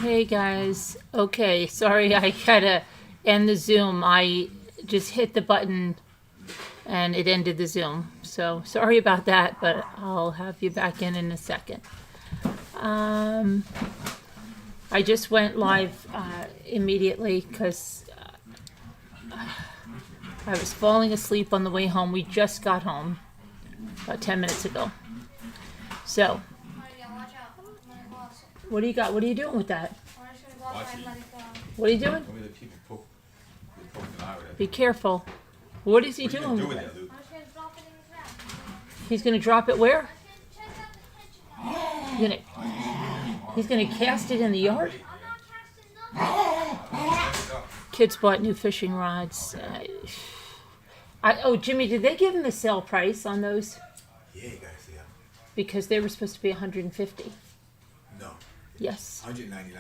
Hey guys. Okay, sorry I had to end the Zoom. I just hit the button and it ended the Zoom. So sorry about that, but I'll have you back in a second. I just went live immediately because I was falling asleep on the way home. We just got home about 10 minutes ago. So, what do you got? What are you doing with that? What are you doing? Be careful. What is he doing with it? He's going to drop it where? He's gonna cast it in the yard? Kids bought new fishing rods. Oh, Jimmy, did they give him the sale price on those? Yeah, you guys, yeah. Because they were supposed to be $150. No. Yes. $199.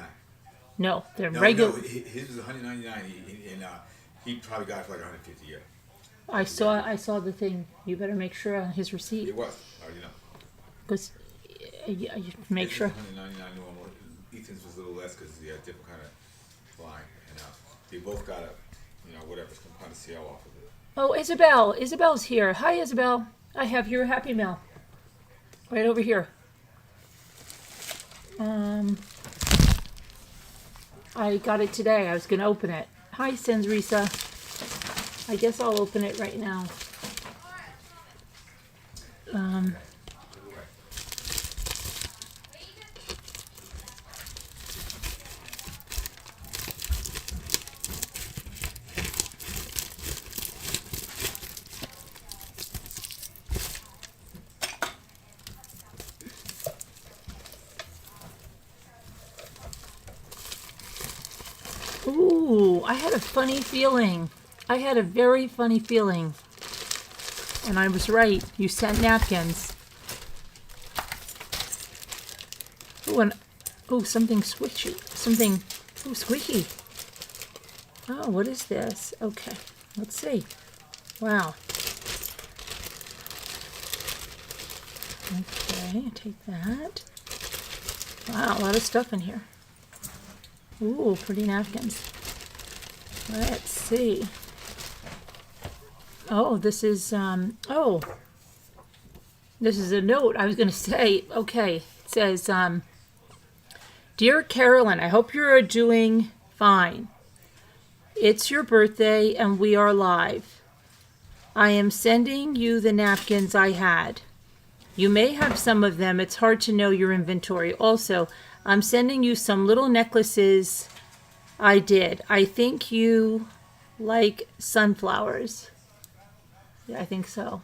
No, they're regular. No, his was $199, and he probably got it for like $150. Yeah. I saw the thing. You better make sure on his receipt. It was. Oh, you know. Because you make sure. $199 normal. Ethan's was a little less because he had a different kind of line, and they both got whatever, some kind of sale off of it. Oh, Isabelle. Isabelle's here. Hi, Isabelle. I have your Happy Mail. Right over here. I got it today. I was going to open it. Hi, Senzrisa. I guess I'll open it right now. Ooh, I had a funny feeling. I had a very funny feeling. And I was right. You sent napkins. Ooh, something squishy. Something, squeaky. Oh, what is this? Okay, let's see. Wow. Okay, take that. Wow, a lot of stuff in here. Ooh, pretty napkins. Let's see. Oh, this is, this is a note. I was going to say, okay, it says, Dear Carolyn, I hope you're doing fine. It's your birthday and we are live. I am sending you the napkins I had. You may have some of them. It's hard to know your inventory. Also, I'm sending you some little necklaces I did. I think you like sunflowers. Yeah, I think so.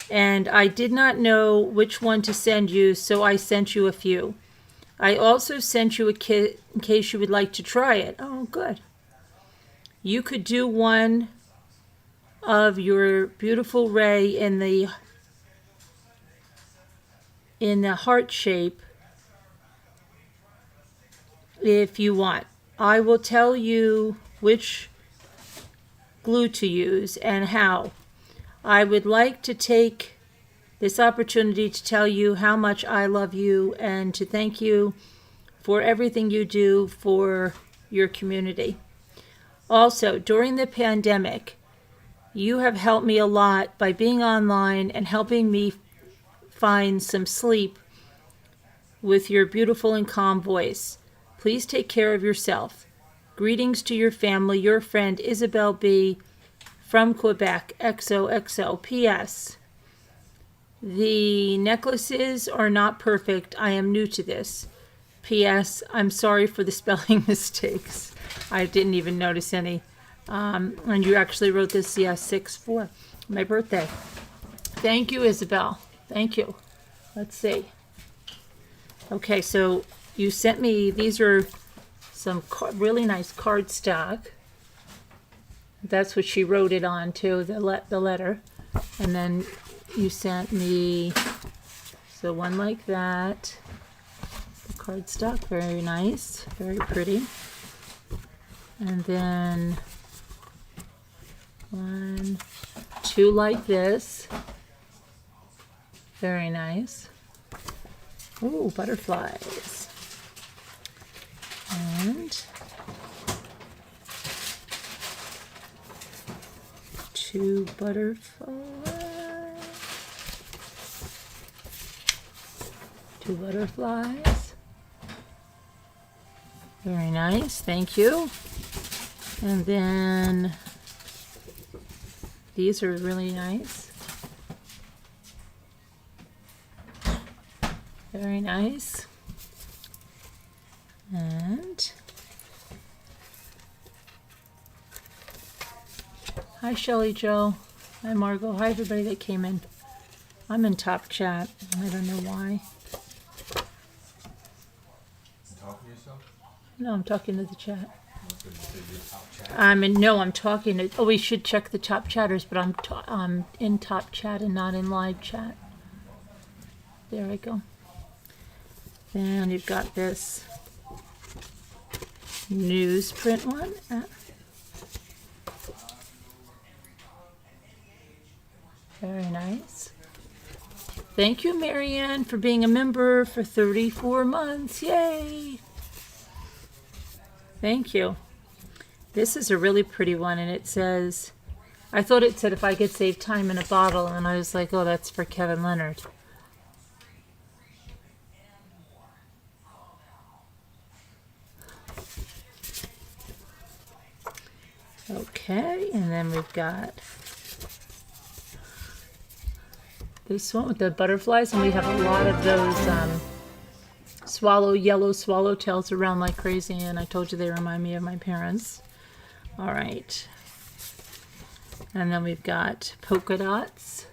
And I did not know which one to send you, so I sent you a few. I also sent you a kit in case you would like to try it. Oh, good. You could do one of your beautiful ray in the heart shape if you want. I will tell you which glue to use and how. I would like to take this opportunity to tell you how much I love you and to thank you for everything you do for your community. Also, during the pandemic, you have helped me a lot by being online and helping me find some sleep with your beautiful and calm voice. Please take care of yourself. Greetings to your family, your friend Isabelle B. from Quebec, XOXO. P.S. The necklaces are not perfect. I am new to this. P.S. I'm sorry for the spelling mistakes. I didn't even notice any. And you actually wrote this, 6/4, my birthday. Thank you, Isabelle. Thank you. Let's see. Okay, so you sent me, these are some really nice cardstock. That's what she wrote it on too, the letter. And then you sent me, so one like that. The cardstock, very nice, very pretty. And then two like this. Very nice. Ooh, butterflies. And 2 butterflies. 2 butterflies. Very nice, thank you. And then these are really nice. Very nice. And hi Shelley Joe. Hi Margot. Hi everybody that came in. I'm in top chat. I don't know why. You talking to yourself? No, I'm talking to the chat. Did you say your top chat? I'm talking to. Oh, we should check the top chatters, but I'm in top chat and not in live chat. There I go. Then you've got this newsprint one. Very nice. Thank you, Marianne, for being a member for 34 months. Yay! Thank you. This is a really pretty one, and it says, I thought it said if I could save time in a bottle, and I was like, oh, that's for Kevin Leonard. Okay, and then we've got this one with the butterflies, and we have a lot of those yellow swallowtails around like crazy, and I told you they remind me of my parents. All right. And then we've got polka dots.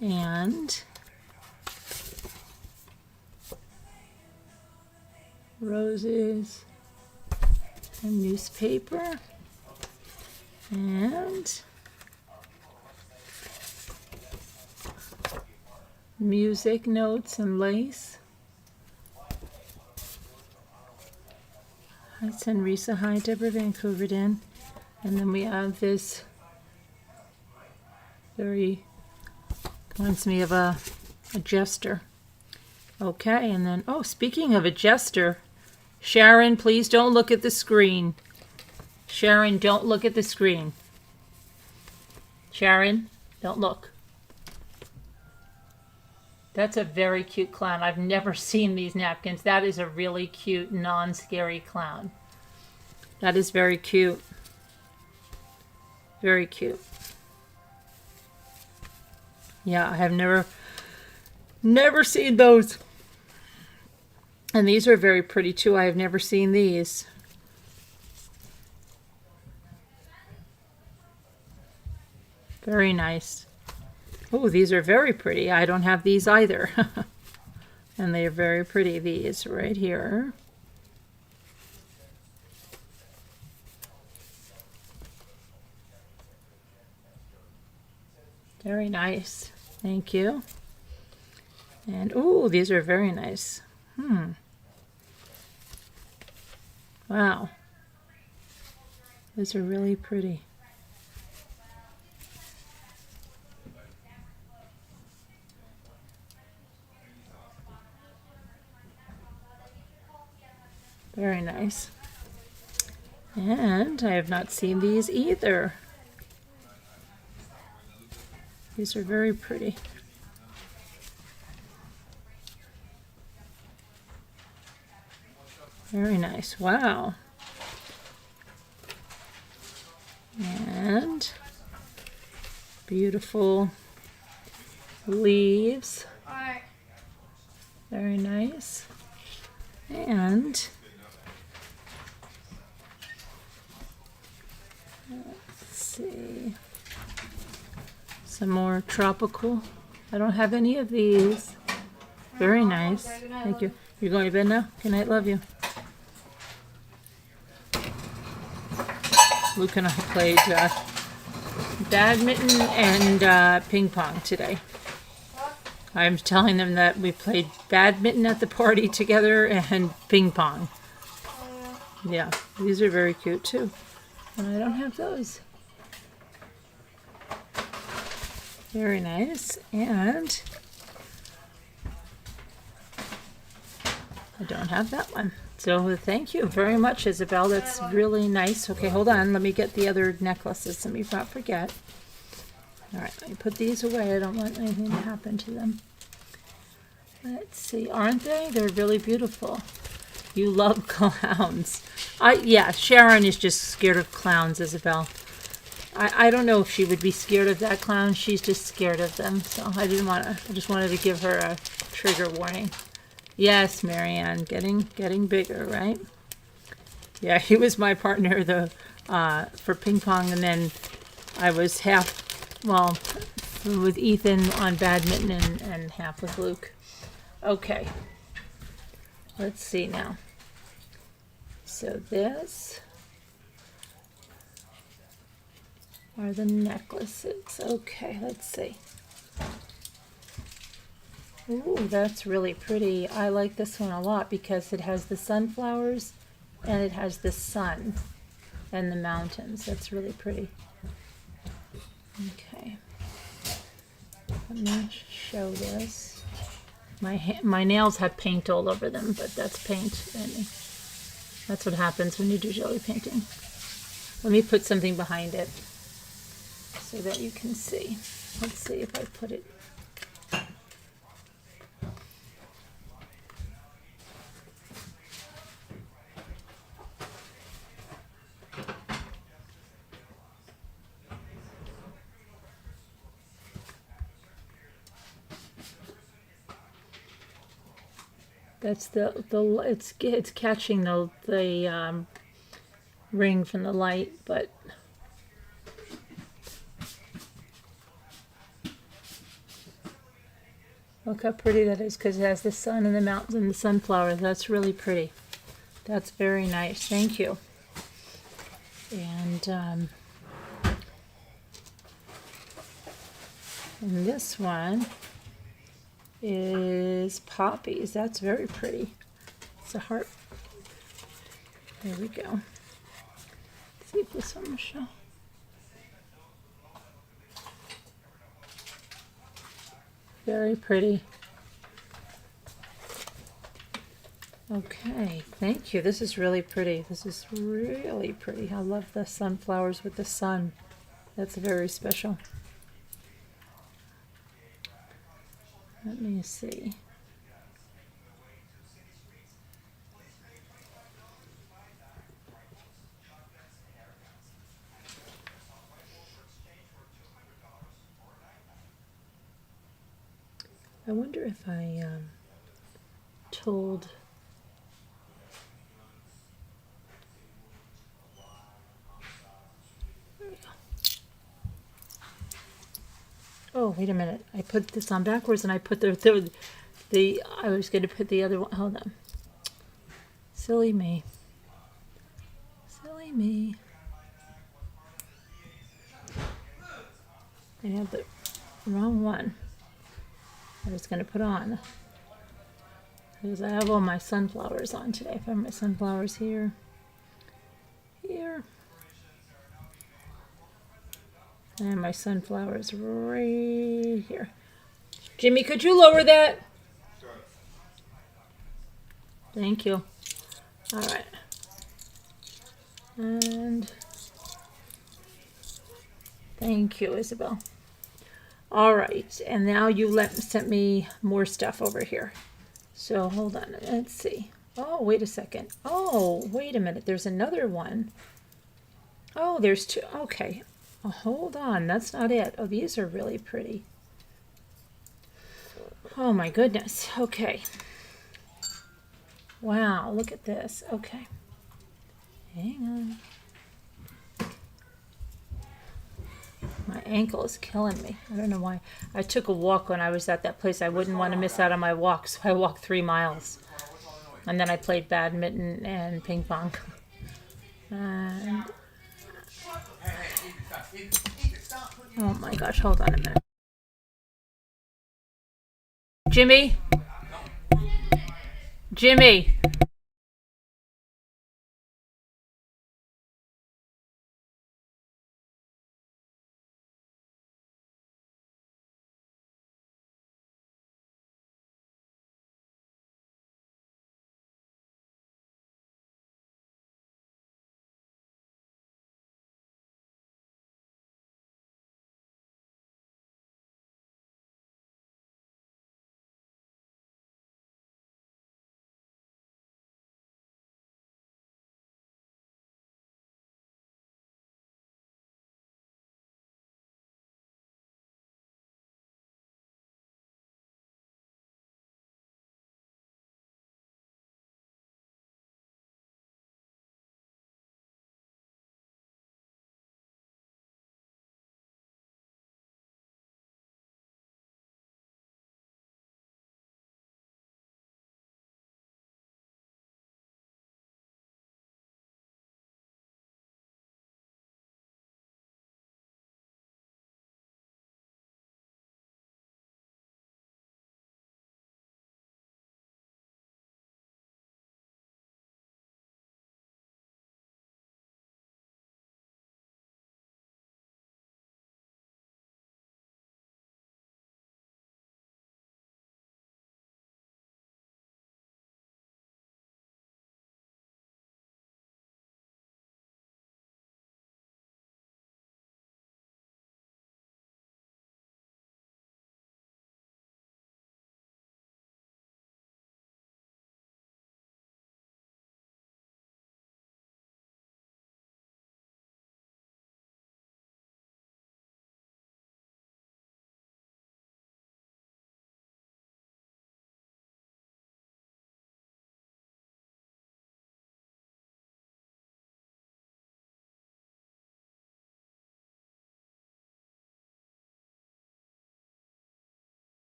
And roses and newspaper and music notes and lace. Hi, send Risa. Hi, Deborah Vancouver in. And then we have this very, reminds me of a jester. Okay, and then, oh, speaking of a jester, Sharon, please don't look at the screen. Sharon, don't look at the screen. Sharon, don't look. That's a very cute clown. I've never seen these napkins. That is a really cute, non-scary clown. That is very cute. Very cute. Yeah, I have never seen those. And these are very pretty too. I have never seen these. Very nice. Oh, these are very pretty. I don't have these either. And they are very pretty, these right here. Very nice. Thank you. And oh, these are very nice. Wow. These are really pretty. Very nice. And I have not seen these either. These are very pretty. Very nice. Wow. And beautiful leaves. Very nice. And let's see. Some more tropical. I don't have any of these. Very nice. Thank you. You're going to bed now? Good night. Love you. Luke and I played badminton and ping pong today. I'm telling them that we played badminton at the party together and ping pong. Yeah, these are very cute too. And I don't have those. Very nice. And I don't have that one. So thank you very much, Isabel. That's really nice. Okay, hold on. Let me get the other necklaces. Let me not forget. All right, let me put these away. I don't want anything to happen to them. Let's see. Aren't they? They're really beautiful. You love clowns. Yeah, Sharon is just scared of clowns, Isabel. I don't know if she would be scared of that clown. She's just scared of them. So I just wanted to give her a trigger warning. Yes, Marianne, getting bigger, right? Yeah, he was my partner for ping pong, and then I was half, well, with Ethan on badminton and half with Luke. Okay, let's see now. So this are the necklaces. Okay, let's see. Ooh, that's really pretty. I like this one a lot because it has the sunflowers and it has the sun and the mountains. That's really pretty. Okay. Let me show this. My nails have paint all over them, but that's paint. That's what happens when you do jelly painting. Let me put something behind it so that you can see. Let's see if I put it. That's it's catching the ring from the light, but look how pretty that is because it has the sun and the mountains and the sunflowers. That's really pretty. That's very nice. Thank you. And this one is poppies. That's very pretty. It's a heart. There we go. Let's see if this one will show. Very pretty. Okay, thank you. This is really pretty. This is really pretty. I love the sunflowers with the sun. That's very special. Let me see. I wonder if I told Oh, wait a minute. I put this on backwards and I put I was going to put the other one. Hold on. Silly me. Silly me. I have the wrong one. I was going to put on. Because I have all my sunflowers on today. I have my sunflowers here. Here. And my sunflowers right here. Jimmy, could you lower that? Sure. Thank you. All right. And thank you, Isabel. All right. And now you sent me more stuff over here. So hold on. Let's see. Oh, wait a second. Oh, wait a minute. There's another one. Oh, there's two. Okay. Oh, hold on. That's not it. Oh, these are really pretty. Oh my goodness. Okay. Wow, look at this. Okay. Hang on. My ankle is killing me. I don't know why. I took a walk when I was at that place. I wouldn't want to miss out on my walk, so I walked 3 miles. And then I played badminton and ping pong. And oh my gosh, hold on a minute. Jimmy? Jimmy?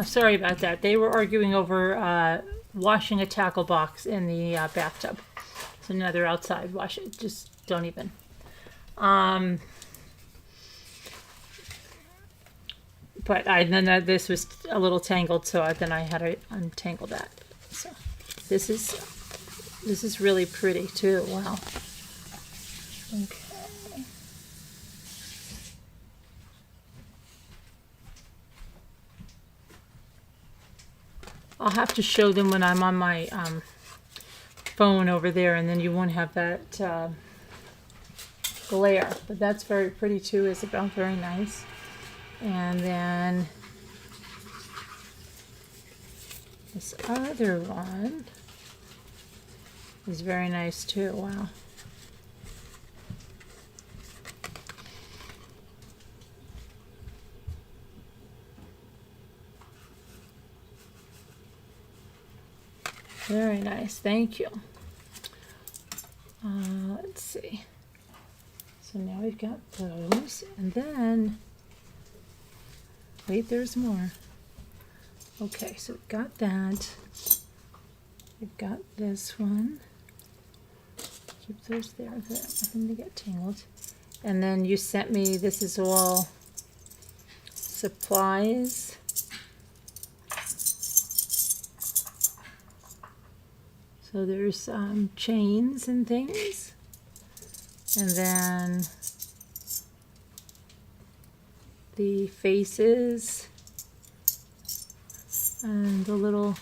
Sorry about that. They were arguing over washing a tackle box in the bathtub. So now they're outside. Wash it. Just don't even. But then this was a little tangled, so then I had to untangle that. So this is really pretty too. Wow. Okay. I'll have to show them when I'm on my phone over there, and then you won't have that glare. But that's very pretty too, Isabel. Very nice. And then this other one is very nice too. Wow. Very nice. Thank you. Let's see. So now we've got those, and then wait, there's more. Okay, so we've got that. We've got this one. Keep those there. Nothing to get tangled. And then you sent me. This is all supplies. So there's chains and things, and then the faces and the little.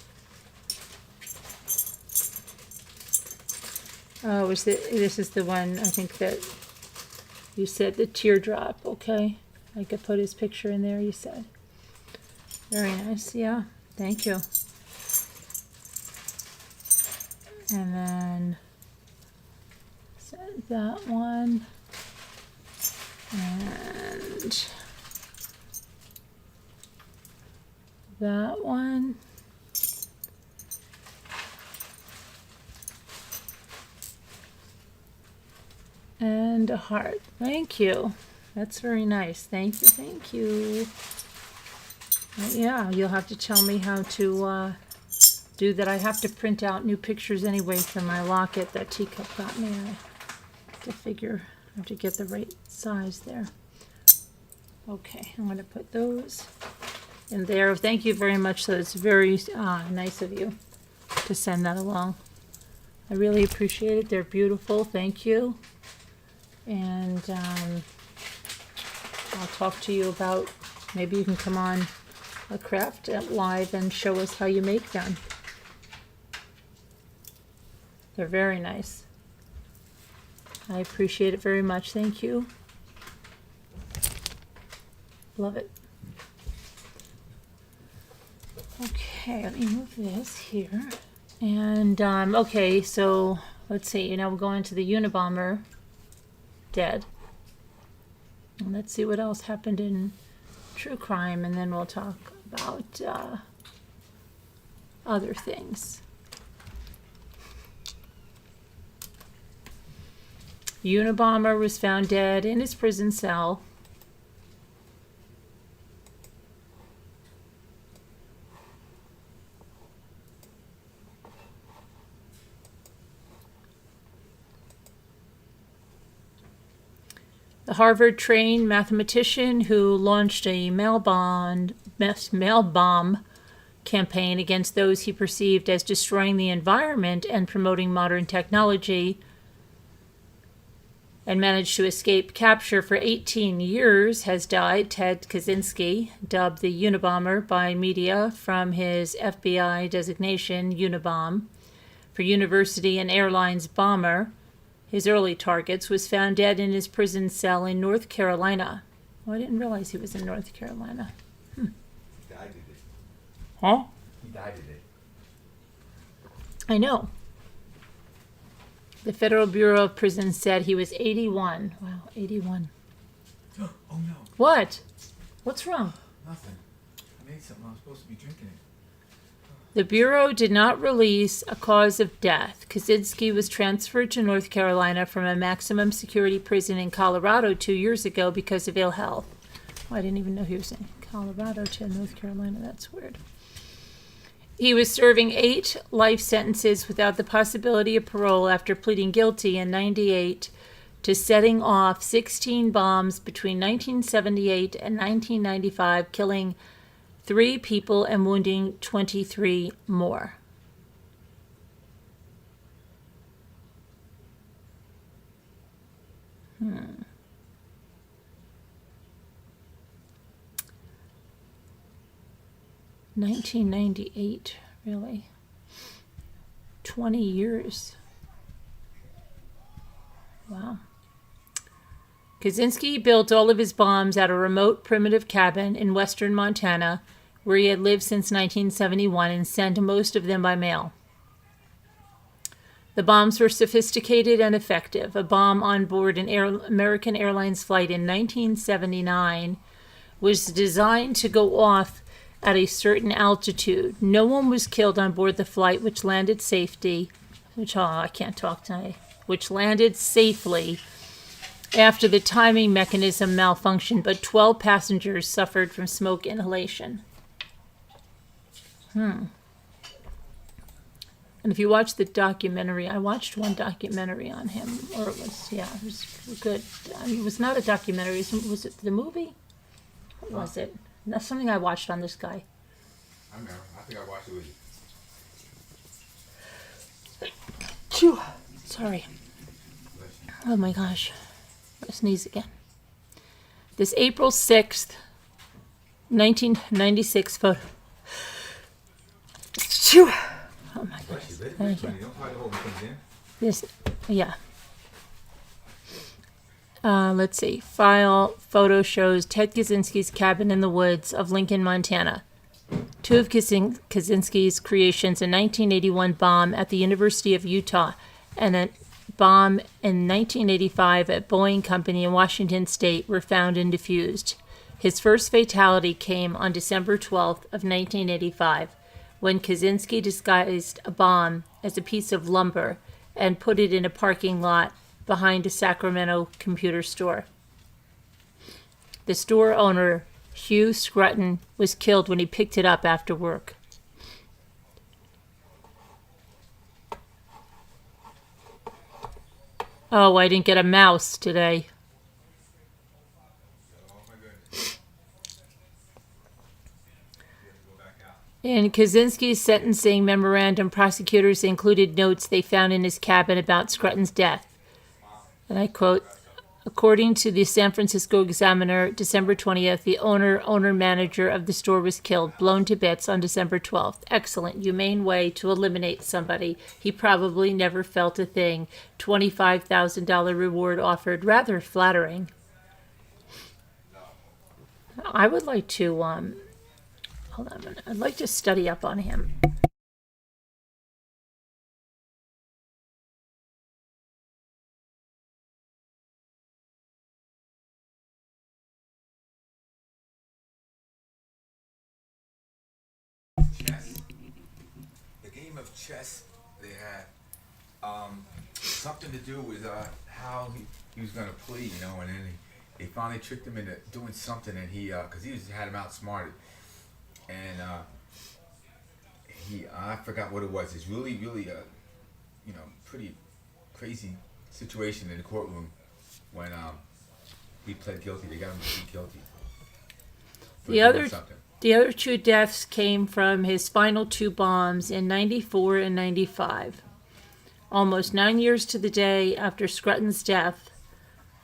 Oh, this is the one I think that you said, the teardrop. Okay, I could put his picture in there. You said very nice. Yeah, thank you. And then that one, and that one, and a heart. Thank you. That's very nice. Thank you. Thank you. Yeah, you'll have to tell me how to do that. I have to print out new pictures anyway for my locket that Teacup got me. I have to get the right size there. Okay, I'm going to put those in there. Thank you very much. So it's very nice of you to send that along. I really appreciate it. They're beautiful. Thank you. And I'll talk to you about, maybe you can come on a craft live and show us how you make them. They're very nice. I appreciate it very much. Thank you. Love it. Okay, let me move this here. And, okay, so let's see. We're going to the Unibomber. Dead. And let's see what else happened in true crime, and then we'll talk about other things. Unibomber was found dead in his prison cell. The Harvard-trained mathematician who launched a mail bomb campaign against those he perceived as destroying the environment and promoting modern technology, and managed to escape capture for 18 years, has died. Ted Kaczynski, dubbed the Unibomber by media from his FBI designation, Unibomb, for university and airlines bomber, his early targets, was found dead in his prison cell in North Carolina. Oh, I didn't realize he was in North Carolina. He died in it. Huh? He died in it. I know. The Federal Bureau of Prisons said he was 81. Wow, 81. Oh no. What? What's wrong? Nothing. I made something. I was supposed to be drinking it. The Bureau did not release a cause of death. Kaczynski was transferred to North Carolina from a maximum security prison in Colorado 2 years ago because of ill health. Oh, I didn't even know he was in Colorado to North Carolina. That's weird. He was serving 8 life sentences without the possibility of parole after pleading guilty in 98 to setting off 16 bombs between 1978 and 1995, killing 3 people and wounding 23 more. Hmm. 1998, really? 20 years. Wow. Kaczynski built all of his bombs at a remote primitive cabin in western Montana, where he had lived since 1971, and sent most of them by mail. The bombs were sophisticated and effective. A bomb on board an American Airlines flight in 1979 was designed to go off at a certain altitude. No one was killed on board the flight, which landed safely after the timing mechanism malfunctioned, but 12 passengers suffered from smoke inhalation. And if you watch the documentary, I watched one documentary on him, or it was good. I mean, it was not a documentary. Was it the movie? What was it? That's something I watched on this guy. I remember. I think I watched it with you. Phew. Sorry. Oh my gosh. I sneeze again. This April 6th, 1996 photo. Phew. Oh my gosh. Thank you. This, yeah. Let's see. Photo shows Ted Kaczynski's cabin in the woods of Lincoln, Montana. 2 of Kaczynski's creations, a 1981 bomb at the University of Utah and a bomb in 1985 at Boeing Company in Washington State, were found and defused. His first fatality came on December 12th of 1985, when Kaczynski disguised a bomb as a piece of lumber and put it in a parking lot behind a Sacramento computer store. The store owner, Hugh Scruton, was killed when he picked it up after work. Oh, I didn't get a mouse today. In Kaczynski's sentencing memorandum, prosecutors included notes they found in his cabin about Scruton's death. And I quote, according to the San Francisco Examiner, December 20th, the owner-manager of the store was killed, blown to bits on December 12th. Excellent, humane way to eliminate somebody. He probably never felt a thing. $25,000 reward offered, rather flattering. I would like to, hold on a minute. I'd like to study up on him. The game of chess they had something to do with how he was going to play, you know, and then they finally tricked him into doing something, and he because he had him outsmarted, and I forgot what it was. It's really you know, pretty crazy situation in the courtroom when he pled guilty. They got him to plead guilty. The other 2 deaths came from his final 2 bombs in 94 and 95. Almost 9 years to the day after Scruton's death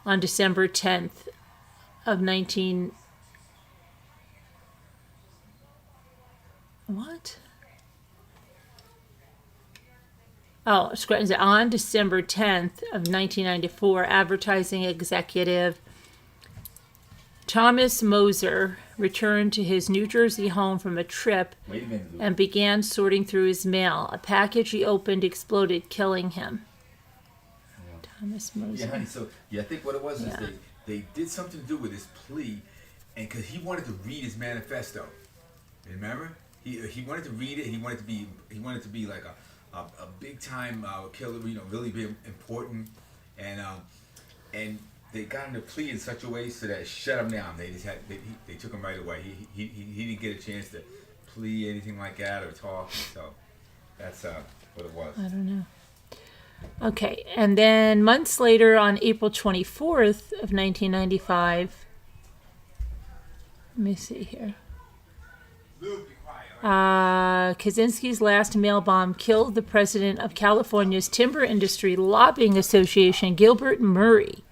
on December 10th of 19... What? Oh, Scruton's on December 10th of 1994, advertising executive Thomas Moser returned to his New Jersey home from a trip and began sorting through his mail. A package he opened exploded, killing him. Yeah. Thomas Moser. Yeah, honey, so I think what it was is they did something to do with his plea, and because he wanted to read his manifesto. Remember? He wanted to read it. He wanted to be like a big time killer, you know, really be important, and they got him to plea in such a way so that it shut him down. They just they took him right away. He didn't get a chance to plea anything like that or talk. So that's what it was. I don't know. Okay, and then months later, on April 24th of 1995, let me see here. Kaczynski's last mail bomb killed the president of California's Timber Industry Lobbying Association, Gilbert Murray.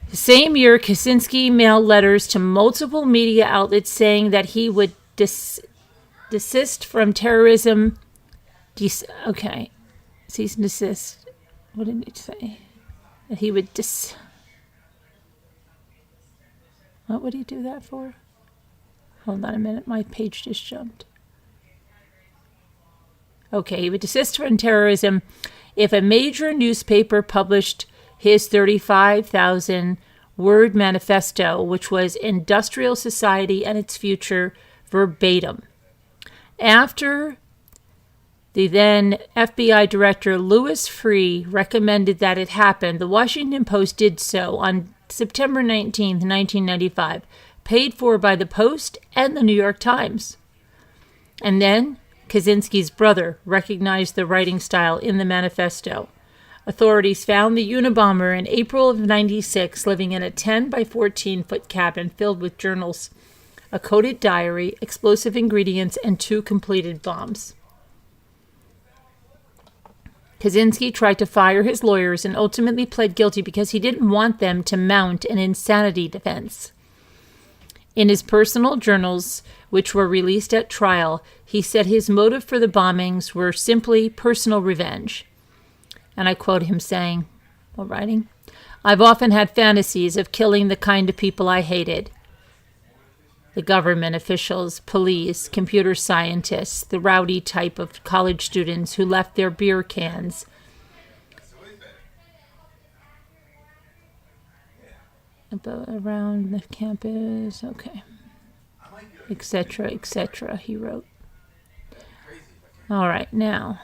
The same year, Kaczynski mailed letters to multiple media outlets saying that he would desist from terrorism. Okay. Cease and desist. What did it say? That he would What would he do that for? Hold on a minute. My page just jumped. Okay, he would desist from terrorism if a major newspaper published his 35,000-word manifesto, which was Industrial Society and Its Future, verbatim. After the then FBI Director Louis Freeh recommended that it happen, the Washington Post did so on September 19, 1995, paid for by the Post and the New York Times. And then Kaczynski's brother recognized the writing style in the manifesto. Authorities found the Unibomber in April of 96 living in a 10 by 14 foot cabin filled with journals, a coded diary, explosive ingredients, and 2 completed bombs. Kaczynski tried to fire his lawyers and ultimately pled guilty because he didn't want them to mount an insanity defense. In his personal journals, which were released at trial, he said his motive for the bombings were simply personal revenge. And I quote him saying, while writing, "I've often had fantasies of killing the kind of people I hated. The government officials, police, computer scientists, the rowdy type of college students who left their beer cans around the campus, okay, etc., he wrote. All right, now.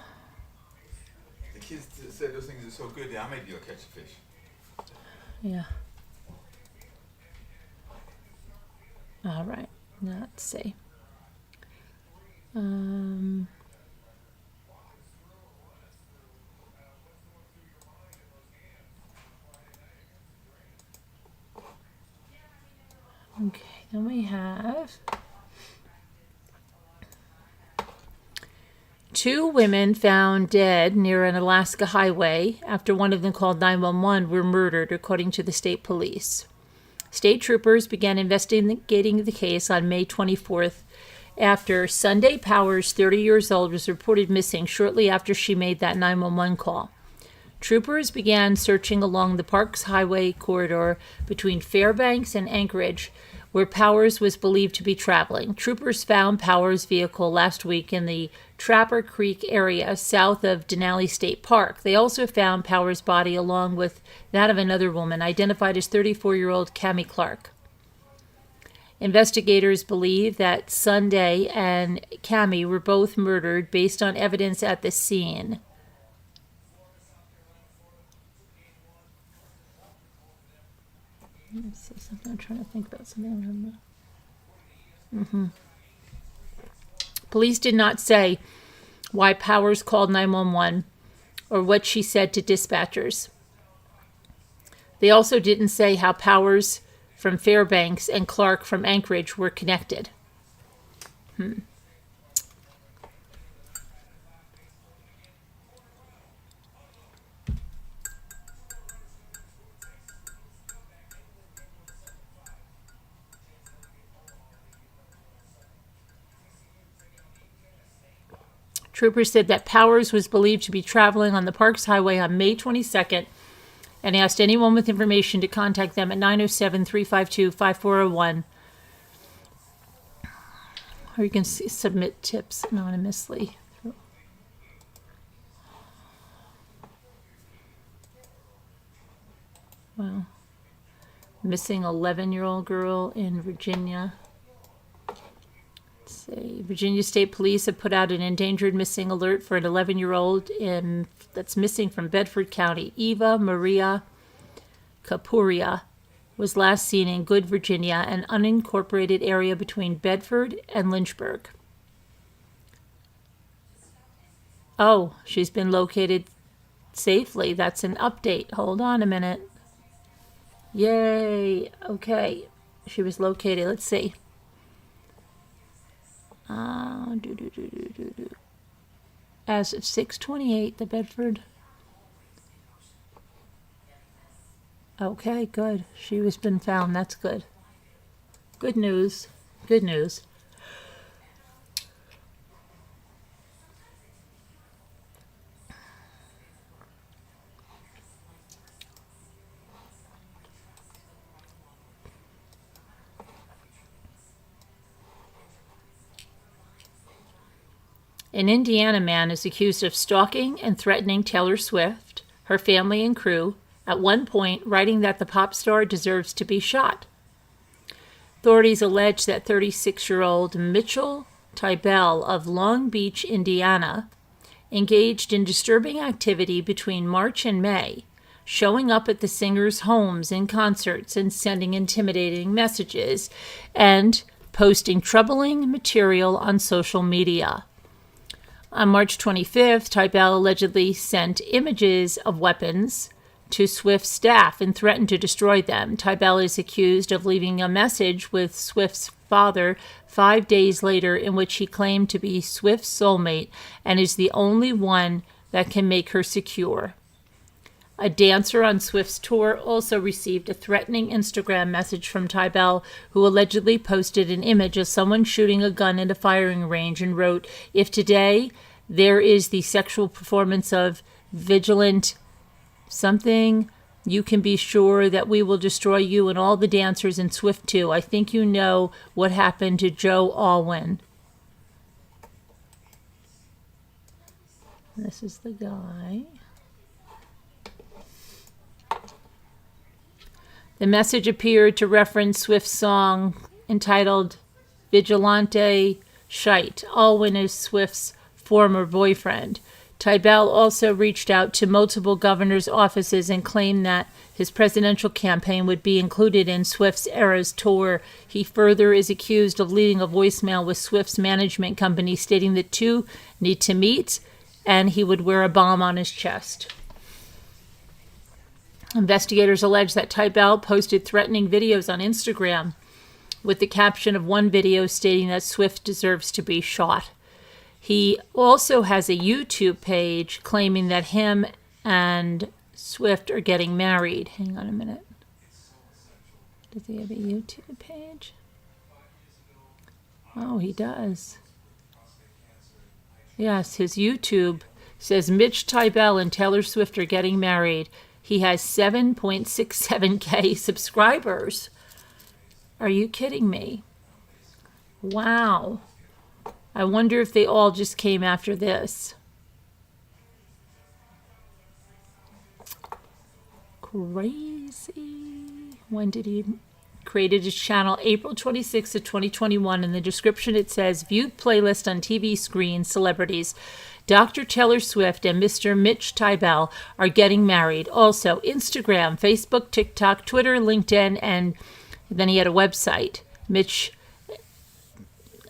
The kids said those things are so good that I might be able to catch a fish. Yeah. All right, now let's see. Okay, then we have 2 women found dead near an Alaska highway after one of them called 911 were murdered, according to the state police. State troopers began investigating the case on May 24th after Sunday Powers, 30 years old, was reported missing shortly after she made that 911 call. Troopers began searching along the Parks Highway corridor between Fairbanks and Anchorage, where Powers was believed to be traveling. Troopers found Powers' vehicle last week in the Trapper Creek area south of Denali State Park. They also found Powers' body along with that of another woman, identified as 34-year-old Cammie Clark. Investigators believe that Sunday and Cammie were both murdered based on evidence at the scene. Let's see something. I'm trying to think about something. Police did not say why Powers called 911 or what she said to dispatchers. They also didn't say how Powers from Fairbanks and Clark from Anchorage were connected. Troopers said that Powers was believed to be traveling on the Parks Highway on May 22nd and asked anyone with information to contact them at 907-352-5401. Or you can submit tips anonymously. Wow. Missing 11-year-old girl in Virginia. Virginia State Police have put out an endangered missing alert for an 11-year-old that's missing from Bedford County. Eva Maria Kapuria, was last seen in Good, Virginia, an unincorporated area between Bedford and Lynchburg. Oh, she's been located safely. That's an update. Hold on a minute. Yay. Okay. She was located. Let's see. As of 6/28, the Bedford. Okay, good. She has been found. That's good. Good news. Good news. An Indiana man is accused of stalking and threatening Taylor Swift, her family and crew, at one point writing that the pop star deserves to be shot. Authorities allege that 36-year-old Mitchell Tybell of Long Beach, Indiana, engaged in disturbing activity between March and May, showing up at the singer's homes in concerts and sending intimidating messages, and posting troubling material on social media. On March 25th, Tybell allegedly sent images of weapons to Swift's staff and threatened to destroy them. Tybell is accused of leaving a message with Swift's father 5 days later in which he claimed to be Swift's soulmate and is the only one that can make her secure. A dancer on Swift's tour also received a threatening Instagram message from Tybell, who allegedly posted an image of someone shooting a gun at a firing range and wrote, "If today there is the sexual performance of vigilant something, you can be sure that we will destroy you and all the dancers and Swift too. I think you know what happened to Joe Alwyn." This is the guy. The message appeared to reference Swift's song entitled Vigilante Shite. Alwyn is Swift's former boyfriend. Tybell also reached out to multiple governors' offices and claimed that his presidential campaign would be included in Swift's Eras tour. He further is accused of leaving a voicemail with Swift's management company stating the two need to meet and he would wear a bomb on his chest. Investigators allege that Tybell posted threatening videos on Instagram with the caption of one video stating that Swift deserves to be shot. He also has a YouTube page claiming that him and Swift are getting married. Hang on a minute. Does he have a YouTube page? Oh, he does. Yes, his YouTube says Mitch Tybell and Taylor Swift are getting married. He has 7.67K subscribers. Are you kidding me? Wow. I wonder if they all just came after this. Crazy. When did he created his channel? April 26th of 2021. In the description it says, viewed playlist on TV screen celebrities. Dr. Taylor Swift and Mr. Mitch Tybell are getting married. Also, Instagram, Facebook, TikTok, Twitter, LinkedIn, and then he had a website,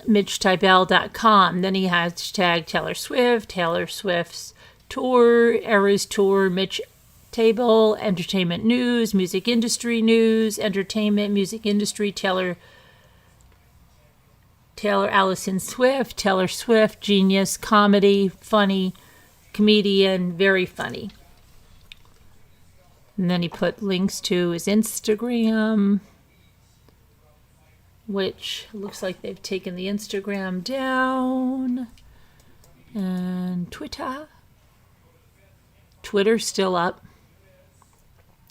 MitchTybell.com. Then he hashtag Taylor Swift, Taylor Swift's tour, Eras tour, Mitch Table, entertainment news, music industry news, entertainment, music industry, Taylor Allison Swift, Taylor Swift, genius, comedy, funny, comedian, very funny. And then he put links to his Instagram, which looks like they've taken the Instagram down. And Twitter's still up.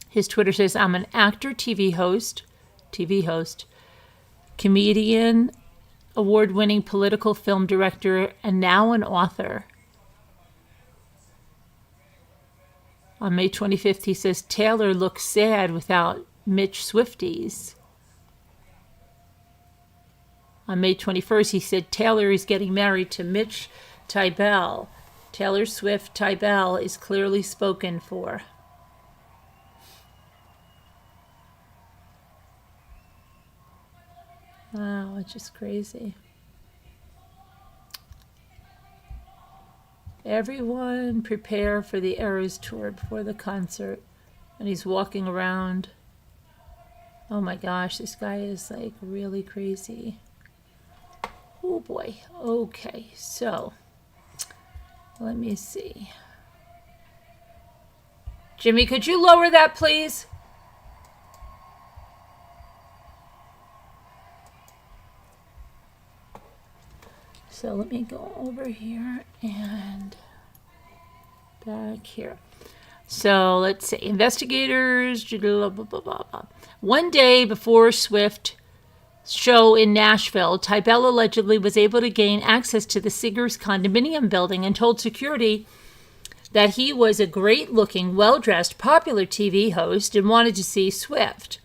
His Twitter says, I'm an actor, TV host, comedian, award-winning political film director, and now an author. On May 25th, he says, Taylor looks sad without Mitch Swifties. On May 21st, he said, Taylor is getting married to Mitch Tybell. Taylor Swift Tybell is clearly spoken for. Wow, it's just crazy. Everyone prepare for the Eras tour before the concert. And he's walking around. Oh my gosh, this guy is like really crazy. Oh boy. Okay, so let me see. Jimmy, could you lower that, please? So let me go over here and back here. So let's see. Investigators, blah, blah, blah, blah, blah. One day before Swift show in Nashville, Tybell allegedly was able to gain access to the Siggers condominium building and told security that he was a great-looking, well-dressed, popular TV host and wanted to see Swift.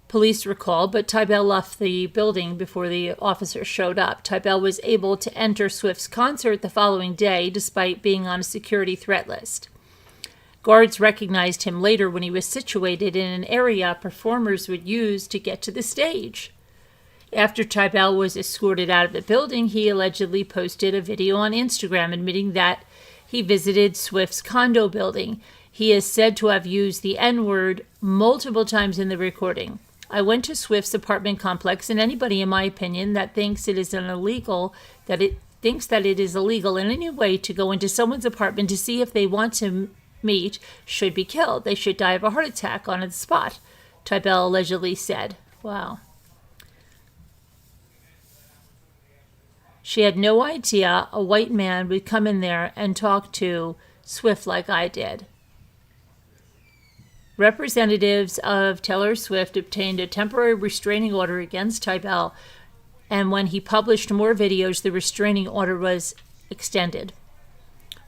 Police recalled, but Tybell left the building before the officer showed up. Tybell was able to enter Swift's concert the following day, despite being on a security threat list. Guards recognized him later when he was situated in an area performers would use to get to the stage. After Tybell was escorted out of the building, he allegedly posted a video on Instagram admitting that he visited Swift's condo building. He is said to have used the N-word multiple times in the recording. I went to Swift's apartment complex, and anybody, in my opinion, that thinks it is illegal in any way to go into someone's apartment to see if they want to meet should be killed. They should die of a heart attack on the spot, Tybell allegedly said. Wow. She had no idea a white man would come in there and talk to Swift like I did. Representatives of Taylor Swift obtained a temporary restraining order against Tybell, and when he published more videos, the restraining order was extended.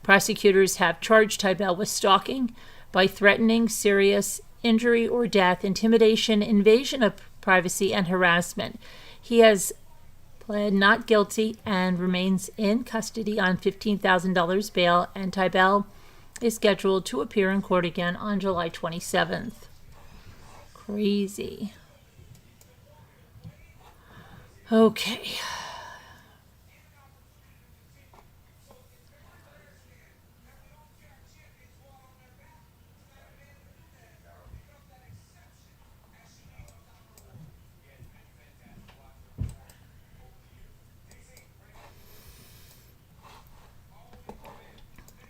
Prosecutors have charged Tybell with stalking by threatening serious injury or death, intimidation, invasion of privacy, and harassment. He has pled not guilty and remains in custody on $15,000 bail, and Tybell is scheduled to appear in court again on July 27th. Crazy. Okay.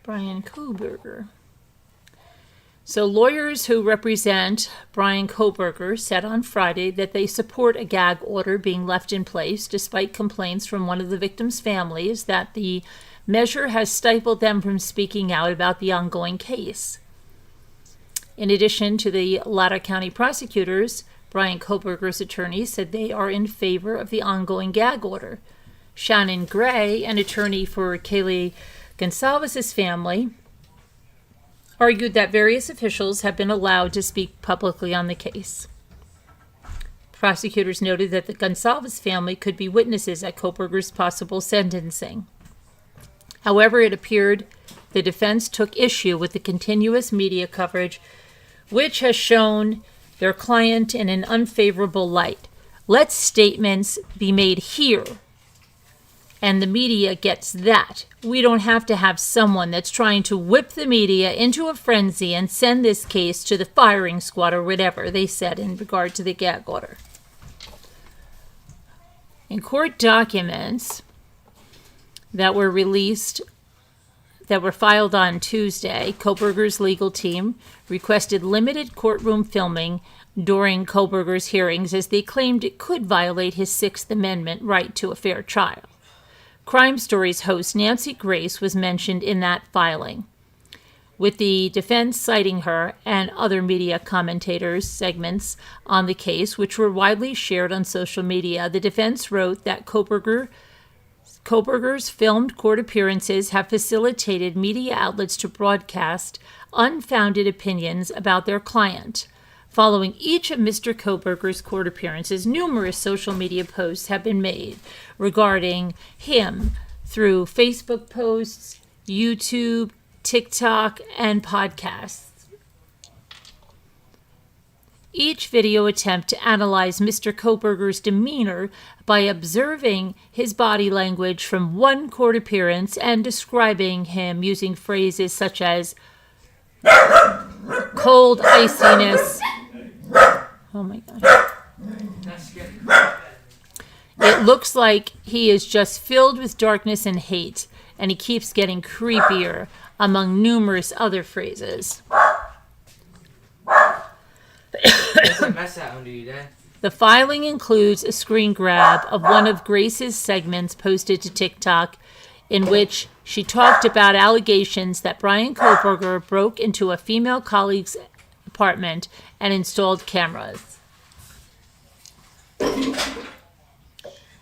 Bryan Kohberger. So lawyers who represent Bryan Kohberger said on Friday that they support a gag order being left in place despite complaints from one of the victims' families that the measure has stifled them from speaking out about the ongoing case. In addition to the Latta County prosecutors, Bryan Kohberger's attorneys said they are in favor of the ongoing gag order. Shannon Gray, an attorney for Kaylee Gonsalves' family, argued that various officials have been allowed to speak publicly on the case. Prosecutors noted that the Gonsalves family could be witnesses at Kohberger's possible sentencing. However, it appeared the defense took issue with the continuous media coverage, which has shown their client in an unfavorable light. Let statements be made here, and the media gets that. We don't have to have someone that's trying to whip the media into a frenzy and send this case to the firing squad or whatever, they said in regard to the gag order. In court documents that were released, that were filed on Tuesday, Kohberger's legal team requested limited courtroom filming during Kohberger's hearings as they claimed it could violate his Sixth Amendment right to a fair trial. Crime Stories host Nancy Grace was mentioned in that filing, with the defense citing her and other media commentators' segments on the case, which were widely shared on social media. The defense wrote that Kohberger's filmed court appearances have facilitated media outlets to broadcast unfounded opinions about their client. Following each of Mr. Kohberger's court appearances, numerous social media posts have been made regarding him through Facebook posts, YouTube, TikTok, and podcasts. each video attempt to analyze Mr. Kohberger's demeanor by observing his body language from one court appearance and describing him using phrases such as cold iciness. Oh my God. It looks like he is just filled with darkness and hate, and he keeps getting creepier, among numerous other phrases. The filing includes a screen grab of one of Grace's segments posted to TikTok in which she talked about allegations that Brian Kohberger broke into a female colleague's apartment and installed cameras.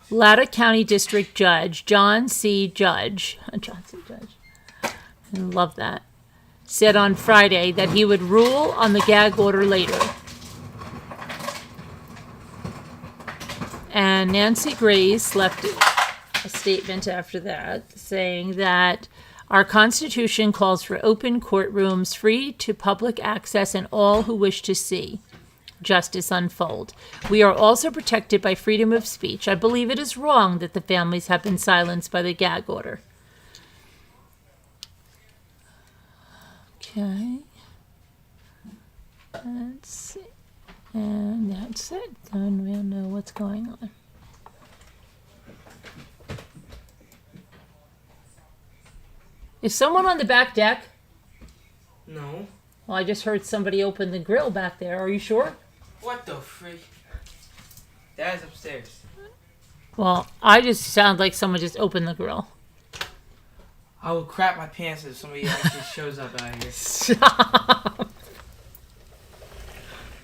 Latah County District Judge John C. Judge, I love that, said on Friday that he would rule on the gag order later. And Nancy Grace left a statement after that saying that our Constitution calls for open courtrooms free to public access and all who wish to see justice unfold. We are also protected by freedom of speech. I believe it is wrong that the families have been silenced by the gag order. Okay. Let's see. And that's it. Then we'll know what's going on. Is someone on the back deck? No. Well, I just heard somebody open the grill back there. Are you sure? What the freak? Dad's upstairs. Well, I just sound like someone just opened the grill. I will crap my pants if somebody actually shows up out here. Stop.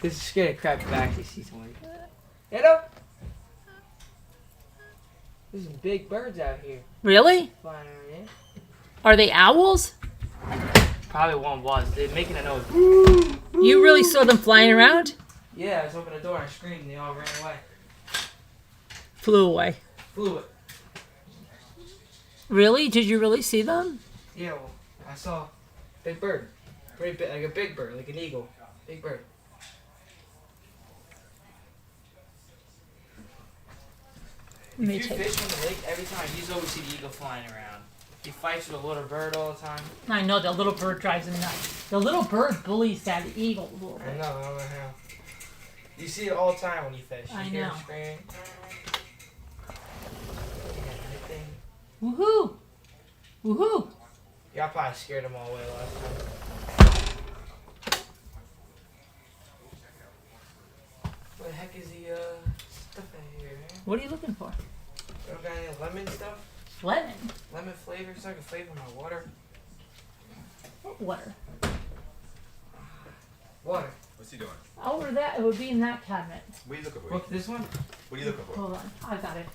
This is scared to crap back to see somebody. Hello? There's some big birds out here. Really? Flying around, yeah? Are they owls? Probably one was. They're making a noise. You really saw them flying around? Yeah, I was opening the door and screamed and they all ran away. Flew away. Flew it. Really? Did you really see them? Yeah, well, I saw a big bird. Pretty big, like a big bird, like an eagle. Big bird. If you fish on the lake, every time you always see the eagle flying around. He fights with a little bird all the time. I know, the little bird drives him nuts. The little bird bullies that eagle a little bit. I don't know how. You see it all the time when you fish. You I hear know. him screaming. Woohoo! Woohoo! Y'all probably scared them all away last time. What the heck is the stuff in here, man? What are you looking for? You don't got any lemon stuff? Lemon? Lemon flavor so I can flavor my water? What water? Water. What's he doing? Over that, it would be in that cabinet. What are you looking for? Look, this one? What are you looking for? Hold on, I got it.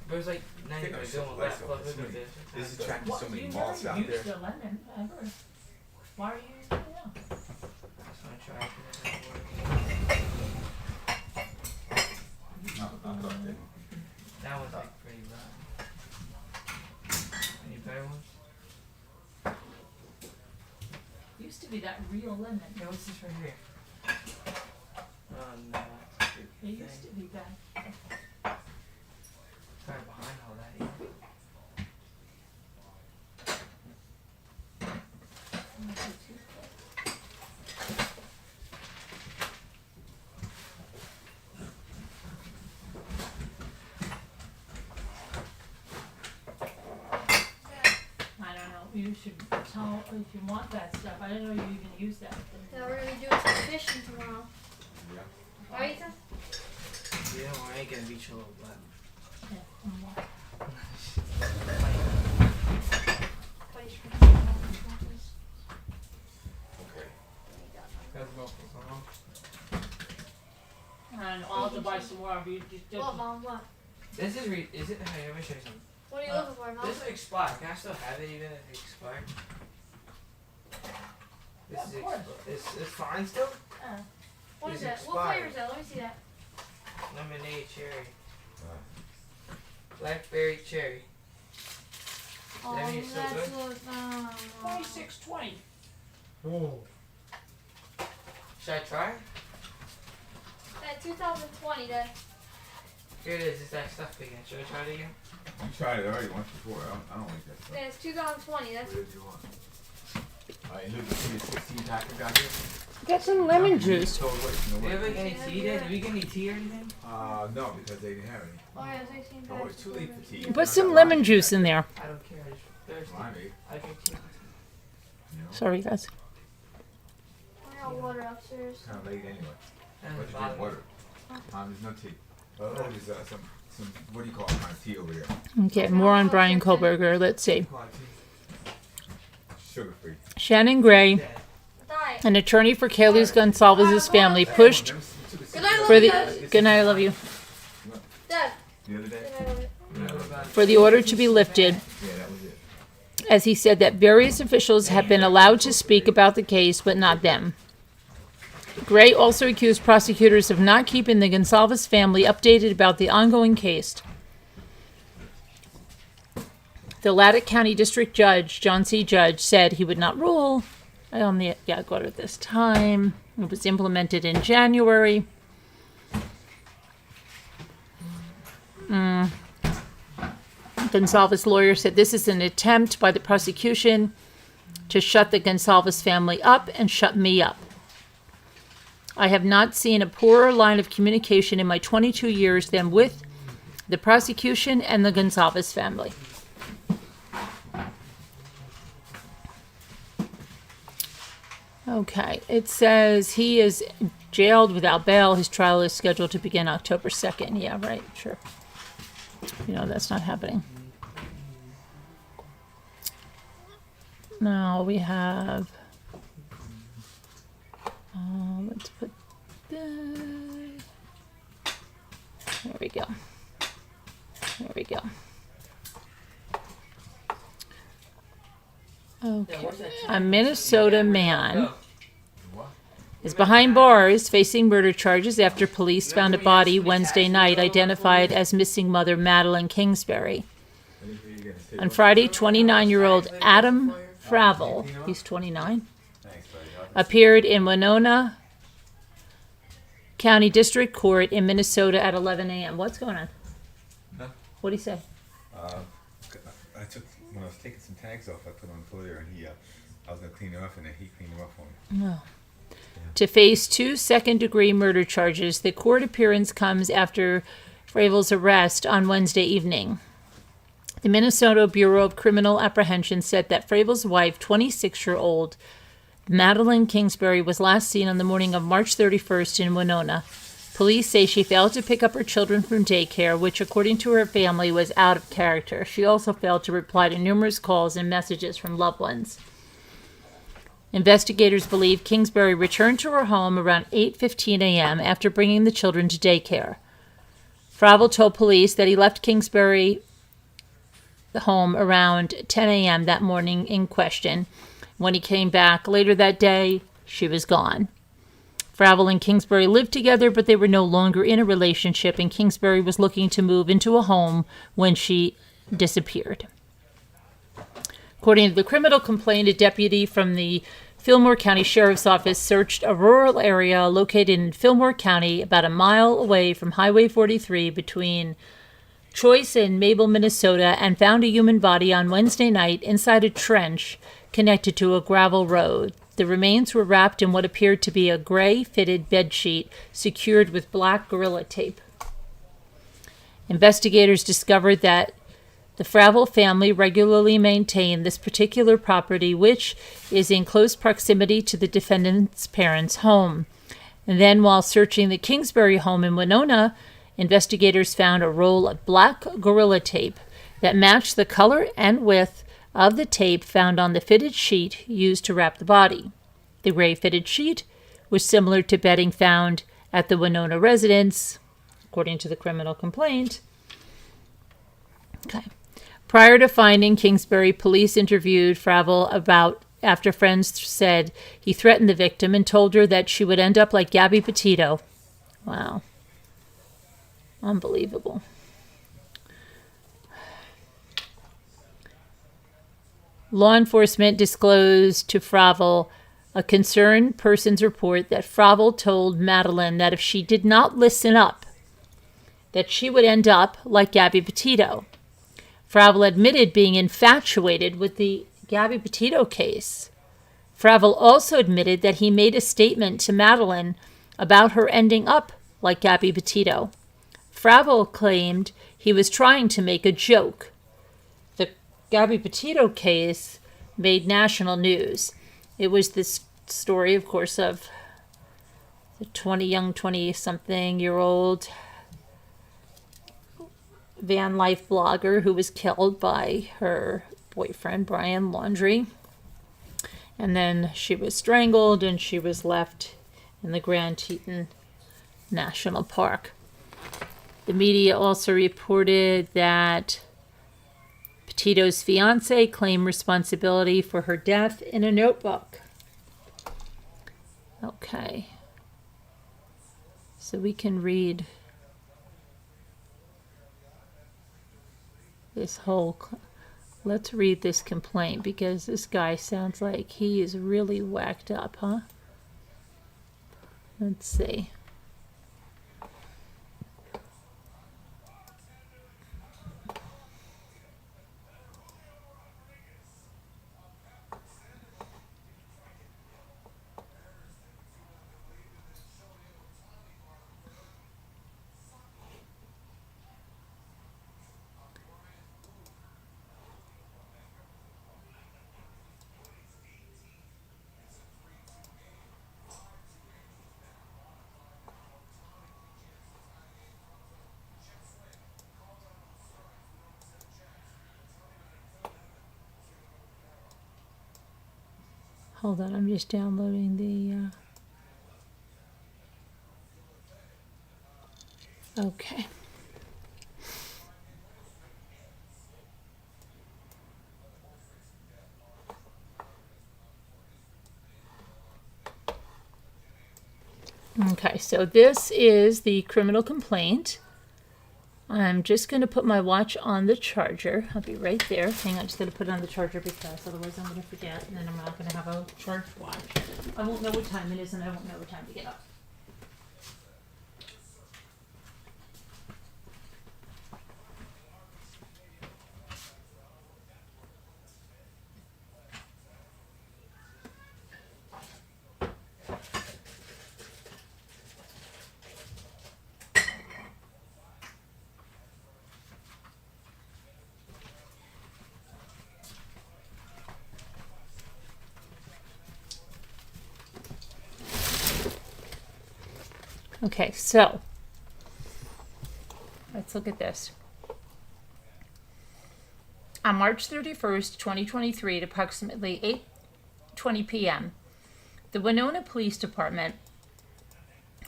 There's like 90 Think I going saw left. lights Look off at this this. This is attracting so many You moths never out there. used a lemon ever. Why are you using it now? I just want to try it. Knock it off there. That one's like pretty bad. Any better ones? Used to be that real lemon. Yeah, what's this right here? No. It used to be that. Kind of behind all that. Yeah. I don't know. You should tell if you want that stuff. I didn't know you even use that. Yeah, we're gonna be doing some fishing tomorrow. Yeah. Right, Ethan? Yeah, well, I ain't gonna beat you a little black. Yeah, one more. Buddy's from the office. Okay. That's about And I'll have to buy some more. You just What, Mom? What? This is is it? Hey, let me show you something. What are you looking for, Mom? This is expired. Can I still have it even if it's expired? This Yeah, is of course. it's fine still. What is It's that? What expired. flavor is that? Let me see that. Lemonade cherry. Blackberry cherry. Oh, That means so that's good? what. $26.20. Oh. Should Should I try? That 2020, that. Here it is. It's that stuff again. Should I try it again? You tried it already once before. I don't like that stuff. Yeah, it's 2020. That's. Whatever you want. Alright, look, you see the 16 pack I got here? Get some lemon juice. So wait, you know Do you what? ever get any tea there? Did we get any tea or anything? No, because they didn't have any. Oh, yeah, 16 Oh, packs. it's too late for tea. Put some lemon juice in there. I don't care. I'm just thirsty. Limeade, I drink tea. you know? Sorry, guys. I got water upstairs. It's kind of late anyway. And But the you drink bottom. water. There's no tea. Oh, there's some, what do you call it, kind of tea over there. Okay, more on Bryan Kohberger. Let's see. Sugar free. Shannon Gray, Diet. an attorney for Kaylee Gonsalves' family, pushed Good night, for love the. you guys. Good night, I love you. Dad. The other day? Good night, love you. For the order to be lifted, Yeah, that was it. as he said that various officials have been allowed to speak about the case, but not them. Gray also accused prosecutors of not keeping the Gonsalves family updated about the ongoing case. The Lattick County District Judge, John C. Judge, said he would not rule on the gag order at this time. It was implemented in January. Gonsalves' lawyer said this is an attempt by the prosecution to shut the Gonsalves family up and shut me up. I have not seen a poorer line of communication in my 22 years than with the prosecution and the Gonsalves family. Okay, it says he is jailed without bail. His trial is scheduled to begin October 2nd. Yeah, right, sure. You know, that's not happening. Now we have, let's put that, there we go. There we go. Okay, a Minnesota man is behind bars facing murder charges after police found a body Wednesday night identified as missing mother Madeline Kingsbury. On Friday, 29-year-old Adam Fravel, he's 29, appeared in Winona County District Court in Minnesota at 11 a.m. What's going on? Huh? What did he say? I took, when I was taking some tags off, I put on clear and I was going to clean them off and then he cleaned them up for me. No. To face 2 second-degree murder charges, the court appearance comes after Fravel's arrest on Wednesday evening. The Minnesota Bureau of Criminal Apprehension said that Fravel's wife, 26-year-old Madeline Kingsbury, was last seen on the morning of March 31st in Winona. Police say she failed to pick up her children from daycare, which, according to her family, was out of character. She also failed to reply to numerous calls and messages from loved ones. Investigators believe Kingsbury returned to her home around 8:15 a.m. after bringing the children to daycare. Fravel told police that he left Kingsbury home around 10 a.m. that morning in question. When he came back later that day, she was gone. Fravel and Kingsbury lived together, but they were no longer in a relationship, and Kingsbury was looking to move into a home when she disappeared. According to the criminal complaint, a deputy from the Fillmore County Sheriff's Office searched a rural area located in Fillmore County about a mile away from Highway 43 between Choice and Mabel, Minnesota, and found a human body on Wednesday night inside a trench connected to a gravel road. The remains were wrapped in what appeared to be a gray fitted bedsheet secured with black Gorilla Tape. Investigators discovered that the Fravel family regularly maintained this particular property, which is in close proximity to the defendant's parents' home. And then, while searching the Kingsbury home in Winona, investigators found a roll of black Gorilla Tape that matched the color and width of the tape found on the fitted sheet used to wrap the body. The gray fitted sheet was similar to bedding found at the Winona residence, according to the criminal complaint. Okay. Prior to finding Kingsbury, police interviewed Fravel about after friends said he threatened the victim and told her that she would end up like Gabby Petito. Wow. Unbelievable. Law enforcement disclosed to Fravel a concerned person's report that Fravel told Madeline that if she did not listen up, that she would end up like Gabby Petito. Fravel admitted being infatuated with the Gabby Petito case. Fravel also admitted that he made a statement to Madeline about her ending up like Gabby Petito. Fravel claimed he was trying to make a joke. The Gabby Petito case made national news. It was this story, of course, of the 20-something-year-old van life blogger who was killed by her boyfriend, Brian Laundrie. And then she was strangled and she was left in the Grand Teton National Park. The media also reported that Petito's fiance claimed responsibility for her death in a notebook. Okay. So we can read this whole... Let's read this complaint because this guy sounds like he is really whacked up, huh? Let's see. Hold on, I'm just downloading the... Okay. Okay, so this is the criminal complaint. I'm just going to put my watch on the charger. I'll be right there. Hang on, I'm just going to put it on the charger because otherwise I'm going to forget and then I'm not going to have a charged watch. I won't know what time it is and I won't know what time to get up. Okay, so let's look at this. On March 31st, 2023, at approximately 8:20 p.m., the Winona Police Department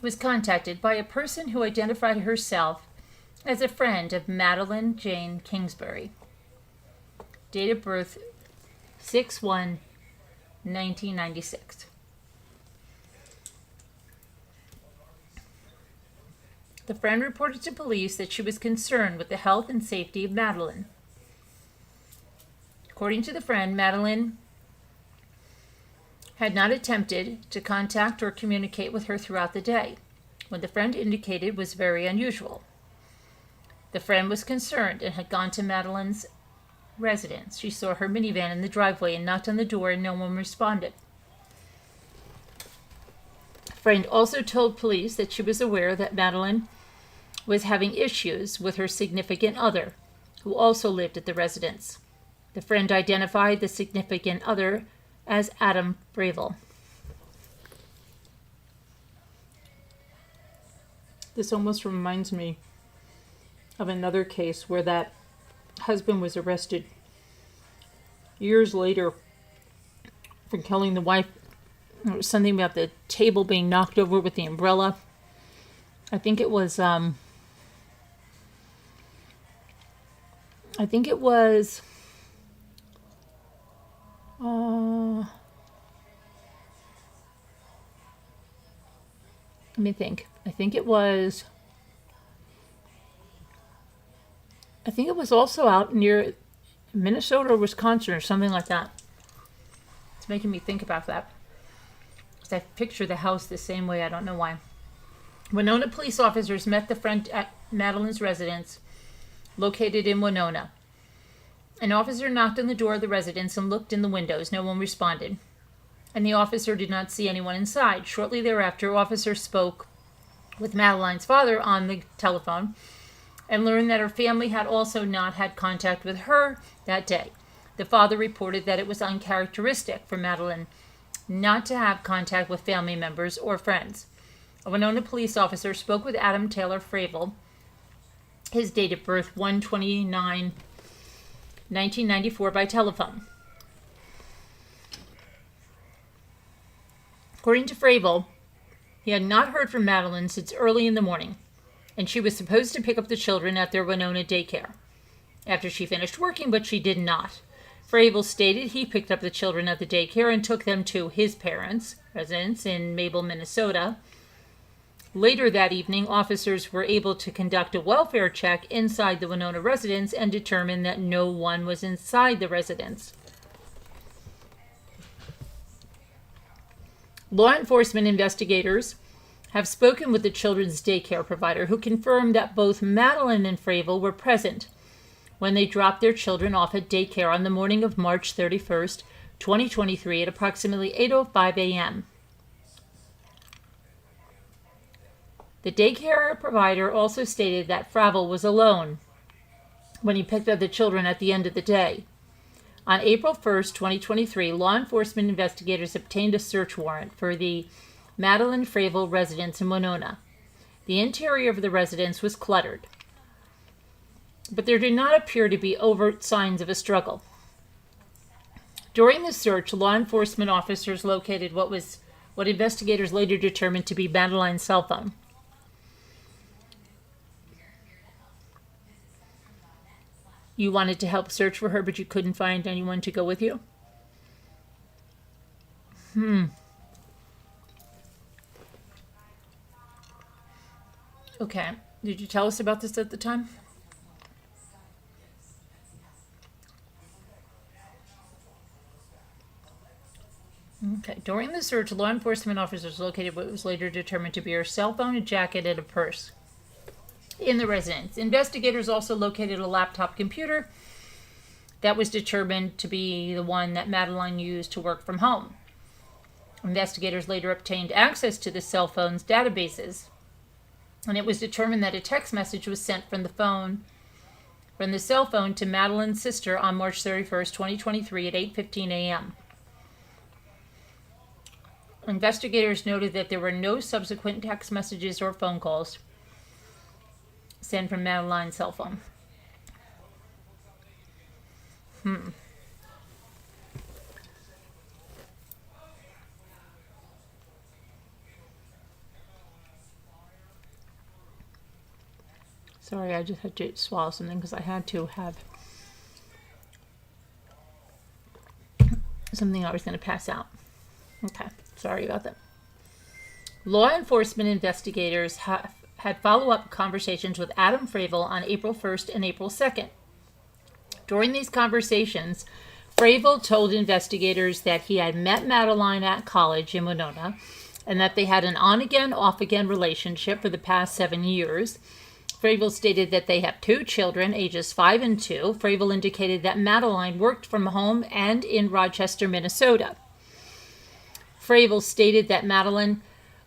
was contacted by a person who identified herself as a friend of Madeline Jane Kingsbury. Date of birth 6/1/1996. The friend reported to police that she was concerned with the health and safety of Madeline. According to the friend, Madeline had not attempted to contact or communicate with her throughout the day, what the friend indicated was very unusual. The friend was concerned and had gone to Madeline's residence. She saw her minivan in the driveway and knocked on the door and no one responded. Friend also told police that she was aware that Madeline was having issues with her significant other, who also lived at the residence. The friend identified the significant other as Adam Fravel. This almost reminds me of another case where that husband was arrested years later for killing the wife. It was something about the table being knocked over with the umbrella. I think it was, let me think. I think it was also out near Minnesota or Wisconsin or something like that. It's making me think about that. I picture the house the same way. I don't know why. Winona police officers met the friend at Madeline's residence, located in Winona. An officer knocked on the door of the residence and looked in the windows. No one responded, and the officer did not see anyone inside. Shortly thereafter, officer spoke with Madeline's father on the telephone and learned that her family had also not had contact with her that day. The father reported that it was uncharacteristic for Madeline not to have contact with family members or friends. A Winona police officer spoke with Adam Taylor Fravel, his date of birth 1/29/1994, by telephone. According to Fravel, he had not heard from Madeline since early in the morning, and she was supposed to pick up the children at their Winona daycare after she finished working, but she did not. Fravel stated he picked up the children at the daycare and took them to his parents' residence in Mabel, Minnesota. Later that evening, officers were able to conduct a welfare check inside the Winona residence and determine that no one was inside the residence. Law enforcement investigators have spoken with the children's daycare provider, who confirmed that both Madeline and Fravel were present when they dropped their children off at daycare on the morning of March 31st, 2023 at approximately 8:05 a.m. The daycare provider also stated that Fravel was alone when he picked up the children at the end of the day. On April 1st, 2023, law enforcement investigators obtained a search warrant for the Madeline Fravel residence in Winona. The interior of the residence was cluttered, but there did not appear to be overt signs of a struggle. During the search, law enforcement officers located what investigators later determined to be Madeline's cell phone. You wanted to help search for her, but you couldn't find anyone to go with you? Okay. Did you tell us about this at the time? Okay. During the search, law enforcement officers located what was later determined to be her cell phone, a jacket, and a purse in the residence. Investigators also located a laptop computer that was determined to be the one that Madeline used to work from home. Investigators later obtained access to the cell phone's databases, and it was determined that a text message was sent from the cell phone to Madeline's sister on March 31st, 2023 at 8:15 a.m. Investigators noted that there were no subsequent text messages or phone calls sent from Madeline's cell phone. Sorry, I just had to swallow something because I had to have something I was going to pass out. Okay, sorry about that. Law enforcement investigators had follow-up conversations with Adam Fravel on April 1st and April 2nd. During these conversations, Fravel told investigators that he had met Madeline at college in Winona and that they had an on-again, off-again relationship for the past 7 years. Fravel stated that they have 2 children, ages 5 and 2. Fravel indicated that Madeline worked from home and in Rochester, Minnesota. Fravel stated that Madeline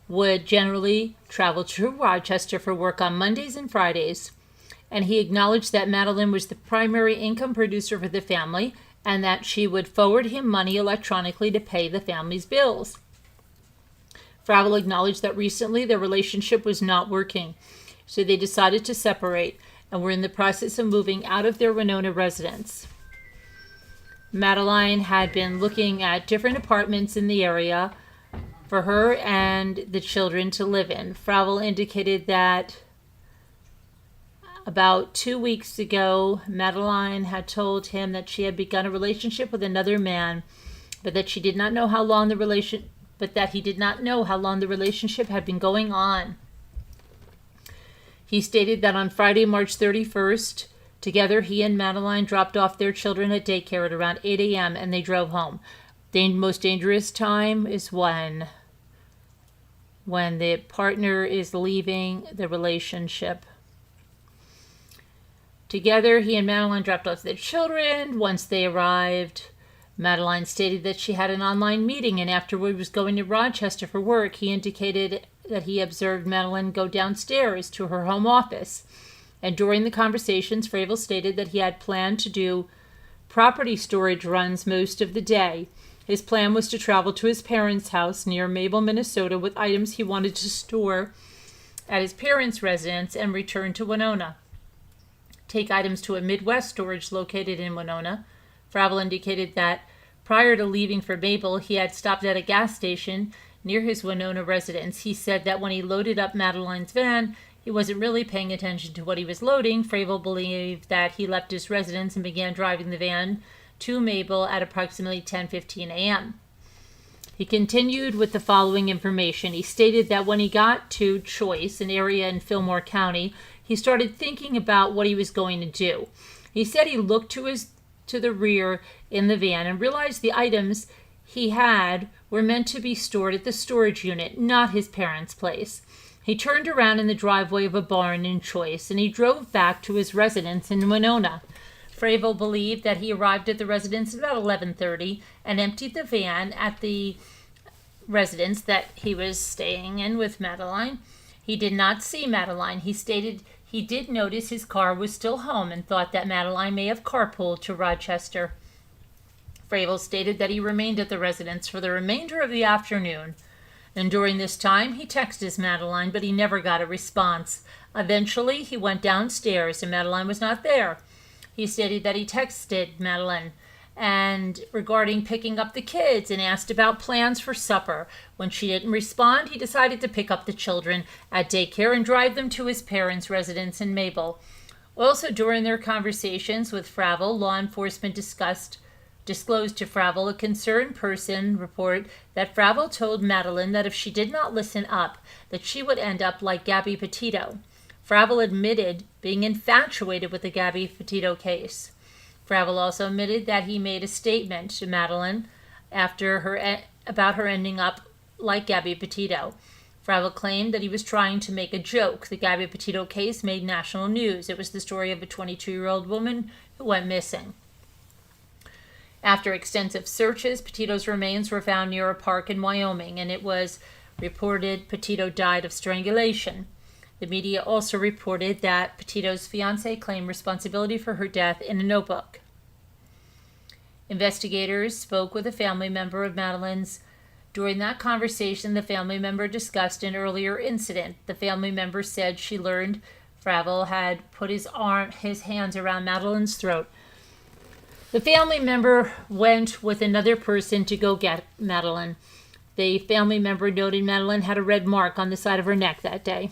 would generally travel to Rochester for work on Mondays and Fridays, and he acknowledged that Madeline was the primary income producer for the family and that she would forward him money electronically to pay the family's bills. Fravel acknowledged that recently their relationship was not working, so they decided to separate and were in the process of moving out of their Winona residence. Madeline had been looking at different apartments in the area for her and the children to live in. Fravel indicated that about 2 weeks ago, Madeline had told him that she had begun a relationship with another man, but that he did not know how long the relationship had been going on. He stated that on Friday, March 31st, together he and Madeline dropped off their children at daycare at around 8 a.m. and they drove home. The most dangerous time is when when the partner is leaving the relationship. Together, he and Madeline dropped off their children. Once they arrived, Madeline stated that she had an online meeting and afterward was going to Rochester for work. He indicated that he observed Madeline go downstairs to her home office. And during the conversations, Fravel stated that he had planned to do property storage runs most of the day. His plan was to travel to his parents' house near Mabel, Minnesota, with items he wanted to store at his parents' residence and return to Winona. Take items to a Midwest storage located in Winona. Fravel indicated that prior to leaving for Mabel, he had stopped at a gas station near his Winona residence. He said that when he loaded up Madeline's van, he wasn't really paying attention to what he was loading. Fravel believed that he left his residence and began driving the van to Mabel at approximately 10:15 a.m. He continued with the following information. He stated that when he got to Choice, an area in Fillmore County, he started thinking about what he was going to do. He said he looked to the rear in the van and realized the items he had were meant to be stored at the storage unit, not his parents' place. He turned around in the driveway of a barn in Choice, and he drove back to his residence in Winona. Fravel believed that he arrived at the residence at about 11:30 and emptied the van at the residence that he was staying in with Madeline. He did not see Madeline. He stated he did notice his car was still home and thought that Madeline may have carpooled to Rochester. Fravel stated that he remained at the residence for the remainder of the afternoon, and during this time he texted Madeline, but he never got a response. Eventually, he went downstairs and Madeline was not there. He stated that he texted Madeline and regarding picking up the kids and asked about plans for supper. When she didn't respond, he decided to pick up the children at daycare and drive them to his parents' residence in Mabel. Also, during their conversations with Fravel, law enforcement disclosed to Fravel a concerned person report that Fravel told Madeline that if she did not listen up, that she would end up like Gabby Petito. Fravel admitted being infatuated with the Gabby Petito case. Fravel also admitted that he made a statement to Madeline about her ending up like Gabby Petito. Fravel claimed that he was trying to make a joke. The Gabby Petito case made national news. It was the story of a 22-year-old woman who went missing. After extensive searches, Petito's remains were found near a park in Wyoming, and it was reported Petito died of strangulation. The media also reported that Petito's fiancé claimed responsibility for her death in a notebook. Investigators spoke with a family member of Madeline's. During that conversation, the family member discussed an earlier incident. The family member said she learned Fravel had put his hands around Madeline's throat. The family member went with another person to go get Madeline. The family member noted Madeline had a red mark on the side of her neck that day.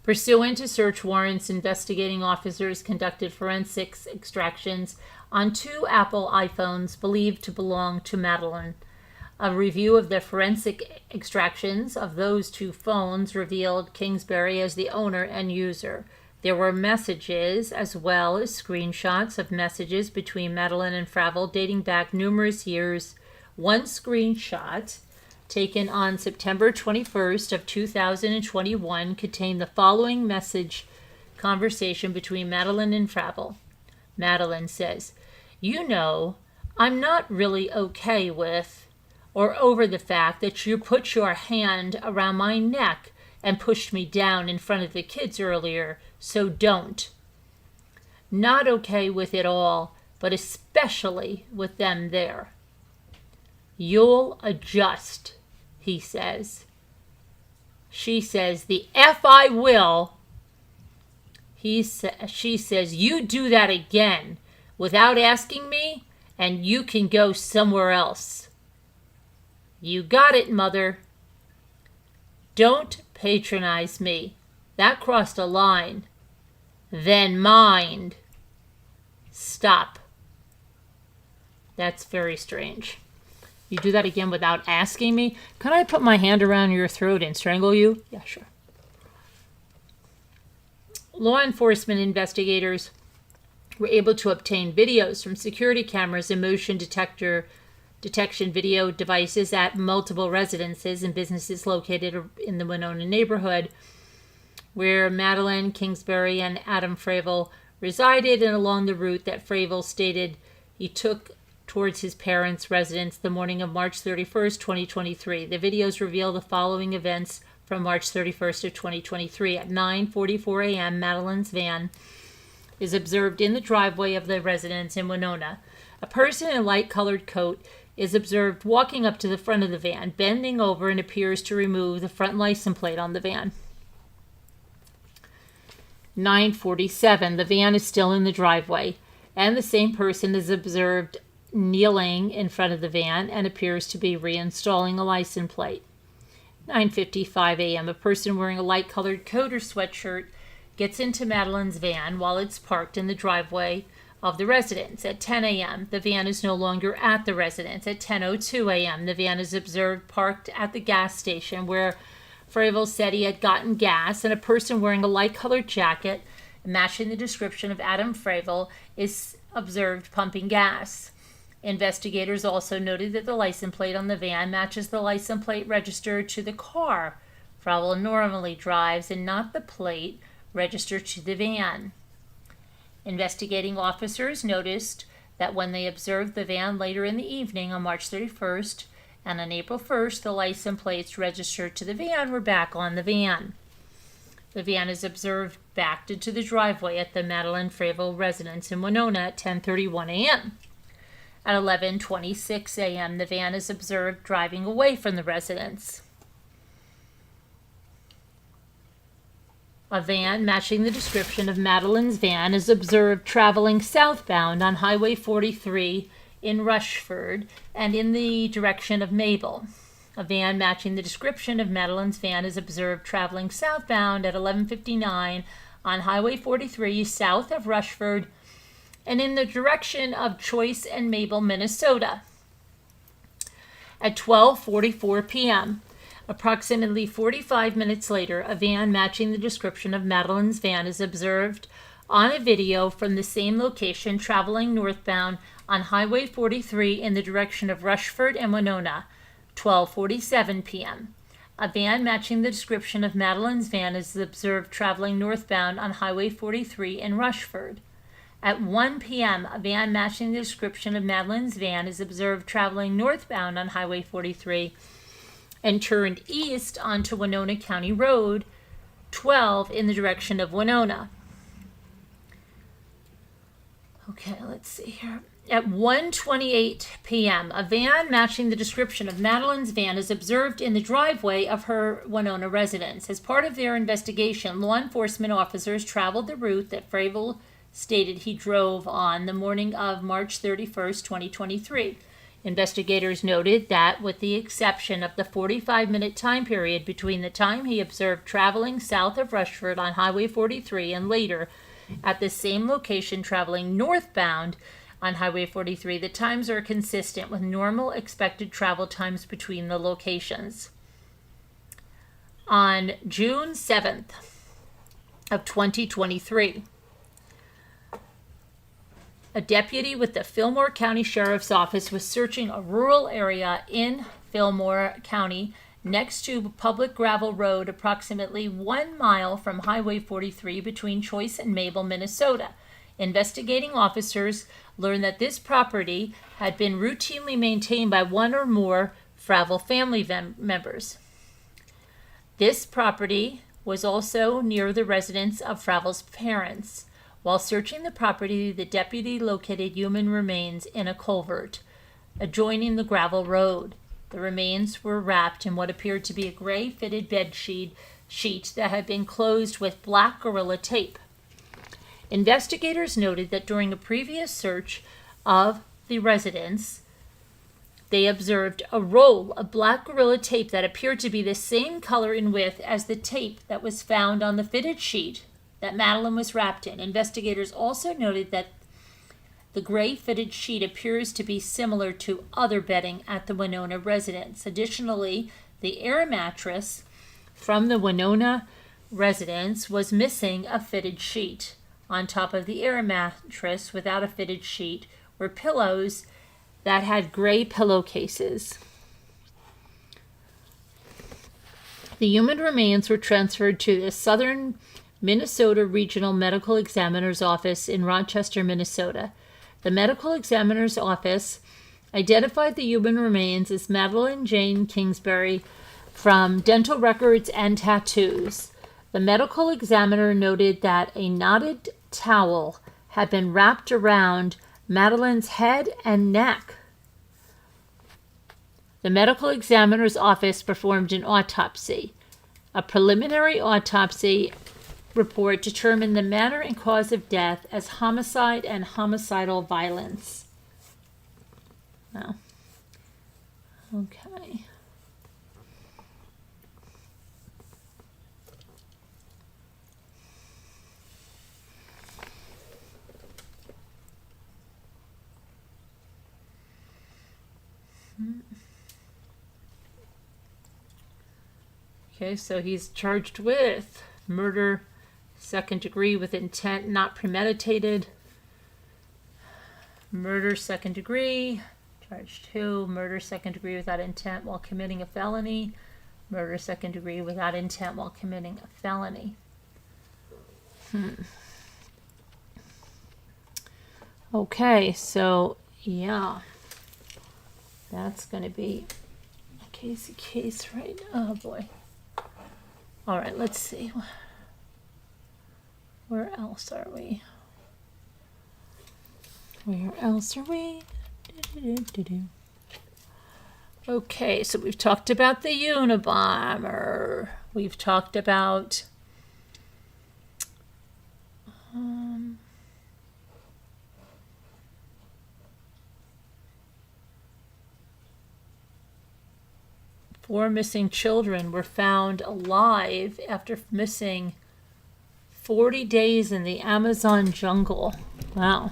Pursuant to search warrants, investigating officers conducted forensics extractions on 2 Apple iPhones believed to belong to Madeline. A review of the forensic extractions of those 2 phones revealed Kingsbury as the owner and user. There were messages as well as screenshots of messages between Madeline and Fravel dating back numerous years. One screenshot taken on September 21st of 2021 contained the following message conversation between Madeline and Fravel. Madeline says, "You know, I'm not really okay with or over the fact that you put your hand around my neck and pushed me down in front of the kids earlier, so don't. Not okay with it all, but especially with them there. You'll adjust," he says. She says, "The F I will." She says, "You do that again without asking me, and you can go somewhere else." "You got it, Mother." "Don't patronize me. That crossed a line." "Then mind." "Stop." That's very strange. "You do that again without asking me? Can I put my hand around your throat and strangle you?" "Yeah, sure." Law enforcement investigators were able to obtain videos from security cameras and motion detector detection video devices at multiple residences and businesses located in the Winona neighborhood, where Madeline, Kingsbury, and Adam Fravel resided, and along the route that Fravel stated he took towards his parents' residence the morning of March 31st, 2023. The videos reveal the following events from March 31st of 2023. At 9:44 a.m., Madeline's van is observed in the driveway of the residence in Winona. A person in a light-colored coat is observed walking up to the front of the van, bending over, and appears to remove the front license plate on the van. 9:47, the van is still in the driveway, and the same person is observed kneeling in front of the van and appears to be reinstalling a license plate. 9:55 a.m., a person wearing a light-colored coat or sweatshirt gets into Madeline's van while it's parked in the driveway of the residence. At 10 a.m., the van is no longer at the residence. At 10:02 a.m., the van is observed parked at the gas station where Fravel said he had gotten gas, and a person wearing a light-colored jacket matching the description of Adam Fravel is observed pumping gas. Investigators also noted that the license plate on the van matches the license plate registered to the car Fravel normally drives and not the plate registered to the van. Investigating officers noticed that when they observed the van later in the evening on March 31st and on April 1st, the license plates registered to the van were back on the van. The van is observed backed into the driveway at the Madeline Fravel residence in Winona at 10:31 a.m. At 11:26 a.m., the van is observed driving away from the residence. A van matching the description of Madeline's van is observed traveling southbound on Highway 43 in Rushford and in the direction of Mabel. A van matching the description of Madeline's van is observed traveling southbound at 11:59 on Highway 43 south of Rushford and in the direction of Choice and Mabel, Minnesota. At 12:44 p.m., approximately 45 minutes later, a van matching the description of Madeline's van is observed on a video from the same location traveling northbound on Highway 43 in the direction of Rushford and Winona. 12:47 p.m. A van matching the description of Madeline's van is observed traveling northbound on Highway 43 in Rushford. At 1 p.m., a van matching the description of Madeline's van is observed traveling northbound on Highway 43 and turned east onto Winona County Road 12 in the direction of Winona. Okay, let's see here. At 1:28 p.m., a van matching the description of Madeline's van is observed in the driveway of her Winona residence. As part of their investigation, law enforcement officers traveled the route that Fravel stated he drove on the morning of March 31st, 2023. Investigators noted that, with the exception of the 45-minute time period between the time he observed traveling south of Rushford on Highway 43 and later at the same location traveling northbound on Highway 43, the times are consistent with normal expected travel times between the locations. On June 7th of 2023, a deputy with the Fillmore County Sheriff's Office was searching a rural area in Fillmore County next to public gravel road approximately 1 mile from Highway 43 between Choice and Mabel, Minnesota. Investigating officers learned that this property had been routinely maintained by one or more Fravel family members. This property was also near the residence of Fravel's parents. While searching the property, the deputy located human remains in a culvert adjoining the gravel road. The remains were wrapped in what appeared to be a gray fitted bed sheet that had been closed with black Gorilla tape. Investigators noted that during a previous search of the residence, they observed a roll of black Gorilla tape that appeared to be the same color and width as the tape that was found on the fitted sheet that Madeline was wrapped in. Investigators also noted that the gray fitted sheet appears to be similar to other bedding at the Winona residence. Additionally, the air mattress from the Winona residence was missing a fitted sheet. On top of the air mattress without a fitted sheet were pillows that had gray pillowcases. The human remains were transferred to the Southern Minnesota Regional Medical Examiner's Office in Rochester, Minnesota. The medical examiner's office identified the human remains as Madeline Jane Kingsbury from dental records and tattoos. The medical examiner noted that a knotted towel had been wrapped around Madeline's head and neck. The medical examiner's office performed an autopsy. A preliminary autopsy report determined the manner and cause of death as homicide and homicidal violence. Wow. Okay. Okay, so he's charged with murder, second degree with intent not premeditated. Murder, second degree. Charge 2, murder, second degree without intent while committing a felony. Murder, second degree without intent while committing a felony. Okay, so, yeah. That's going to be a Casey case, right? Oh, boy. All right, let's see. Where else are we? Where else are we? Okay, so we've talked about the Unibomber. We've talked about four missing children were found alive after missing 40 days in the Amazon jungle. Wow.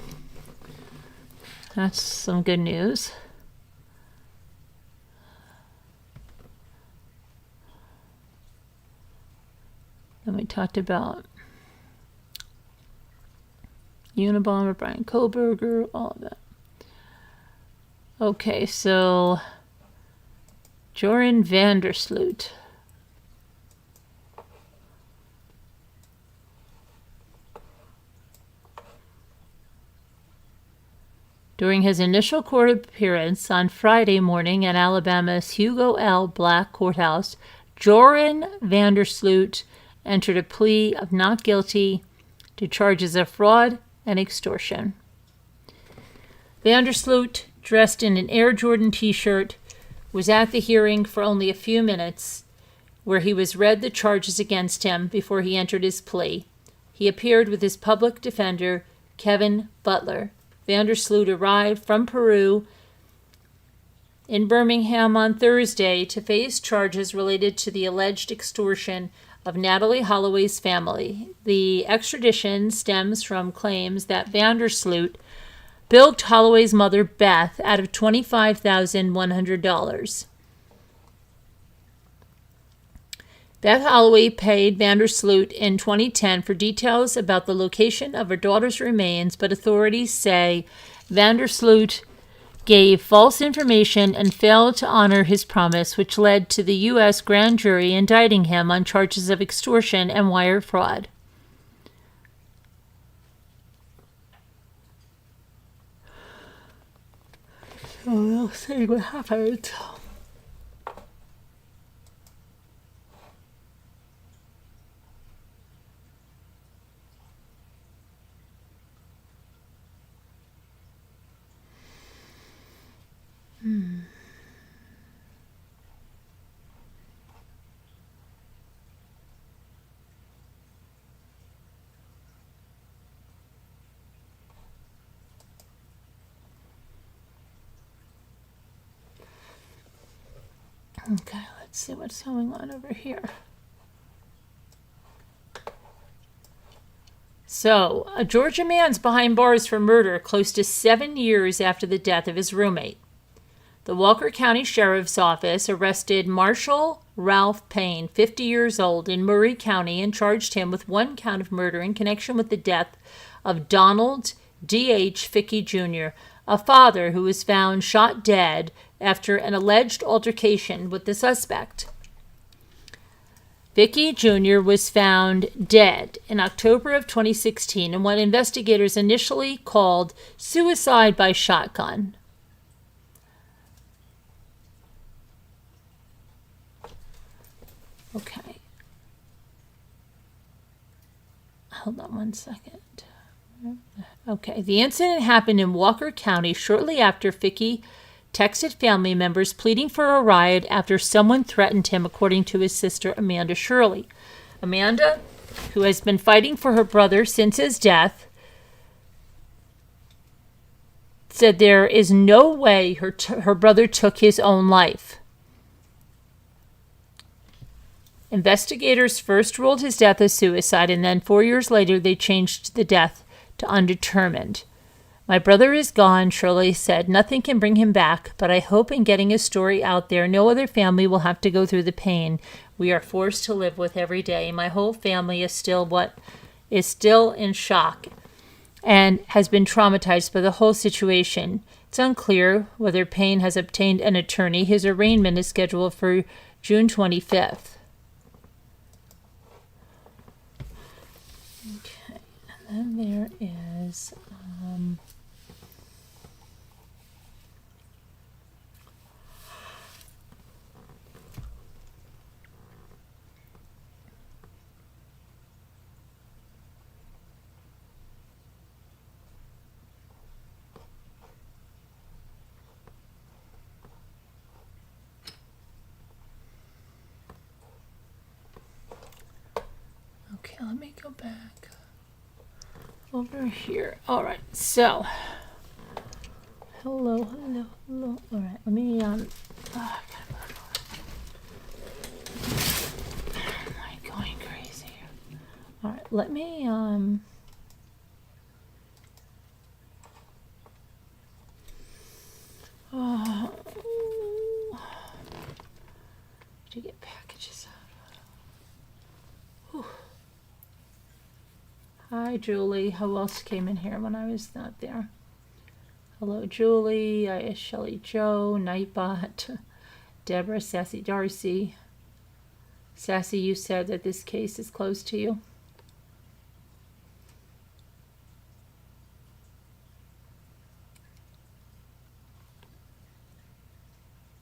That's some good news. Then we talked about Unibomber, Bryan Kohberger, all of that. Okay, so Joran Vandersloot. During his initial court appearance on Friday morning at Alabama's Hugo L. Black Courthouse, Joran Vandersloot entered a plea of not guilty to charges of fraud and extortion. Vandersloot, dressed in an Air Jordan t-shirt, was at the hearing for only a few minutes, where he was read the charges against him before he entered his plea. He appeared with his public defender, Kevin Butler. Vandersloot arrived from Peru in Birmingham on Thursday to face charges related to the alleged extortion of Natalie Holloway's family. The extradition stems from claims that Vandersloot bilked Holloway's mother, Beth, out of $25,100. Beth Holloway paid Vandersloot in 2010 for details about the location of her daughter's remains, but authorities say Vandersloot gave false information and failed to honor his promise, which led to the U.S. grand jury indicting him on charges of extortion and wire fraud. So we'll see what happens. Okay, let's see what's going on over here. So, a Georgia man's behind bars for murder close to 7 years after the death of his roommate. The Walker County Sheriff's Office arrested Marshall Ralph Payne, 50 years old, in Murray County and charged him with one count of murder in connection with the death of Donald D.H. Fickey Jr., a father who was found shot dead after an alleged altercation with the suspect. Vicky Jr. was found dead in October of 2016 in what investigators initially called suicide by shotgun. Okay. Hold on one second. Okay, the incident happened in Walker County shortly after Vicky texted family members pleading for a ride after someone threatened him, according to his sister, Amanda Shirley. Amanda, who has been fighting for her brother since his death, said there is no way her brother took his own life. Investigators first ruled his death as suicide, and then 4 years later they changed the death to undetermined. My brother is gone, Shirley said. Nothing can bring him back, but I hope in getting his story out there, no other family will have to go through the pain we are forced to live with every day. My whole family is still in shock and has been traumatized by the whole situation. It's unclear whether Payne has obtained an attorney. His arraignment is scheduled for June 25th. Okay, and then there is... Okay, let me go back over here. All right, so hello. All right, let me am I going crazy here? All right, let me to get packages out. Whew. Hi, Julie. Who else came in here when I was not there? Hello, Julie. Shelly Joe, Nightbot, Deborah, Sassy Darcy. Sassy, you said that this case is close to you.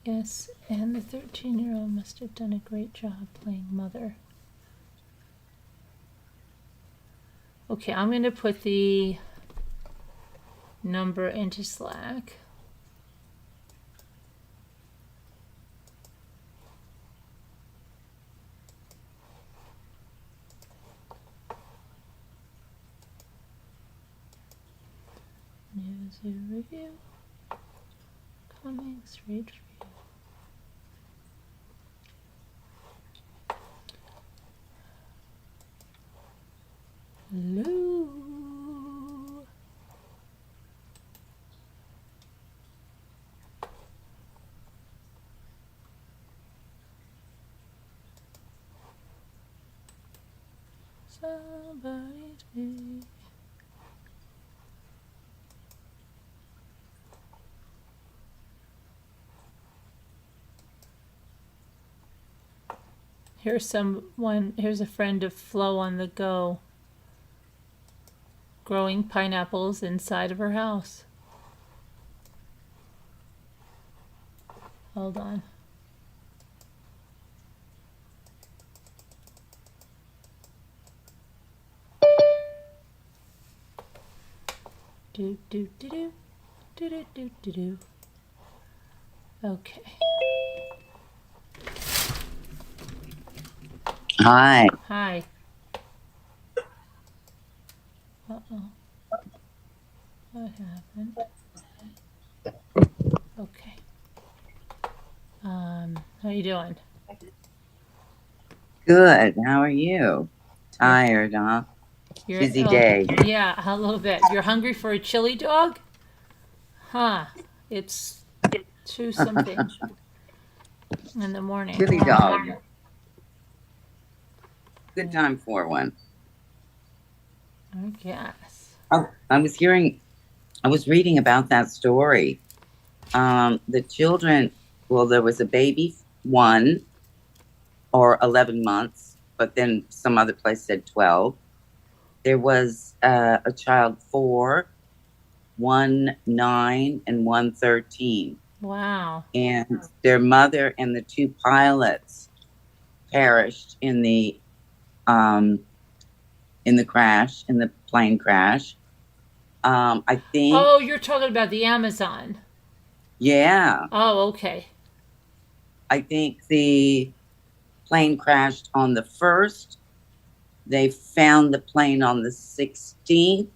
Yes, and the 13-year-old must have done a great job playing mother. Okay, I'm going to put the number into Slack. News review. Comics, rage review. Hello. Somebody speak. Here's a friend of Flo on the go, growing pineapples inside of her house. Hold on. Do do do do do do do do do. Okay. Hi. Hi. Uh-oh. What happened? Okay. How you doing? Good. How are you? Tired, huh? Busy day. Yeah, a little bit. You're hungry for a chili dog? Huh. It's 2 something in the morning. Chili dog. Good time for one. I guess. Oh, I was hearing I was reading about that story. The children, well, there was a baby 1 or 11 months, but then some other place said 12. There was a child 4, 1 9, and 1 13. Wow. And their mother and the 2 pilots perished in the crash, in the plane crash. I think. Oh, you're talking about the Amazon. Yeah. Oh, okay. I think the plane crashed on the 1st. They found the plane on the 16th.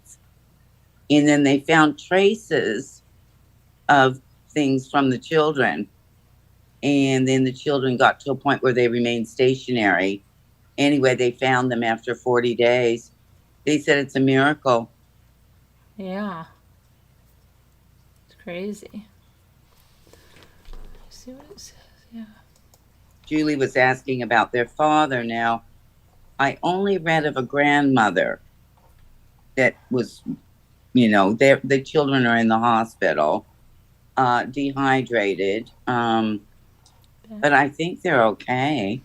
And then they found traces of things from the children. And then the children got to a point where they remained stationary. Anyway, they found them after 40 days. They said it's a miracle. Yeah. It's crazy. Let's see what it says. Yeah. Julie was asking about their father. Now, I only read of a grandmother that was, the children are in the hospital, dehydrated. But I think they're okay.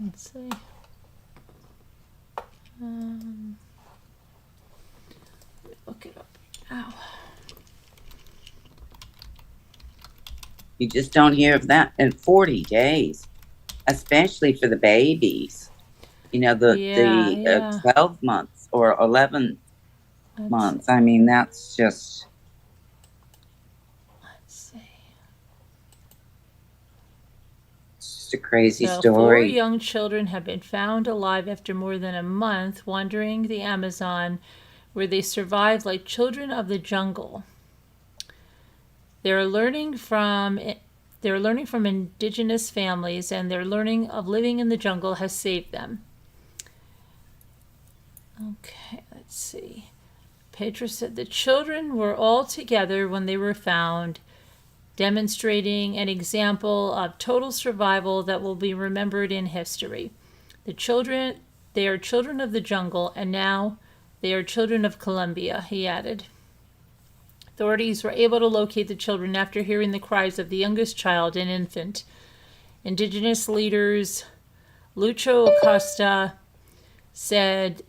Let's see. Look it up. Ow. You just don't hear of that in 40 days, especially for the babies. The 12 months or 11 months. I mean, that's just. Let's see. It's just a crazy So story. 4 young children have been found alive after more than a month wandering the Amazon, where they survived like children of the jungle. They're learning from indigenous families, and their learning of living in the jungle has saved them. Okay, let's see. Petra said the children were all together when they were found, demonstrating an example of total survival that will be remembered in history. They are children of the jungle, and now they are children of Colombia, he added. Authorities were able to locate the children after hearing the cries of the youngest child, an infant. Indigenous leaders Lucho Acosta said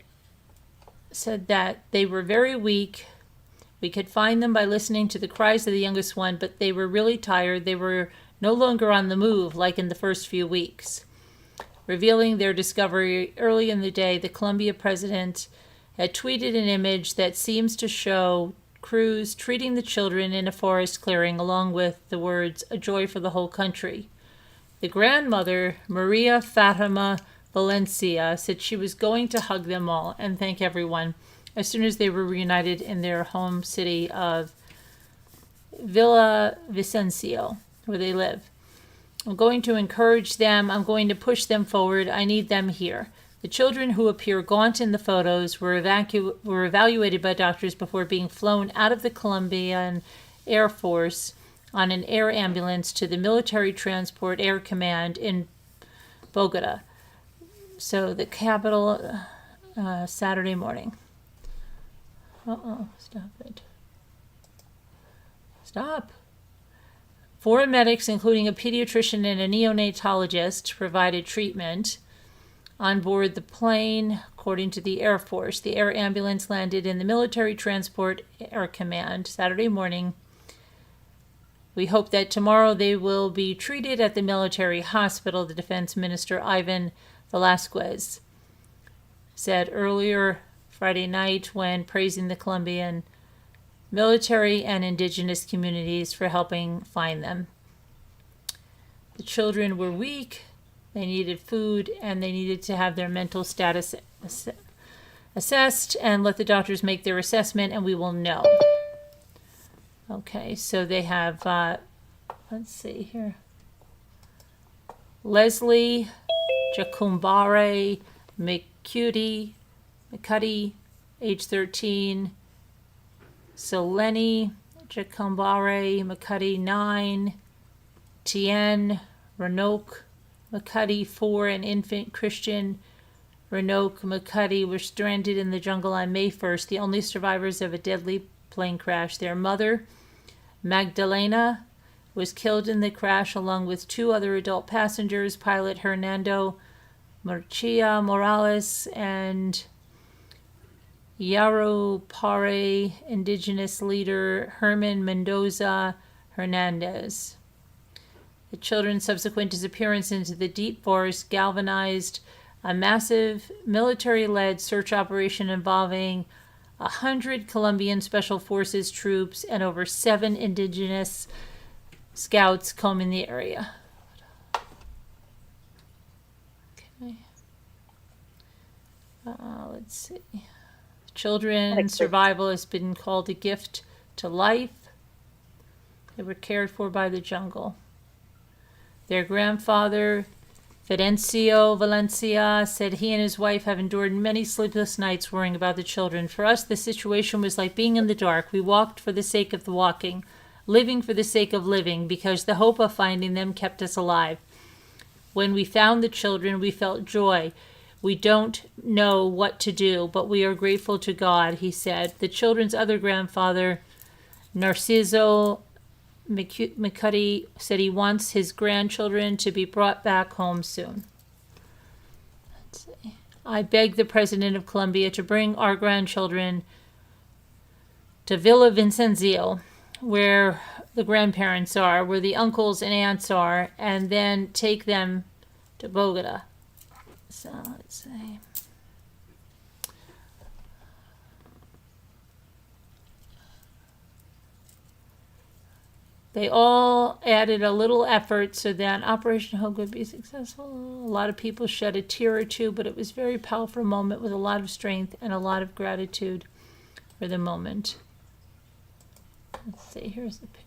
that they were very weak. We could find them by listening to the cries of the youngest one, but they were really tired. They were no longer on the move like in the first few weeks. Revealing their discovery early in the day, the Colombia president had tweeted an image that seems to show crews treating the children in a forest clearing, along with the words, "A joy for the whole country." The grandmother, Maria Fatima Valencia, said she was going to hug them all and thank everyone as soon as they were reunited in their home city of Villavicencio, where they live. I'm going to encourage them. I'm going to push them forward. I need them here. The children, who appear gaunt in the photos, were evaluated by doctors before being flown out of the Colombian Air Force on an air ambulance to the Military Transport Air Command in Bogota. So the capital, Saturday morning. Stop it. Stop. 4 medics, including a pediatrician and a neonatologist, provided treatment on board the plane, according to the Air Force. The air ambulance landed in the Military Transport Air Command Saturday morning. We hope that tomorrow they will be treated at the military hospital, the Defense Minister Ivan Velasquez said earlier Friday night when praising the Colombian military and indigenous communities for helping find them. The children were weak. They needed food, and they needed to have their mental status assessed and let the doctors make their assessment, and we will know. Okay, so they have, let's see here. Leslie Jacumbare McCuddy, age 13. Selene Jacumbare McCuddy, 9. Tien Ranok McCuddy, 4, and infant Christian Roanoke McCuddy were stranded in the jungle on May 1st, the only survivors of a deadly plane crash. Their mother, Magdalena, was killed in the crash along with 2 other adult passengers, pilot Hernando Murcia Morales and Yaropare indigenous leader Herman Mendoza Hernandez. The children's subsequent disappearance into the deep forest galvanized a massive military-led search operation involving 100 Colombian Special Forces troops and over 7 indigenous scouts combing the area. Okay. Let's see. Children's survival has been called a gift to life. They were cared for by the jungle. Their grandfather, Fidencio Valencia, said he and his wife have endured many sleepless nights worrying about the children. For us, the situation was like being in the dark. We walked for the sake of the walking, living for the sake of living, because the hope of finding them kept us alive. When we found the children, we felt joy. We don't know what to do, but we are grateful to God, he said. The children's other grandfather, Narciso McCuddy, said he wants his grandchildren to be brought back home soon. Let's see. I beg the President of Colombia to bring our grandchildren to Villa Vicencio, where the grandparents are, where the uncles and aunts are, and then take them to Bogota. So let's see. They all added a little effort so that Operation Hope would be successful. A lot of people shed a tear or two, but it was a very powerful moment with a lot of strength and a lot of gratitude for the moment. Let's see, here's the picture.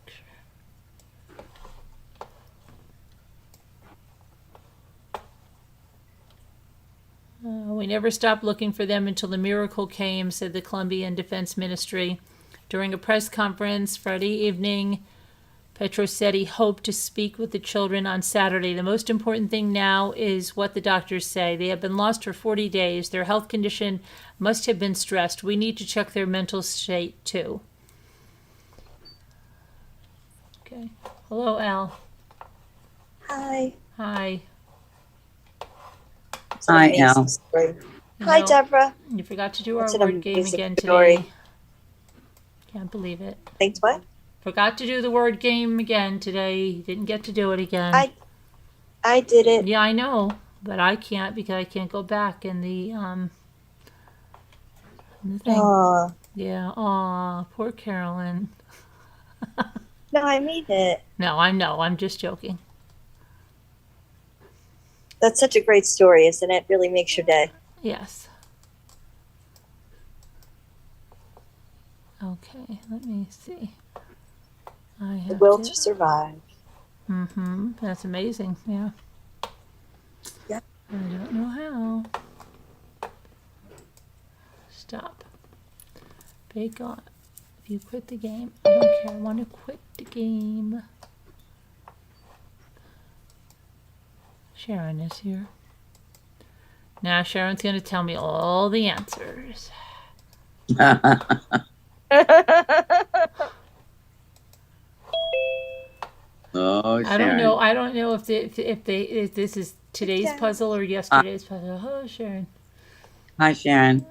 We never stopped looking for them until the miracle came, said the Colombian Defense Ministry. During a press conference Friday evening, Petro said he hoped to speak with the children on Saturday. The most important thing now is what the doctors say. They have been lost for 40 days. Their health condition must have been stressed. We need to check their mental state, too. Okay. Hello, Al. Hi. Hi. Hi, Al. Hi, No, Deborah. you forgot to do That's our an word game amazing again story. today. Can't believe it. Thanks, what? Forgot to do the word game again today. Didn't get to do it again. I did it. Yeah, I know, but I can't because I can't go back in the thing. Aw. Yeah, aw, poor Carolyn. No, I made it. No, I know. I'm just joking. That's such a great story, isn't it? Really makes your day. Yes. Okay, let me see. I The have will to survive. Mm-hmm. That's amazing. Yeah. Yeah. I don't know how. Stop. Bake on. If you quit the game, I don't care. I want to quit the game. Sharon is here. Now Sharon's going to tell me all the answers. Oh, I don't know. I don't know if this is today's puzzle or yesterday's puzzle. Oh, Sharon. Hi, Sharon.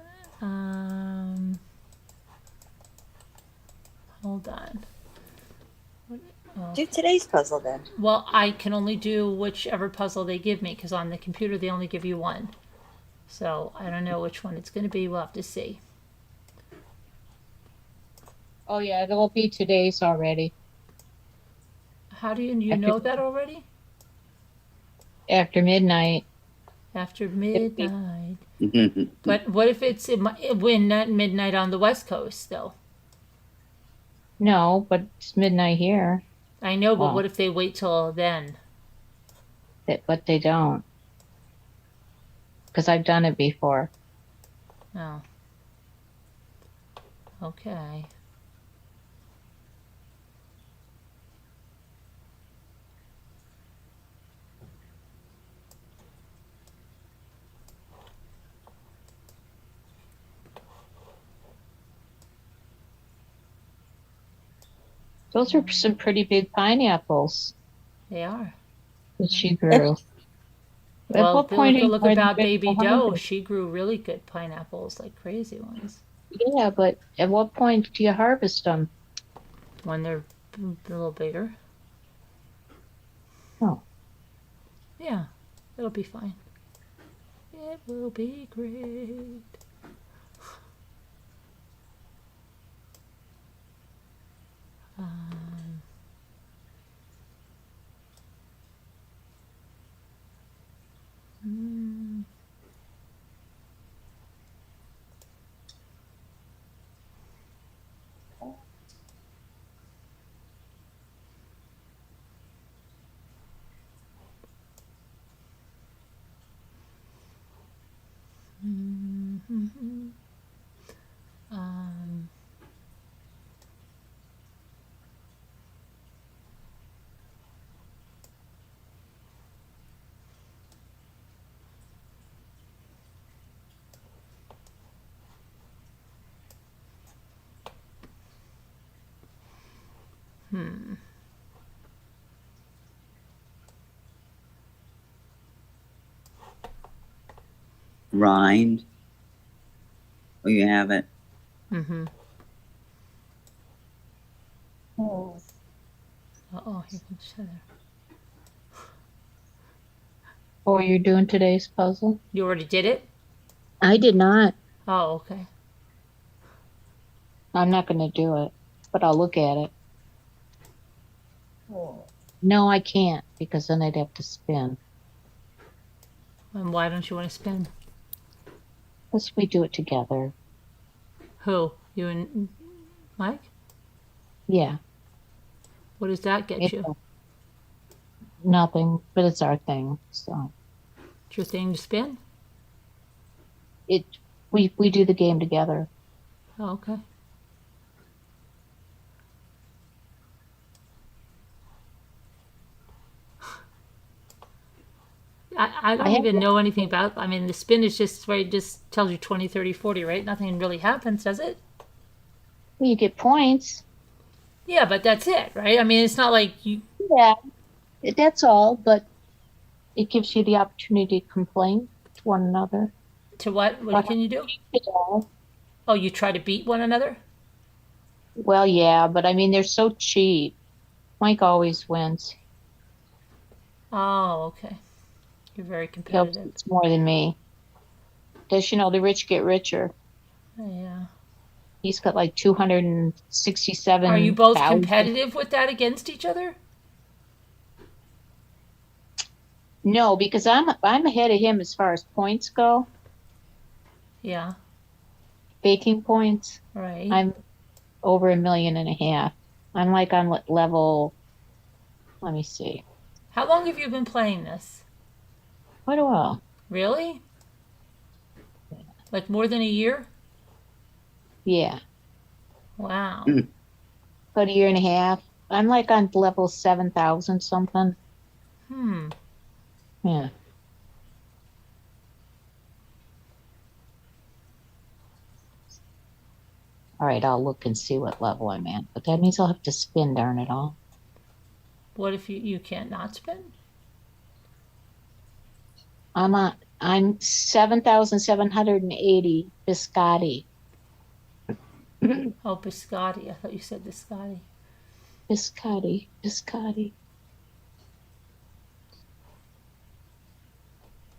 Hold on. Do today's puzzle then. Well, I can only do whichever puzzle they give me because on the computer they only give you one. So I don't know which one it's going to be. We'll have to see. Oh yeah, it'll be today's already. How do you know that already? After midnight. After midnight. But what if it's when at midnight on the West Coast, though? No, but it's midnight here. I know, but Wow. what if they wait till then? But they don't. Because I've done it before. Oh. Okay. Those are some pretty big pineapples They are. that she grew. At Well, what point are you look going to about get Baby to Doe. harvest? She grew really good pineapples, like crazy ones. Yeah, but at what point do you harvest them? When they're a little bigger. Oh. Yeah, it'll be fine. It will be great. Mm. Mhm. Um, hmm. Rind. Oh, you have it. Mm-hmm. Oh. Uh-oh, here comes Heather. Oh, you're doing today's puzzle? You already did it? I did not. Oh, okay. I'm not going to do it, but I'll look at it. No, I can't because then I'd have to spin. And why don't you want to spin? Let's we do it together. Who? You and Mike? Yeah. What does that get you? Nothing, but it's our thing. So It's your thing to spin? we do the game together. Oh, okay. I don't even know anything about, I mean, the spin is just where it just tells you 20, 30, 40, right? Nothing really happens, does it? Well, you get points. Yeah, but that's it, right? I mean, it's not like you, Yeah, that's all, but it gives you the opportunity to complain to one another. to what? What can you do? Oh, you try to beat one another? Well, yeah, but I mean, they're so cheap. Mike always wins. Oh, okay. You're very He competitive. it's more than me. Does you know the rich get richer? Yeah. He's got like 267. Are you both competitive with that against each other? No, because I'm ahead of him as far as points go. Yeah. Baking points. Right. I'm over 1.5 million. I'm like on what level? Let me see. How long have you been playing this? Quite a while. Really? Like more than a year? Yeah, Wow. about 1.5 years. I'm like on level 7,000 something. Hmm. Yeah. All right, I'll look and see what level I'm at. But that means I'll have to spin, darn it all. What if you can't not spin? I'm 7,780 biscotti. Oh, biscotti. I thought you said biscotti. Biscotti.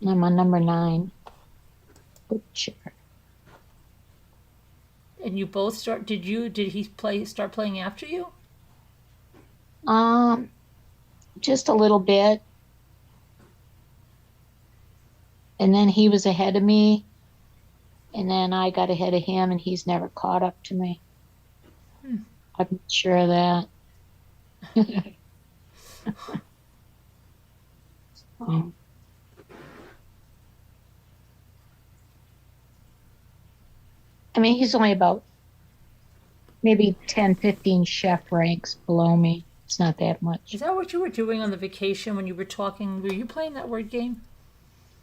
I'm on number 9. Butcher. And you both start, did he start playing after you? Just a little bit. And then he was ahead of me. And then I got ahead of him and he's never caught up to me. I'm sure of that. I mean, he's only about maybe 10, 15 chef ranks below me. It's not that much. Is that what you were doing on the vacation when you were talking? Were you playing that word game?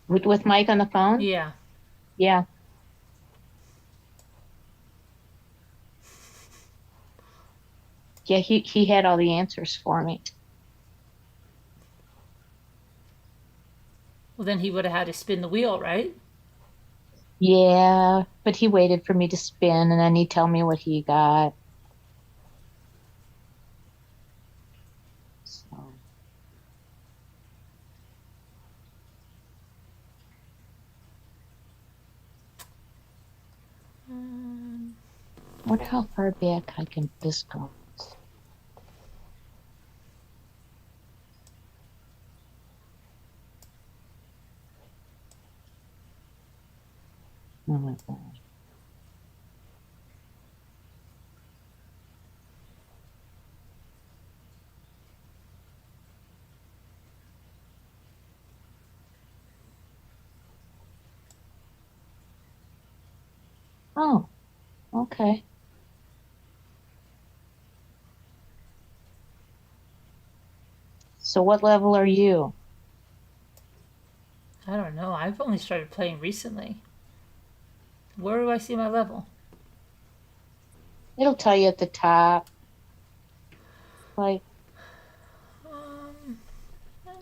With Mike on the phone? Yeah. Yeah. Yeah, he had all the answers for me. Well, then he would have had to spin the wheel, right? Yeah, but he waited for me to spin and then he'd tell me what he got. So, wonder how far back I can this goes. Oh my God. Oh, okay. So what level are you? I don't know. I've only started playing recently. Where do I see my level? It'll tell you at the top. Like, Um,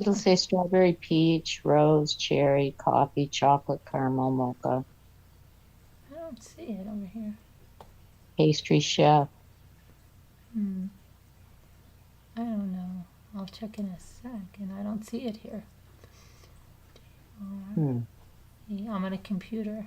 it'll say strawberry, peach, rose, cherry, coffee, chocolate, caramel, mocha, I don't see it over here. pastry chef. I don't know. I'll check in a sec, and I don't see it here. Hmm. Yeah, I'm on a computer.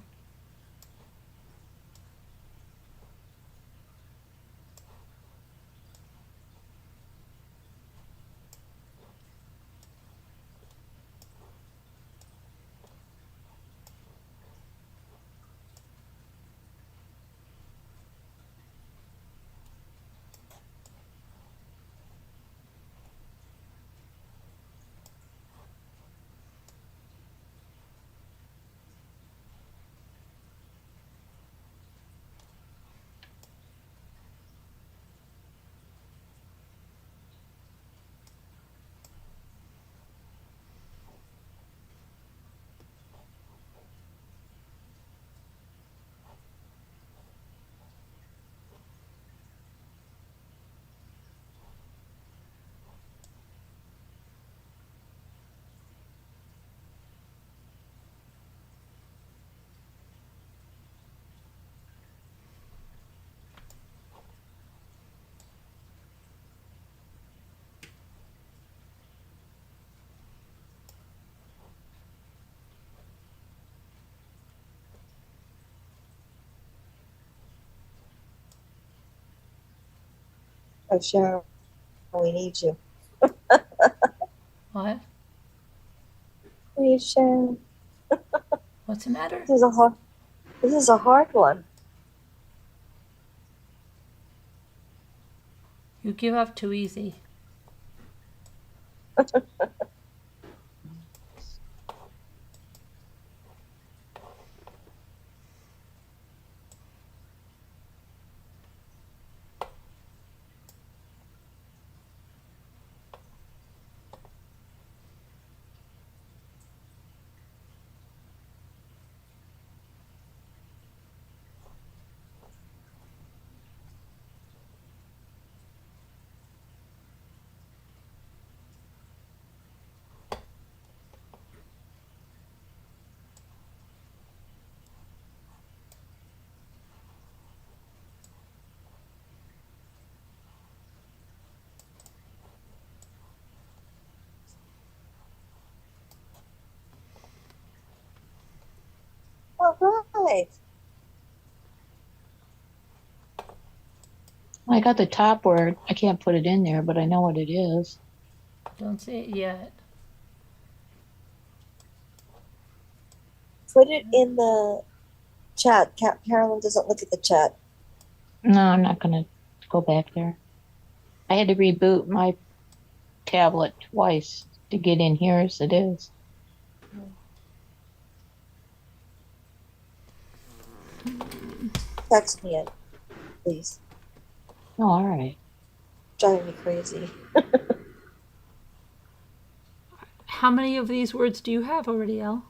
Oh, Sharon, we need you. What? We need Sharon. What's the matter? This is a hard one. You give up too easy. All right. I got the top word. I can't put it in there, but I know what it is. Don't say it yet. Put it in the chat. Carolyn doesn't look at the chat. No, I'm not gonna go back there. I had to reboot my tablet twice to get in here as it is. Text me it, please. Oh, all right. Driving me crazy. How many of these words do you have already, Elle?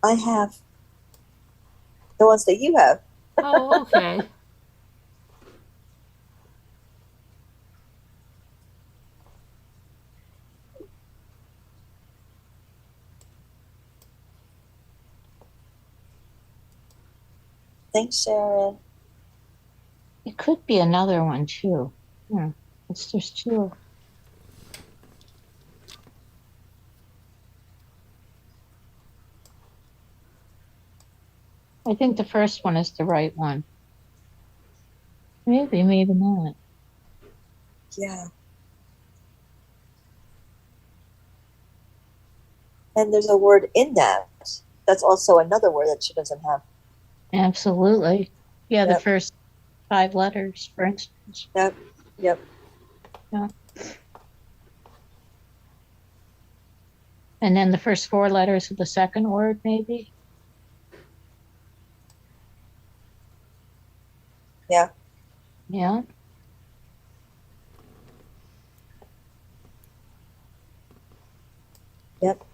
I have The ones that you have. Oh, okay. Thanks, Sharon. It could be another one too. Yeah, there's two. I think the first one is the right one. Maybe not. Yeah. And there's a word in that. That's also another word that she doesn't have. Absolutely. Yeah, the Yep. first 5 letters, for instance. Yep. Yep. Yeah. And then the first 4 letters of the second word, maybe. Yeah. Yeah. Yep.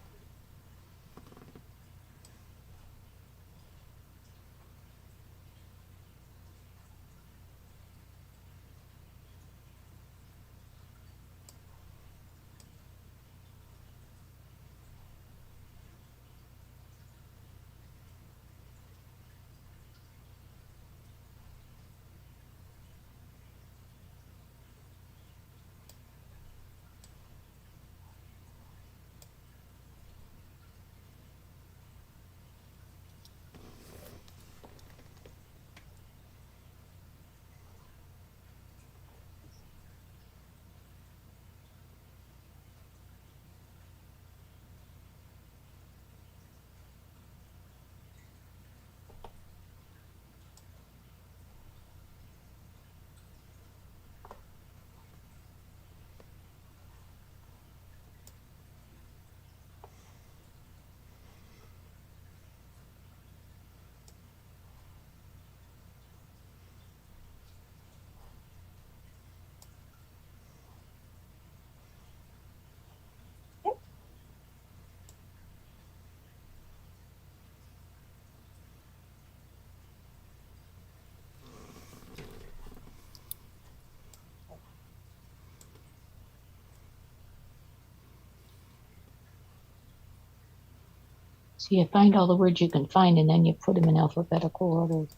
So you find all the words you can find, and then you put them in alphabetical order.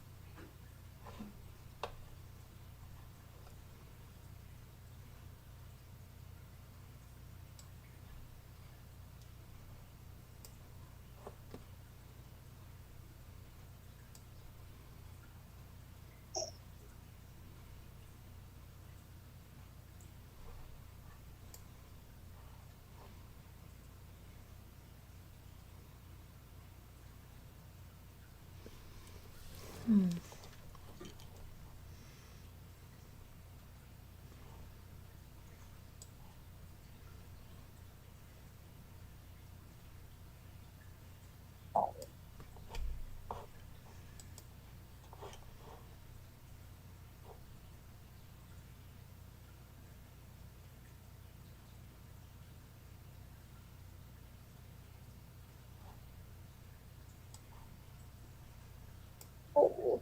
Oh.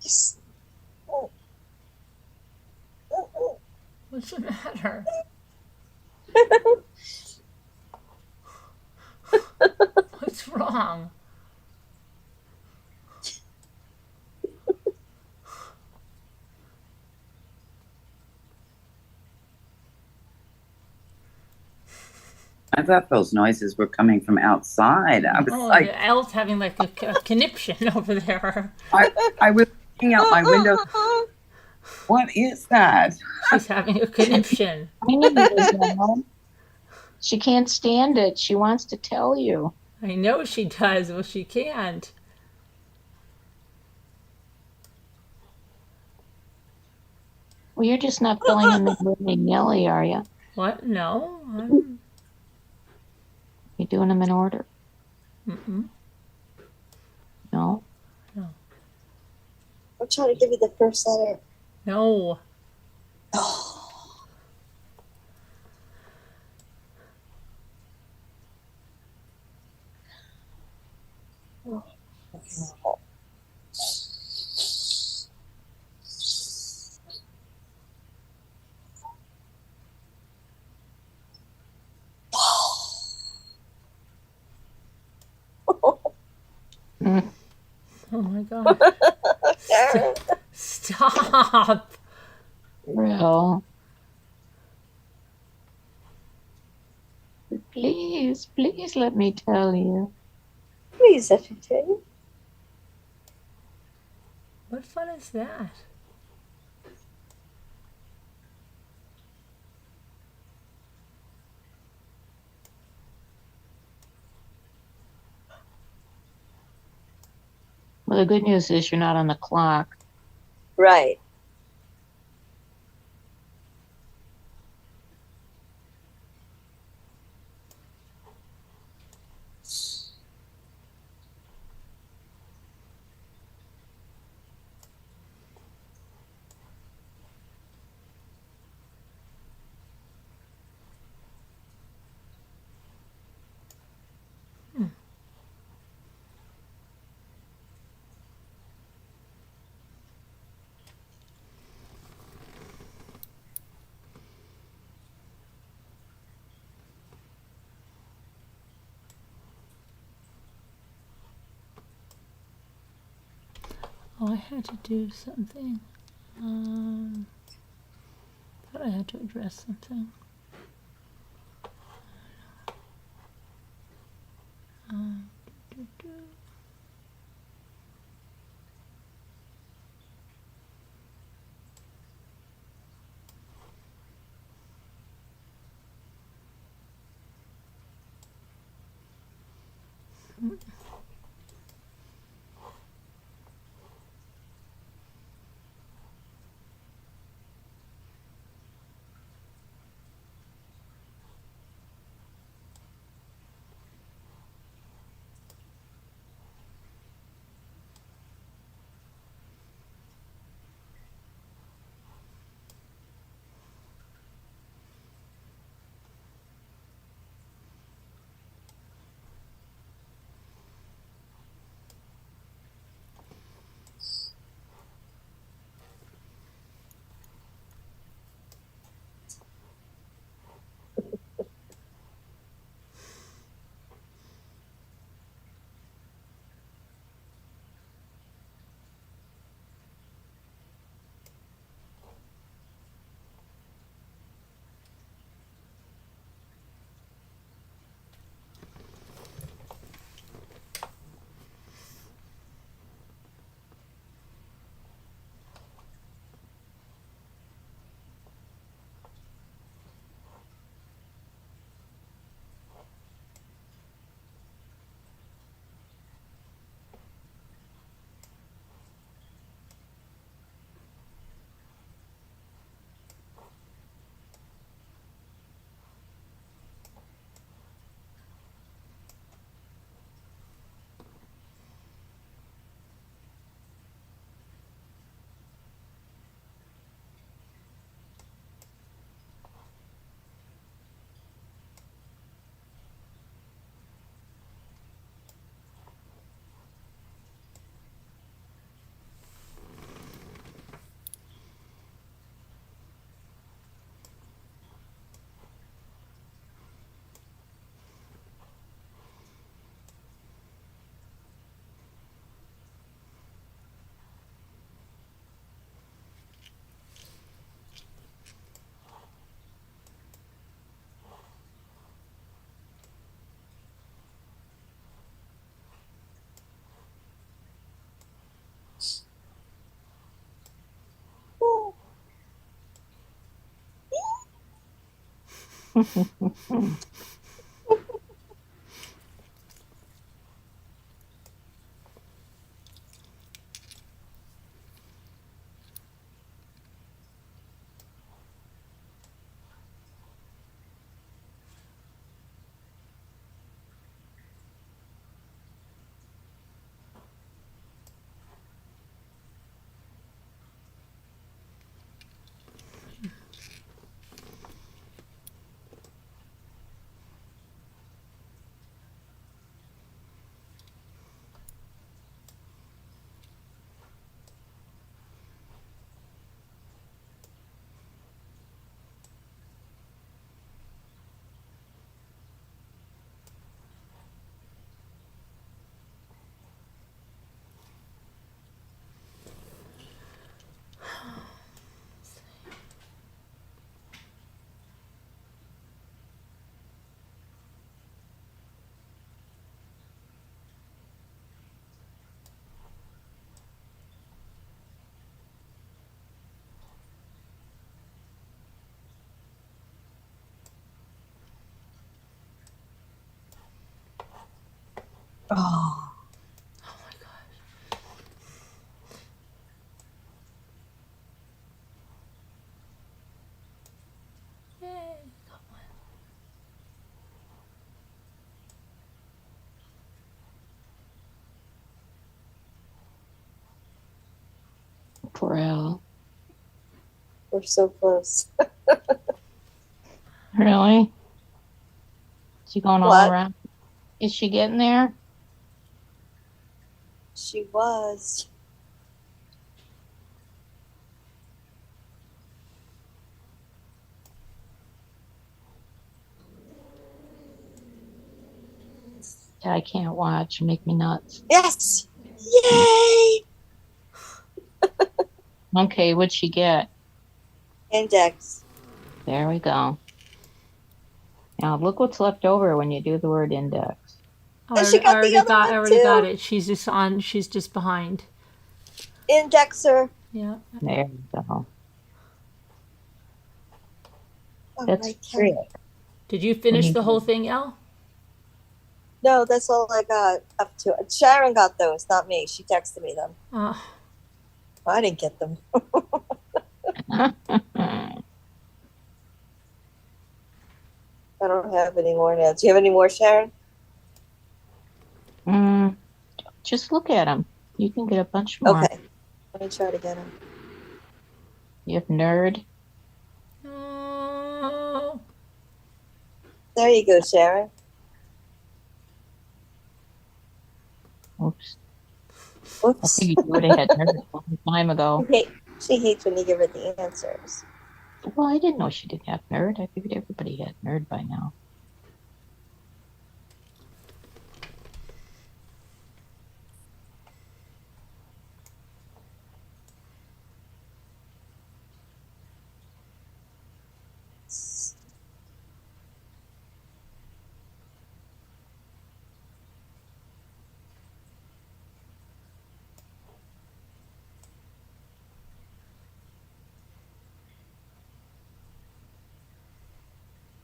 Yes. Oh. Oh, What's the matter? What's wrong? I thought those noises were coming from outside. I was Oh, like, the owl's having like a conniption over there. I was looking out my window. What is that? She's having a conniption. I know Isabel. She can't stand it. She wants to tell you. I know she does. Well, she can't. Well, you're just not filling them in willy-nilly, are you? What? No. You're doing them in order. Mm-mm. No. I'm trying to give you the first letter. No. Oh. Mm, Oh my God. Karen. Stop. real. Please, please let me tell you. Please let me tell you. What fun is that? Well, the good news is you're not on the clock. Right. Oh, I had to do something. Thought I had to address something. Do, do. Oh, Oh my gosh. Yay. Got one. Poor Al. we're so close. Really? Is she going all What? around? Is she getting there? She was. I can't watch. Make me nuts. Yes! Yay! Okay, what'd she get? Index. There we go. Now look what's left over when you do the word index. And she got the other I one already got too. it. She's just behind. Indexer. Yeah. There we go. Oh, That's my great. cat. Did you finish the whole thing, Elle? No, that's all I got up to. Sharon got those, not me. She texted me them. I didn't get them. I don't have any more now. Do you have any more, Sharon? Just look at them. You can get a bunch more. Okay. Let me try to get them. You have nerd. Oh. There you go, Sharon. Oops. I Whoops. figured you would have had nerd a long time ago. She hates when you give her the answers. Well, I didn't know she didn't have nerd. I figured everybody had nerd by now.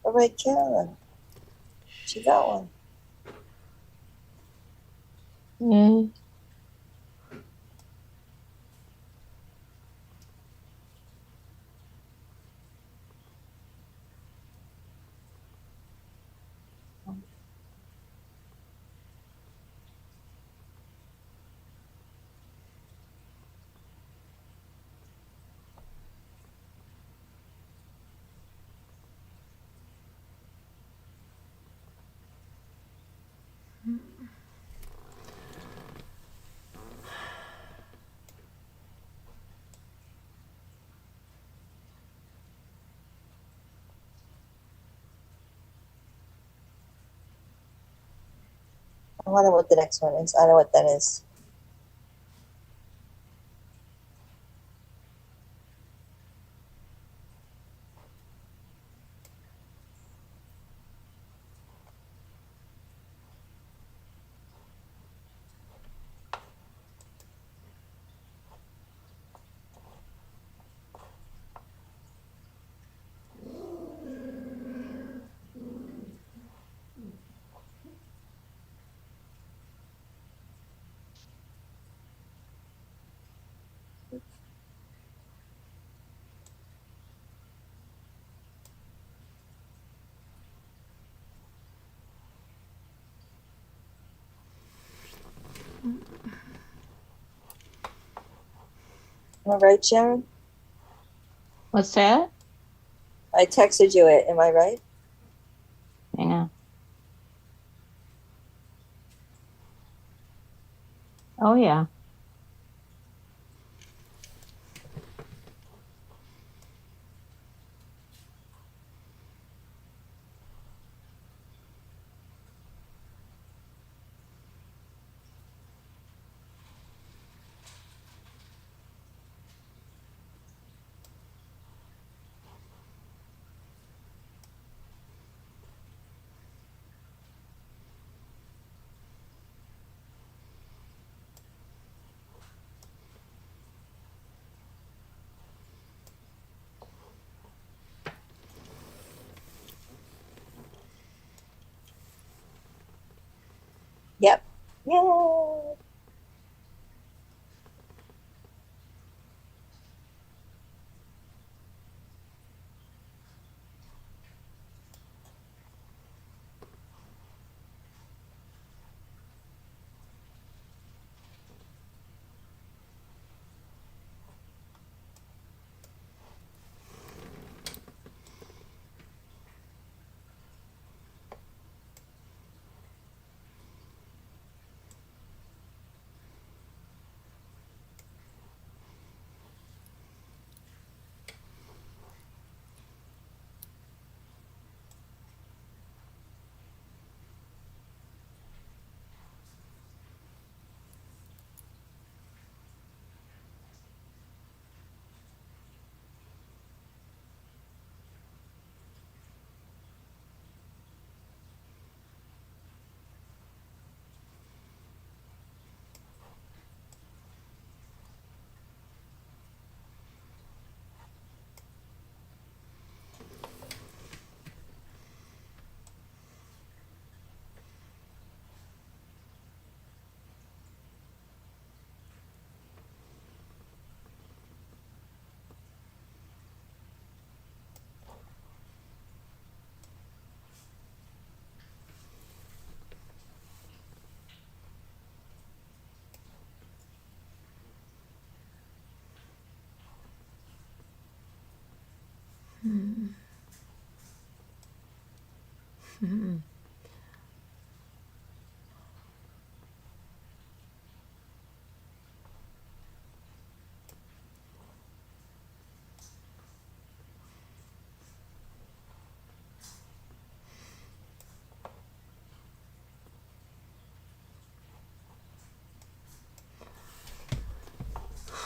All right, Carolyn. She got one. Yay. I wonder what the next one is. I know what that is. Am I right, Sharon? What's that? I texted you it. Am I right? Hang on. Oh, yeah.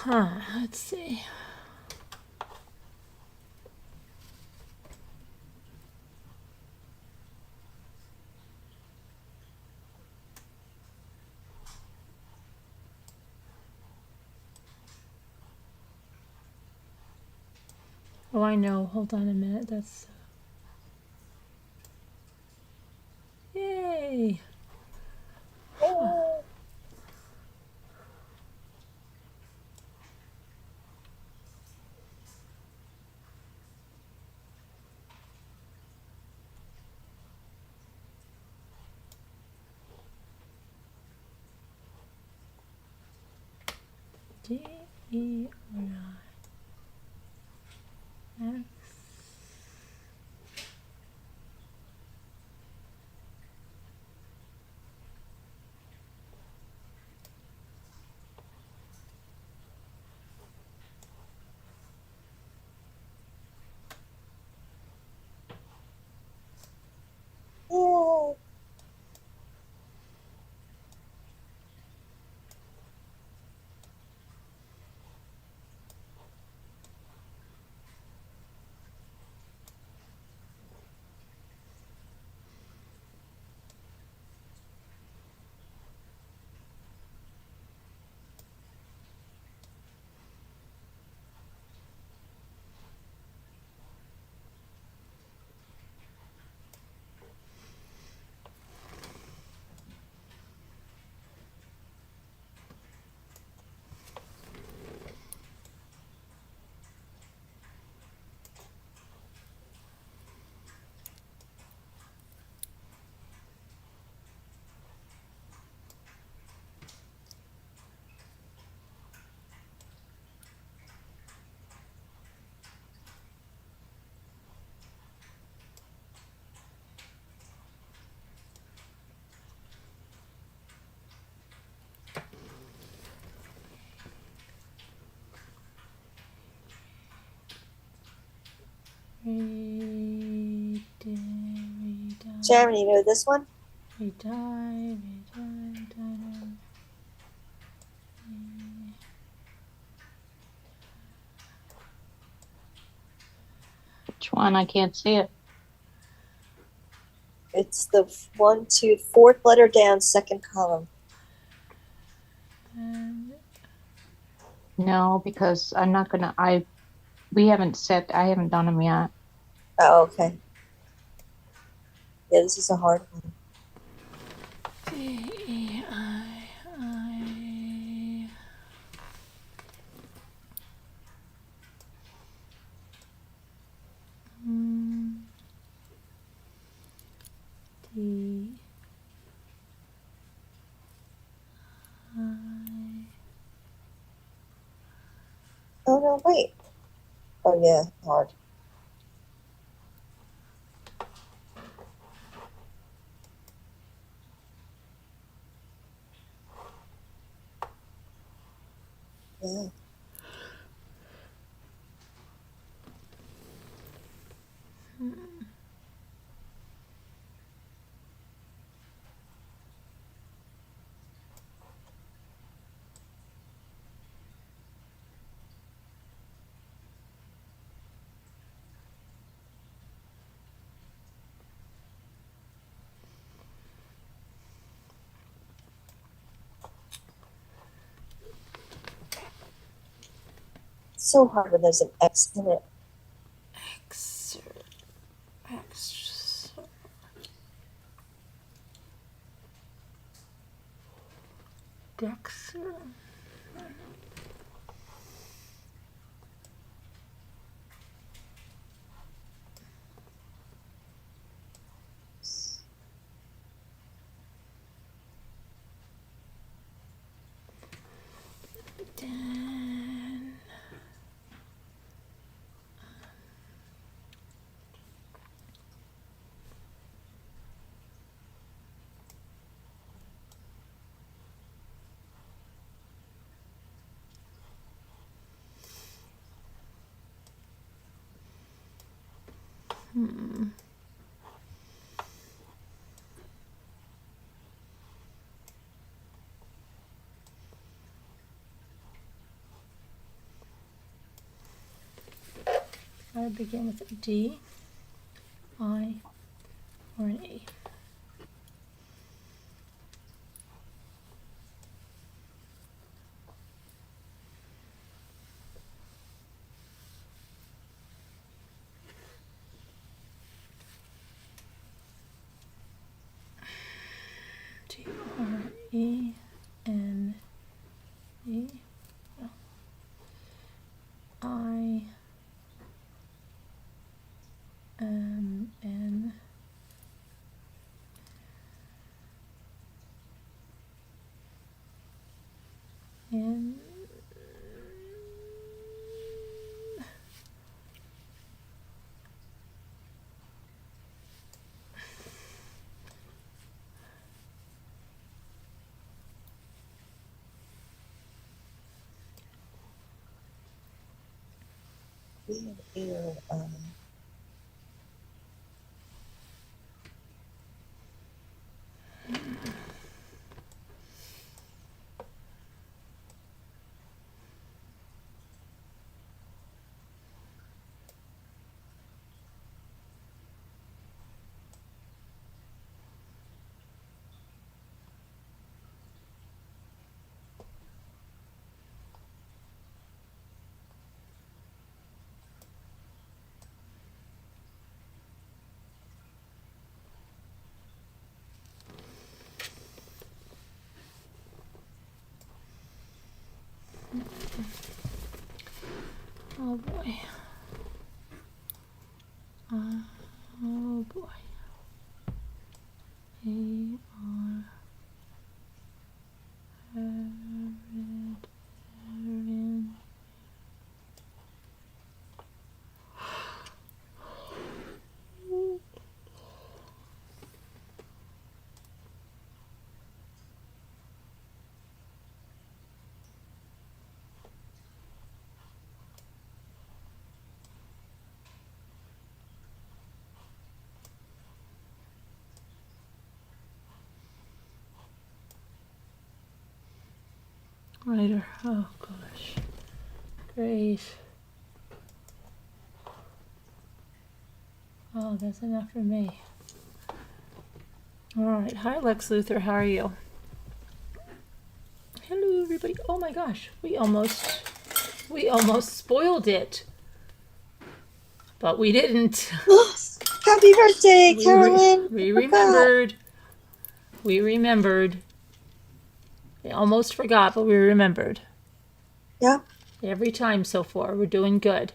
Let's see. Oh, I know. Hold on a minute. That's. Yay! D-E-R-I-X. Yay. Sharon, you know this one? Which one? I can't see it. It's the 4th letter down, second column. No, because I'm not gonna. We haven't set. I haven't done them yet. Oh, okay. Yeah, this is a hard one. D-E-I-I. D. Oh, no, wait. Oh, yeah, hard. Yeah. It's so hard when there's an X in it. X. Dexter. Dan. I begin with a D, I, or an A. T R E N E I M N N Ew, Oh boy. Oh boy. A R Aaron. Writer. Oh gosh. Great. Oh, that's enough for me. All right. Hi, Lex Luthor. How are you? Hello, everybody. Oh my gosh. We almost spoiled it. But we didn't. Happy birthday, Carolyn! We remembered. We remembered. We almost forgot, but we remembered. Yeah. Every time so far, we're doing good.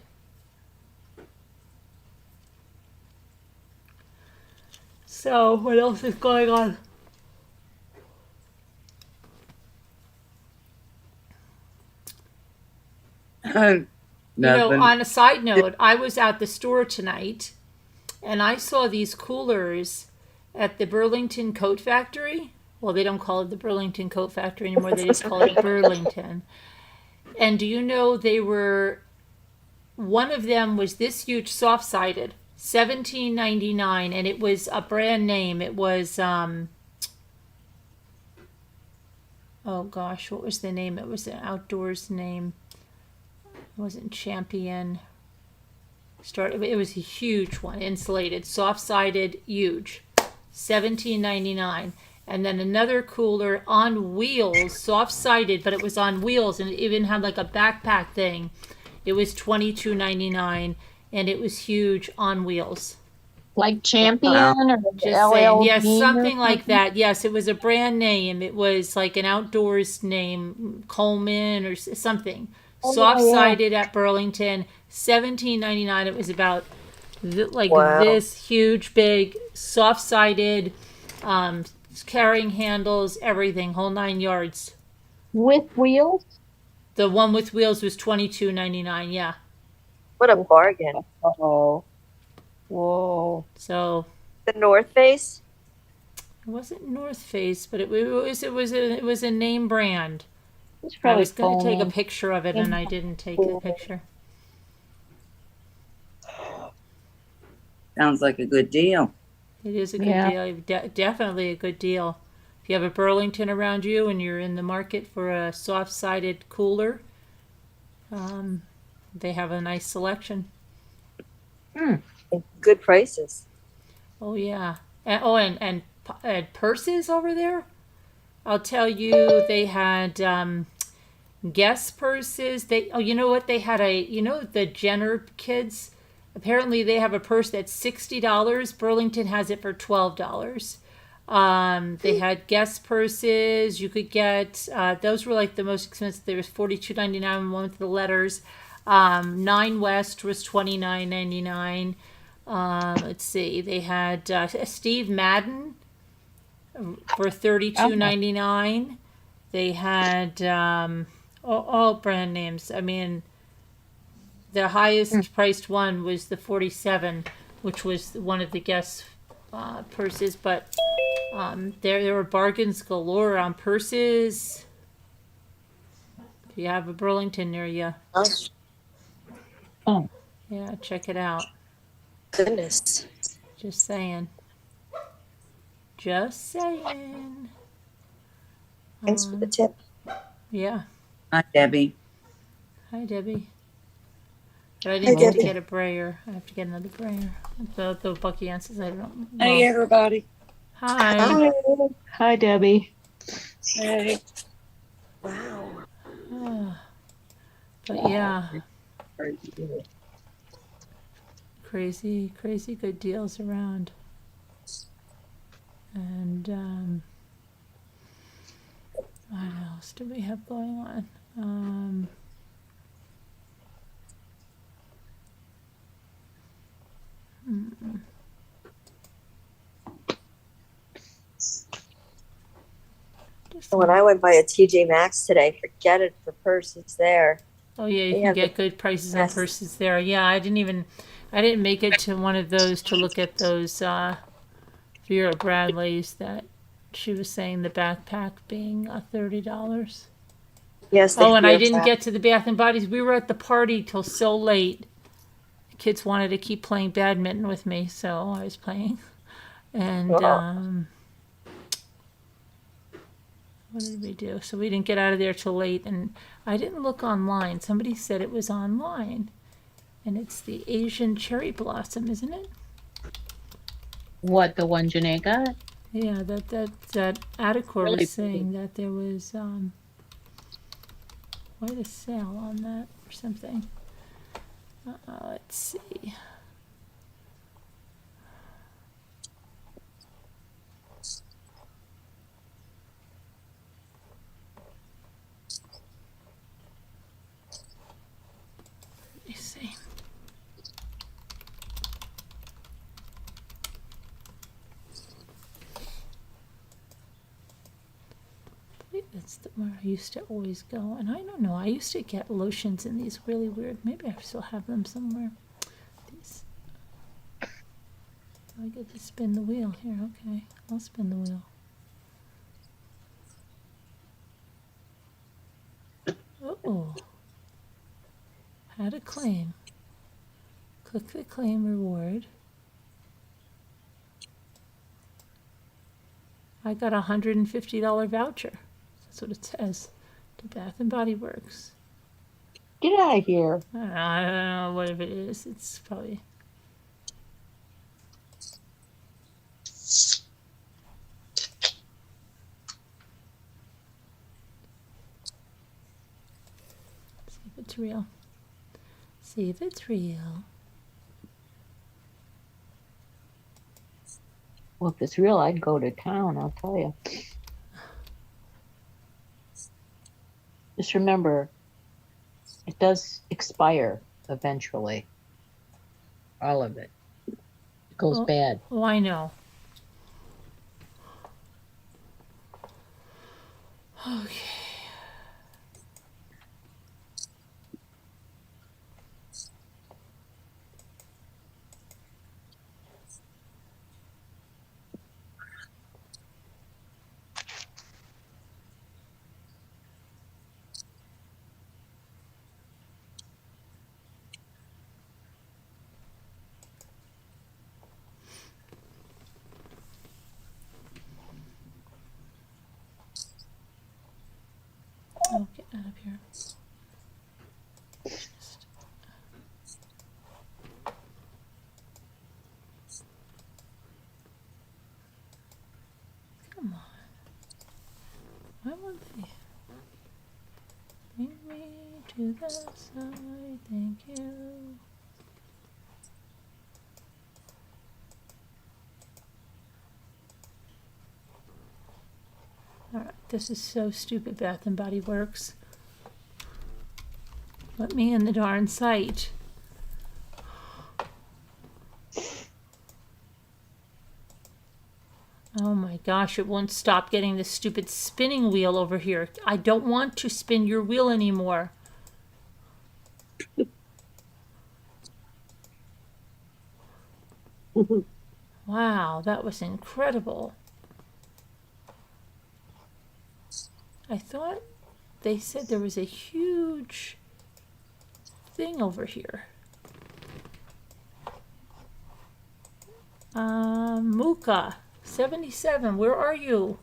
So, what else is going on? Nothing. You know, on a side note, I was at the store tonight, and I saw these coolers at the Burlington Coat Factory. Well, they don't call it the Burlington Coat Factory anymore. They just call it Burlington. And do you know one of them was this huge, soft-sided, $17.99, and it was a brand name. It was, oh gosh, what was the name? It was an outdoors name. It wasn't Champion. It was a huge one, insulated, soft-sided, huge, $17.99. And then another cooler on wheels, soft-sided, but it was on wheels, and it even had like a backpack thing. It was $22.99, and it was huge on wheels. Like Champion or Just saying, yes, LL something like that. Yes, it was a brand name. It was like an outdoors name, Coleman or something. Oh, Soft-sided at Burlington, $17.99. It was about Wow. this huge, big, soft-sided, carrying handles, everything, whole 9 yards. with wheels. The one with wheels was $22.99. Yeah. What a bargain. Oh, whoa! So The North Face? it wasn't North Face, but it was a name brand. It's I probably was going to take a Coleman. picture of it, and I didn't take the picture. Sounds like a good deal. It is a good Yeah. deal. Definitely a good deal. If you have a Burlington around you and you're in the market for a soft-sided cooler, they have a nice selection. Good prices. Oh yeah. And purses over there. I'll tell you, they had Guess purses. You know what? They had the Jenner kids. Apparently, they have a purse that's $60. Burlington has it for $12. They had Guess purses. You could get those were like the most expensive. There was $42.99 one with the letters. Nine West was $29.99. Let's see. They had Steve Madden for $32.99. They had all brand names. I mean, the highest priced one was the 47, which was one of the Guess purses. But there were bargains galore on purses. If you have a Burlington near you, Oh, yeah, check it out. Goodness. Just saying. Just saying. Thanks for the tip. Yeah. Hi, Debbie. Hi, Debbie. But I didn't get to get a brayer. I have to get another brayer. The Bucky answers. I don't know. Hey, everybody. Hi. hi, Debbie. Hey. Wow. But yeah, crazy good deals around. And what else do we have going on? When I went by a TJ Maxx today, forget it for purses there. Oh yeah, you They can have get the good prices on best. purses there. Yeah, I didn't make it to one of those to look at those Vera Bradley's that she was saying the backpack being $30. Yes. They Oh, and I have didn't that. get to the Bath and Bodies. We were at the party till so late. The kids wanted to keep playing badminton with me, so I was playing. And what did we do? So we didn't get out of there till late, and I didn't look online. Somebody said it was online, and it's the Asian cherry blossom, isn't it? What, the one Janae got? Yeah, that Atacor Really was saying that there was quite a sale on that or something. Let's see. Let me see. That's where I used to always go, and I don't know. I used to get lotions in these really weird. Maybe I still have them somewhere. These. I get to spin the wheel here. Okay, I'll spin the wheel. Oh, how to claim. Click the claim reward. I got a $150 voucher. That's what it says. To Bath and Body Works. Get out of here. I don't know what it is. It's probably. See if it's real. See if it's real. Well, if it's real, I'd go to town, I'll tell you. Just remember, it does expire eventually. All of it. It goes bad. Oh, I know. Okay. out of here. Come on. Why won't they? Bring me to the side, thank you. Alright, this is so stupid, Bath and Body Works. Let me in the darn site. Oh my gosh, it won't stop getting this stupid spinning wheel over here. I don't want to spin your wheel anymore. Wow, that was incredible. I thought they said there was a huge thing over here. Muka, 77, where are you?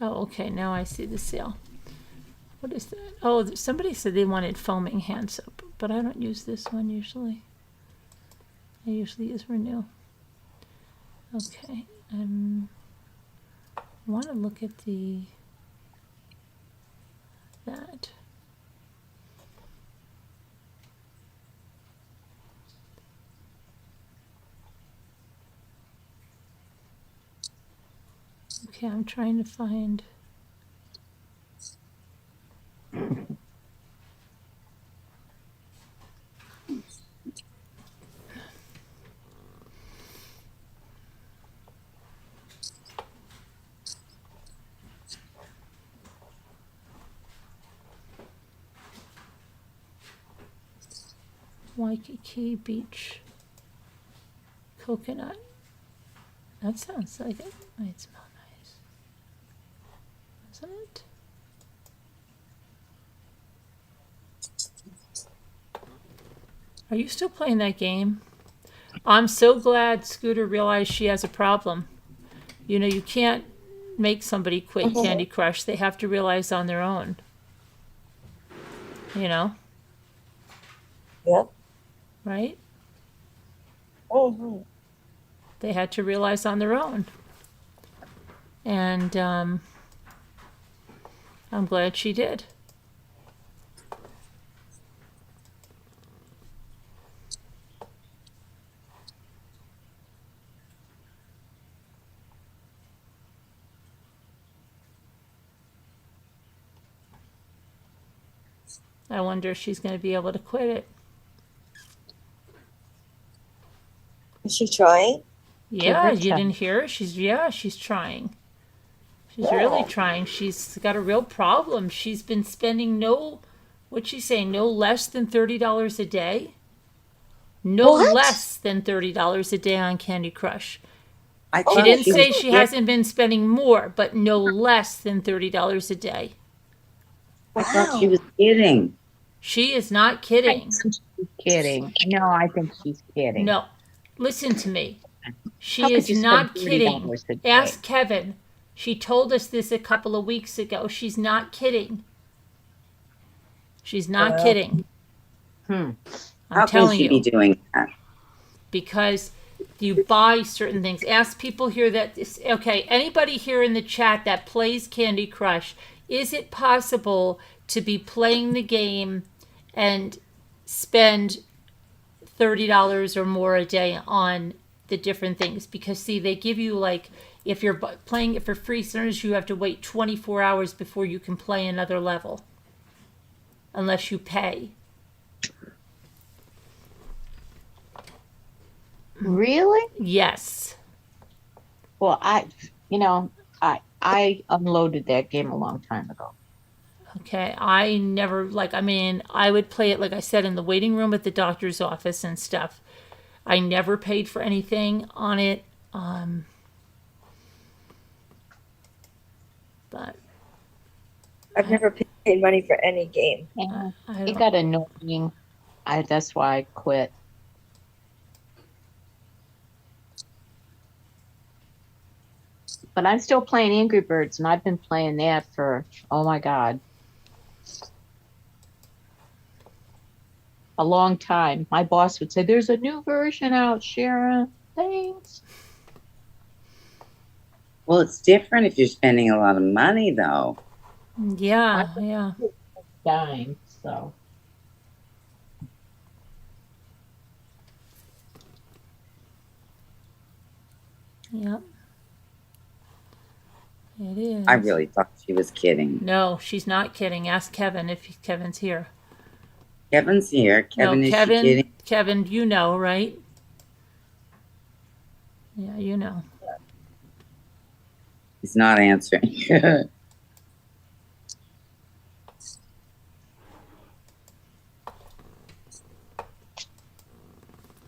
Oh, okay, now I see the sale. What is that? Oh, somebody said they wanted foaming hand soap, but I don't use this one usually. I usually use Renew. Okay, I want to look at that. Okay, I'm trying to find. Waikiki Beach coconut. That sounds like it might smell nice. Doesn't it? Are you still playing that game? I'm so glad Scooter realized she has a problem. You know, you can't make somebody quit Candy Crush. They have to realize on their own. You know? Yep. Right? Mm-hmm. They had to realize on their own. And I'm glad she did. I wonder if she's going to be able to quit it. Is she trying? Yeah, you didn't hear her? She's trying. She's really trying. She's got a real problem. She's been spending no less than $30 a day? No less than $30 a day on Candy Crush. She didn't say she hasn't been spending more, but no less than $30 a day. I thought she was kidding. She is not kidding. She's kidding. No, I think she's kidding. No. Listen to me. She How could is you not spend kidding. $30 a day? Ask Kevin. She told us this a couple of weeks ago. She's not kidding. She's not kidding. How I'm can telling she you. be doing that? Because you buy certain things. Ask people here that, okay, anybody here in the chat that plays Candy Crush, is it possible to be playing the game and spend $30 or more a day on the different things? Because see, they give you, like, if you're playing it for free, sometimes you have to wait 24 hours before you can play another level, unless you pay. Really? Yes. Well, I unloaded that game a long time ago. Okay, I never, I would play it, like I said, in the waiting room at the doctor's office and stuff. I never paid for anything on it. But I've never paid money for any game. Yeah, I it don't, got annoying. That's why I quit. But I'm still playing Angry Birds, and I've been playing that for, oh my God, a long time. My boss would say, "There's a new version out, Sharon." Thanks. Well, it's different if you're spending a lot of money, though. yeah. Dying, so. Yep. It is. I really thought she was kidding. No, she's not kidding. Ask Kevin if Kevin's here. Kevin's here. Kevin, No, is she kidding? Kevin, you know, right? Yeah, you know. He's not answering.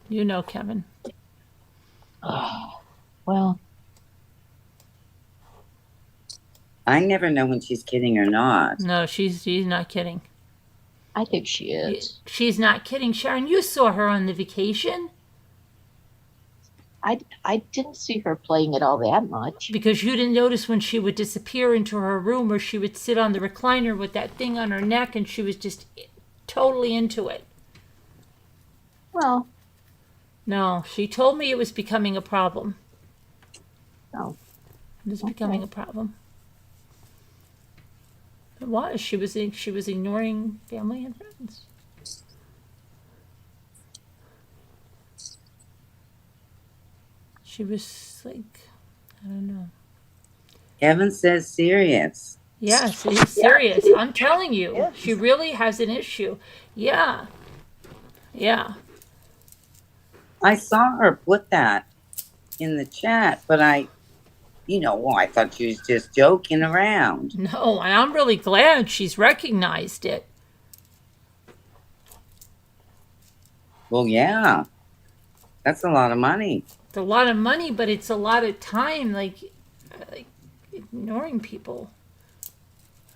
You know, Kevin. Well, I never know when she's kidding or not. No, she's not kidding. I think she is. She's not kidding. Sharon, you saw her on the vacation I didn't see her playing it all that much. because you didn't notice when she would disappear into her room or she would sit on the recliner with that thing on her neck and she was just totally into it. Well, No, she told me it was becoming a problem. oh, It was becoming a problem. It was. She was ignoring family and friends. She was like, I don't know. Kevin says serious. Yes, he's serious. I'm telling you, Yeah. she really has an issue. Yeah. I saw her put that in the chat, but I thought she was just joking around. No, and I'm really glad she's recognized it. Well, yeah. That's a lot of money. It's a lot of money, but it's a lot of time, like ignoring people.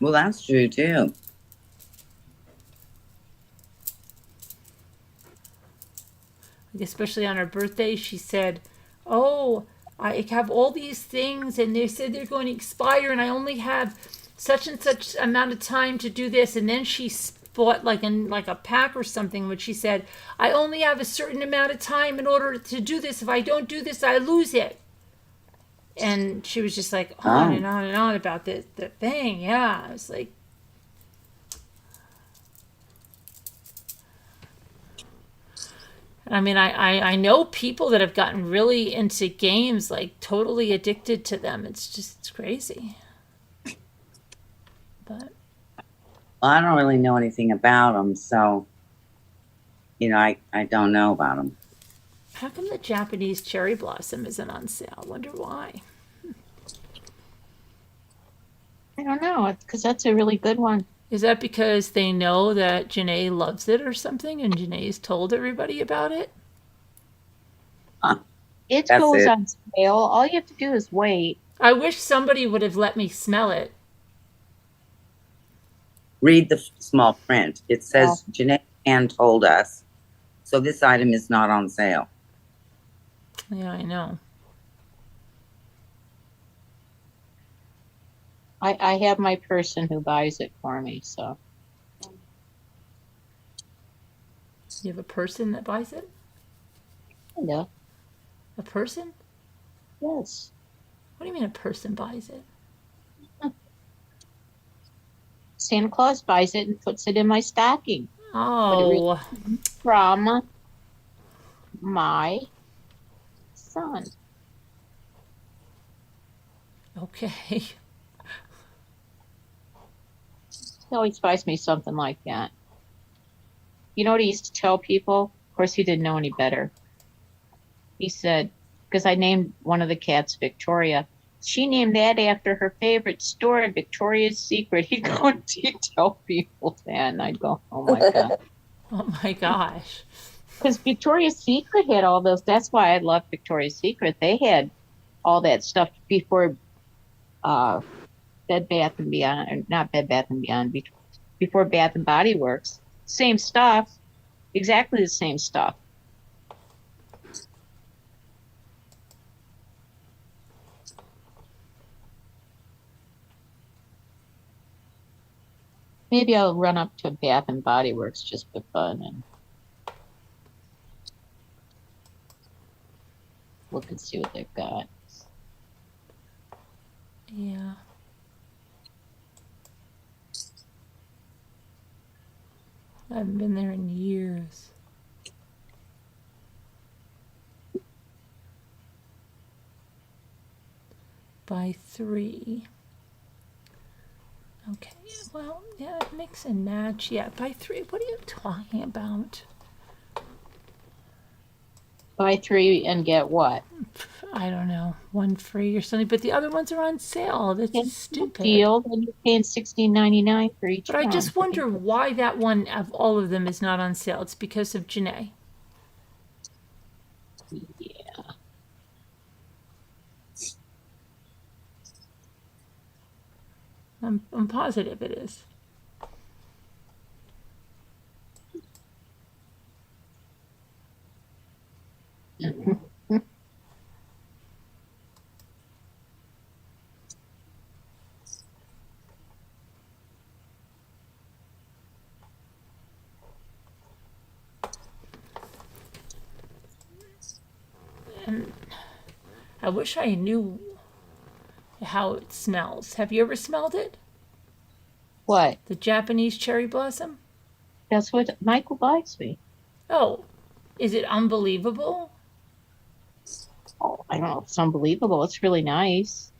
Well, that's true, too. Like especially on her birthday, she said, "Oh, I have all these things, and they said they're going to expire, and I only have such and such amount of time to do this." And then she bought like a pack or something, which she said, "I only have a certain amount of time in order to do this. If I don't do this, I lose it." And she was just like on and on and on about the thing. Yeah, I was like, I mean, I know people that have gotten really into games, like totally addicted to them. It's crazy. But Well, I don't really know anything about them, so, I don't know about them. how come the Japanese cherry blossom isn't on sale? I wonder why. I don't know. Because that's a really good one. Is that because they know that Janae loves it or something, and Janae's told everybody about it? It That's goes it. on sale. All you have to do is wait. I wish somebody would have let me smell it. Read the small print. It says Janae Ann told us, so this item is not on sale. Yeah, I know. I have my person who buys it for me, so. You have a person that buys it? Yeah. A person? Yes. What do you mean a person buys it? Santa Claus buys it and puts it in my stocking Oh, from my son. okay. He always buys me something like that. You know what he used to tell people? Of course, he didn't know any better. He said, because I named one of the cats Victoria. She named that after her favorite store, Victoria's Secret. He'd go and tell people that, and I'd go, oh my God. Oh my gosh. Because Victoria's Secret had all those. That's why I love Victoria's Secret. They had all that stuff before Bed Bath and Beyond, or not Bed Bath and Beyond, before Bath and Body Works. Same stuff, exactly the same stuff. Maybe I'll run up to Bath and Body Works just for fun and look and see what they've got. Yeah. I haven't been there in years. By 3. Okay, well, yeah, mix and match. Yeah, by 3. What are you talking about? Buy 3 and get what? I don't know, 1 free or something. But the other ones are on sale. That's It's stupid. Deal, and you're paying $16.99 for each But one. I just wonder why that one of all of them is not on sale. It's because of Janae. Yeah. I'm positive it is. And I wish I knew how it smells. Have you ever smelled it? What? The Japanese cherry blossom? That's what Michael buys me. Oh, is it unbelievable? Oh, I don't know. It's unbelievable. It's really nice.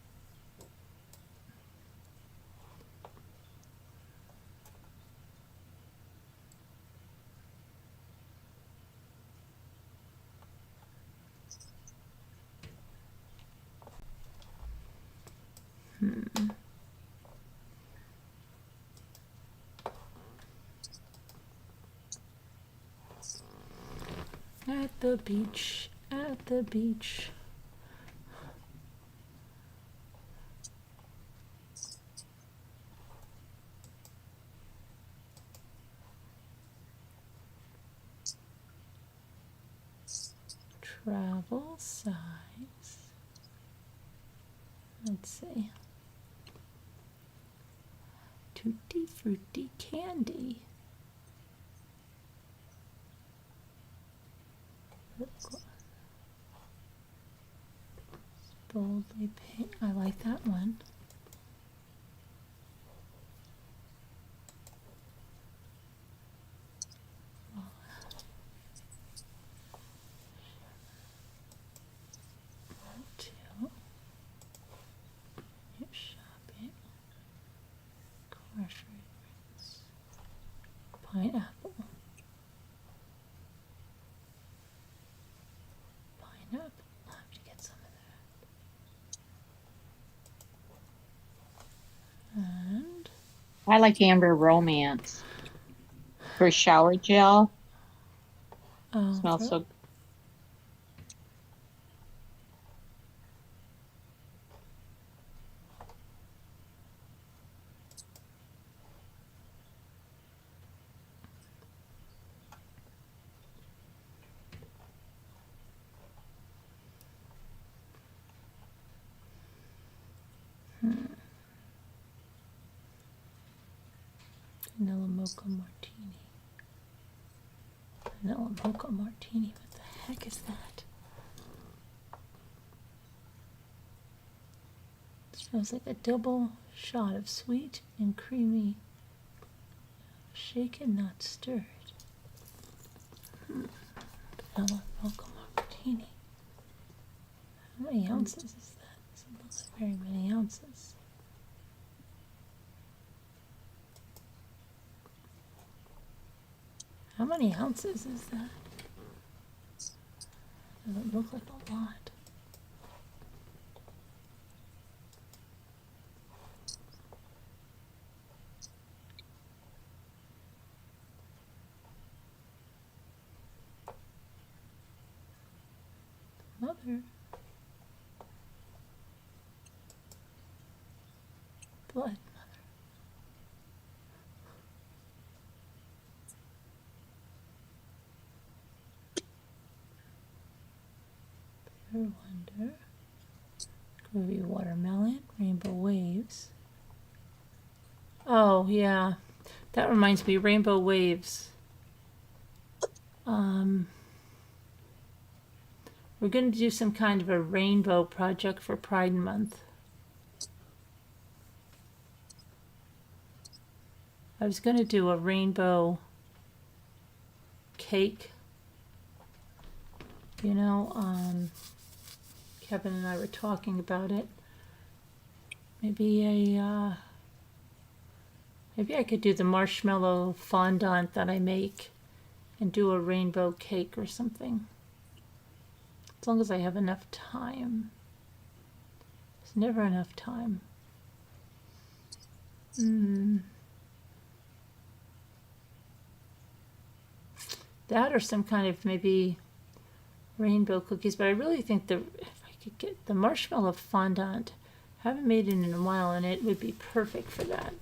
At the beach, at the beach. Travel size. Let's see. Tutti Frutti candy. Boldly pink. I like that one. Two. You're shopping. Groceries. Pineapple. Pineapple. I'll have to get some of that. And I like Amber Romance for shower gel. Smells so. Vanilla mocha martini. Vanilla mocha martini. What the heck is that? It smells like a double shot of sweet and creamy, shaken, not stirred. Vanilla mocha martini. How many ounces is that? Doesn't look like very many ounces. How many ounces is that? Doesn't look like a lot. Mother. blood. Bear Wonder. Groovy Watermelon. Rainbow Waves. Oh, yeah. That reminds me, Rainbow Waves. We're going to do some kind of a rainbow project for Pride Month. I was going to do a rainbow cake. You know, Kevin and I were talking about it. Maybe I could do the marshmallow fondant that I make and do a rainbow cake or something. As long as I have enough time. There's never enough time. That or some kind of maybe rainbow cookies, but I really think if I could get the marshmallow fondant, I haven't made it in a while, and it would be perfect for that.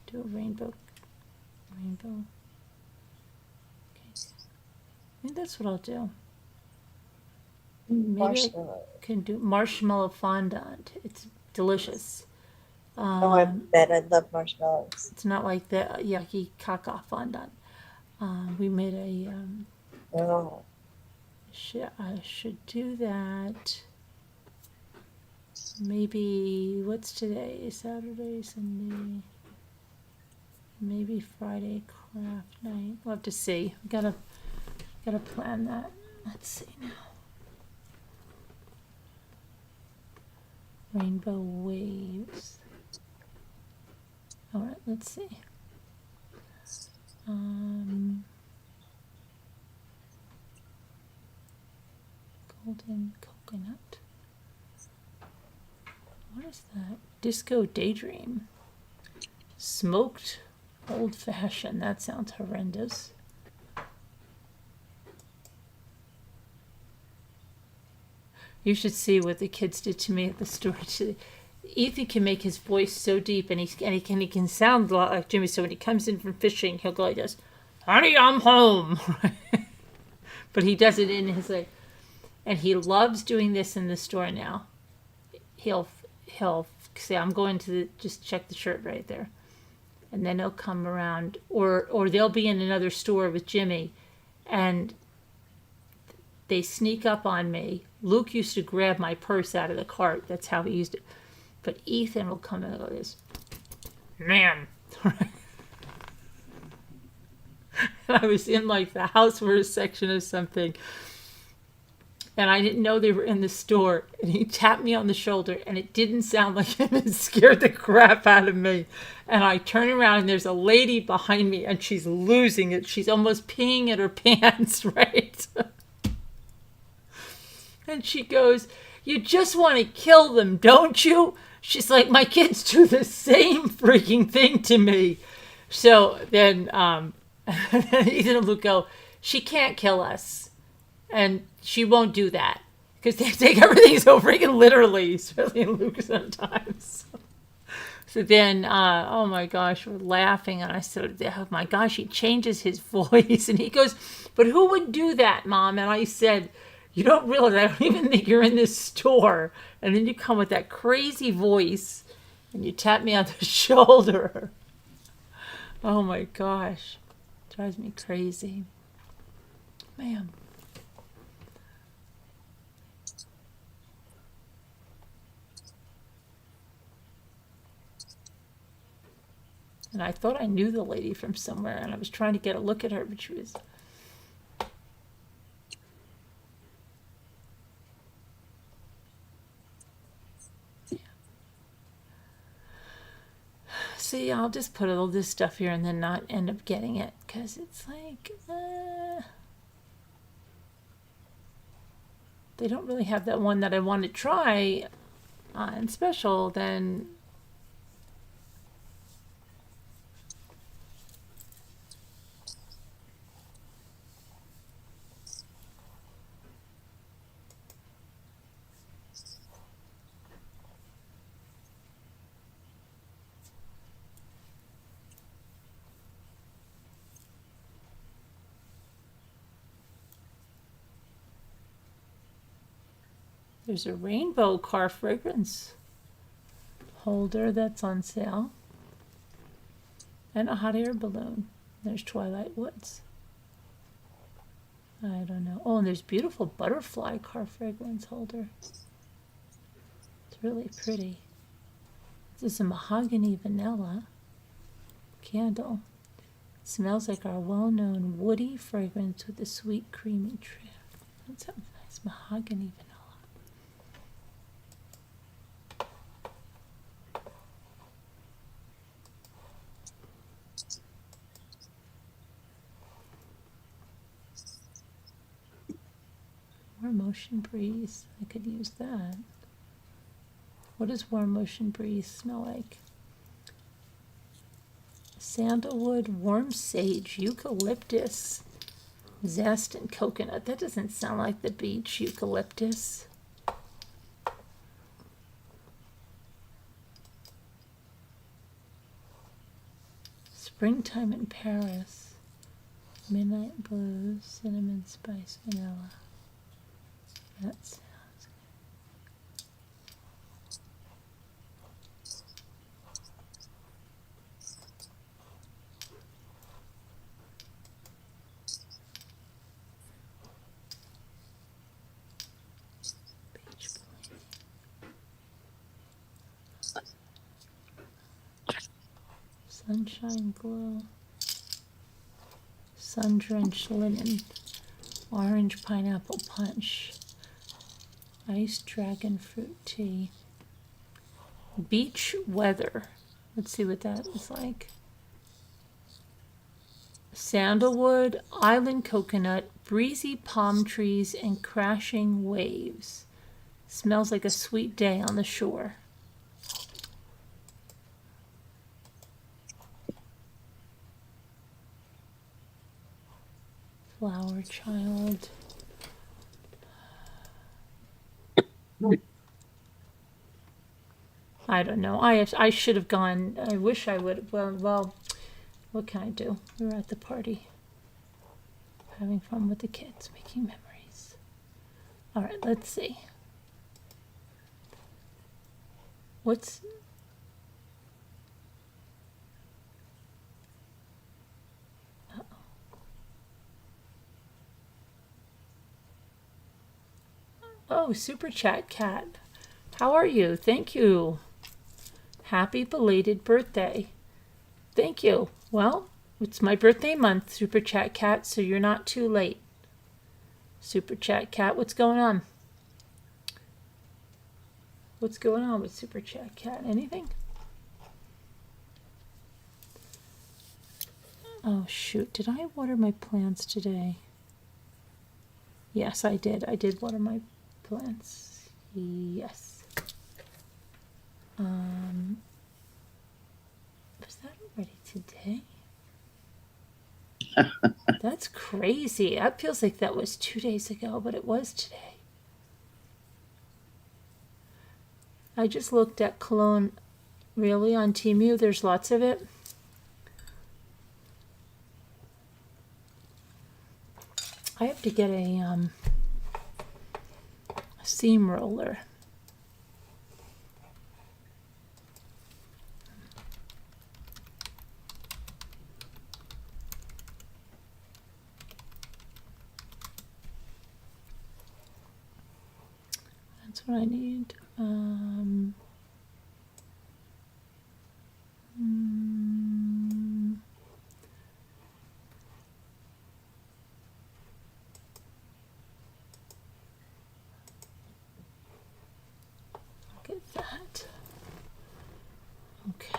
Do a rainbow. Okay. I think that's what I'll do. Maybe I can do marshmallow fondant. It's delicious. I bet I love marshmallows. It's not like the yucky caca fondant. We made a. I should do that. Maybe what's today? Saturday, Sunday. Maybe Friday craft night. We'll have to see. Gotta plan that. Let's see now. Rainbow Waves. All right, let's see. Golden coconut. What is that? Disco Daydream. Smoked old fashioned. That sounds horrendous. You should see what the kids did to me at the store today. Ethan can make his voice so deep, and he can sound a lot like Jimmy. So when he comes in from fishing, he'll go like this, "Honey, I'm home." But he does it in his like, and he loves doing this in the store now. He'll say, "I'm going to just check the shirt right there," and then he'll come around, or they'll be in another store with Jimmy, and they sneak up on me. Luke used to grab my purse out of the cart. That's how he used it. But Ethan will come in and go this, "Ma'am." I was in like the houseware section of something, and I didn't know they were in the store, and he tapped me on the shoulder, and it didn't sound like him. It scared the crap out of me. And I turn around, and there's a lady behind me, and she's losing it. She's almost peeing in her pants, right? And she goes, "You just want to kill them, don't you?" She's like, "My kids do the same freaking thing to me." So then Ethan will go, "She can't kill us. And she won't do that." Because they take everything so freaking literally, especially in Luke sometimes. So then, oh my gosh, we're laughing. And I said, "Oh my gosh," he changes his voice. And he goes, "But who would do that, Mom?" And I said, "You don't realize, I don't even think you're in this store." And then you come with that crazy voice and you tap me on the shoulder. Oh my gosh. Drives me crazy. Man. And I thought I knew the lady from somewhere, and I was trying to get a look at her, but she was... See, I'll just put all this stuff here and then not end up getting it, because it's like, they don't really have that one that I want to try on special, then There's a rainbow car fragrance holder that's on sale. And a hot air balloon. There's Twilight Woods. I don't know. Oh, and there's beautiful butterfly car fragrance holder. It's really pretty. This is a mahogany vanilla candle. It smells like our well-known woody fragrance with a sweet creamy trim. That's a nice mahogany vanilla. Warm Ocean Breeze. I could use that. What does Warm Ocean Breeze smell like? Sandalwood, warm sage, eucalyptus, zest, and coconut. That doesn't sound like the beach. Eucalyptus. Springtime in Paris. Midnight Blues, cinnamon spice, vanilla. That sounds Beach Sunshine Glow. Sun-drenched linen. Orange pineapple punch. Iced dragon fruit tea. Beach weather. Let's see what that is like. Sandalwood, island coconut, breezy palm trees, and crashing waves. Smells like a sweet day on the shore. Flower child. I don't know. I should have gone. I wish I would. Well, what can I do? We were at the party, having fun with the kids, making memories. All right, let's see. What's... Uh-oh. Oh, Super Chat Cat. How are you? Thank you. Happy belated birthday. Thank you. Well, it's my birthday month, Super Chat Cat, so you're not too late. Super Chat Cat, what's going on? What's going on with Super Chat Cat? Anything? Oh, shoot. Did I water my plants today? Yes, I did. I did water my plants. Yes. Was that already today? That's crazy. That feels like that was 2 days ago, but it was today. I just looked at cologne, really, on Temu. There's lots of it. I have to get a seam roller. That's what I need. Look at that. Okay.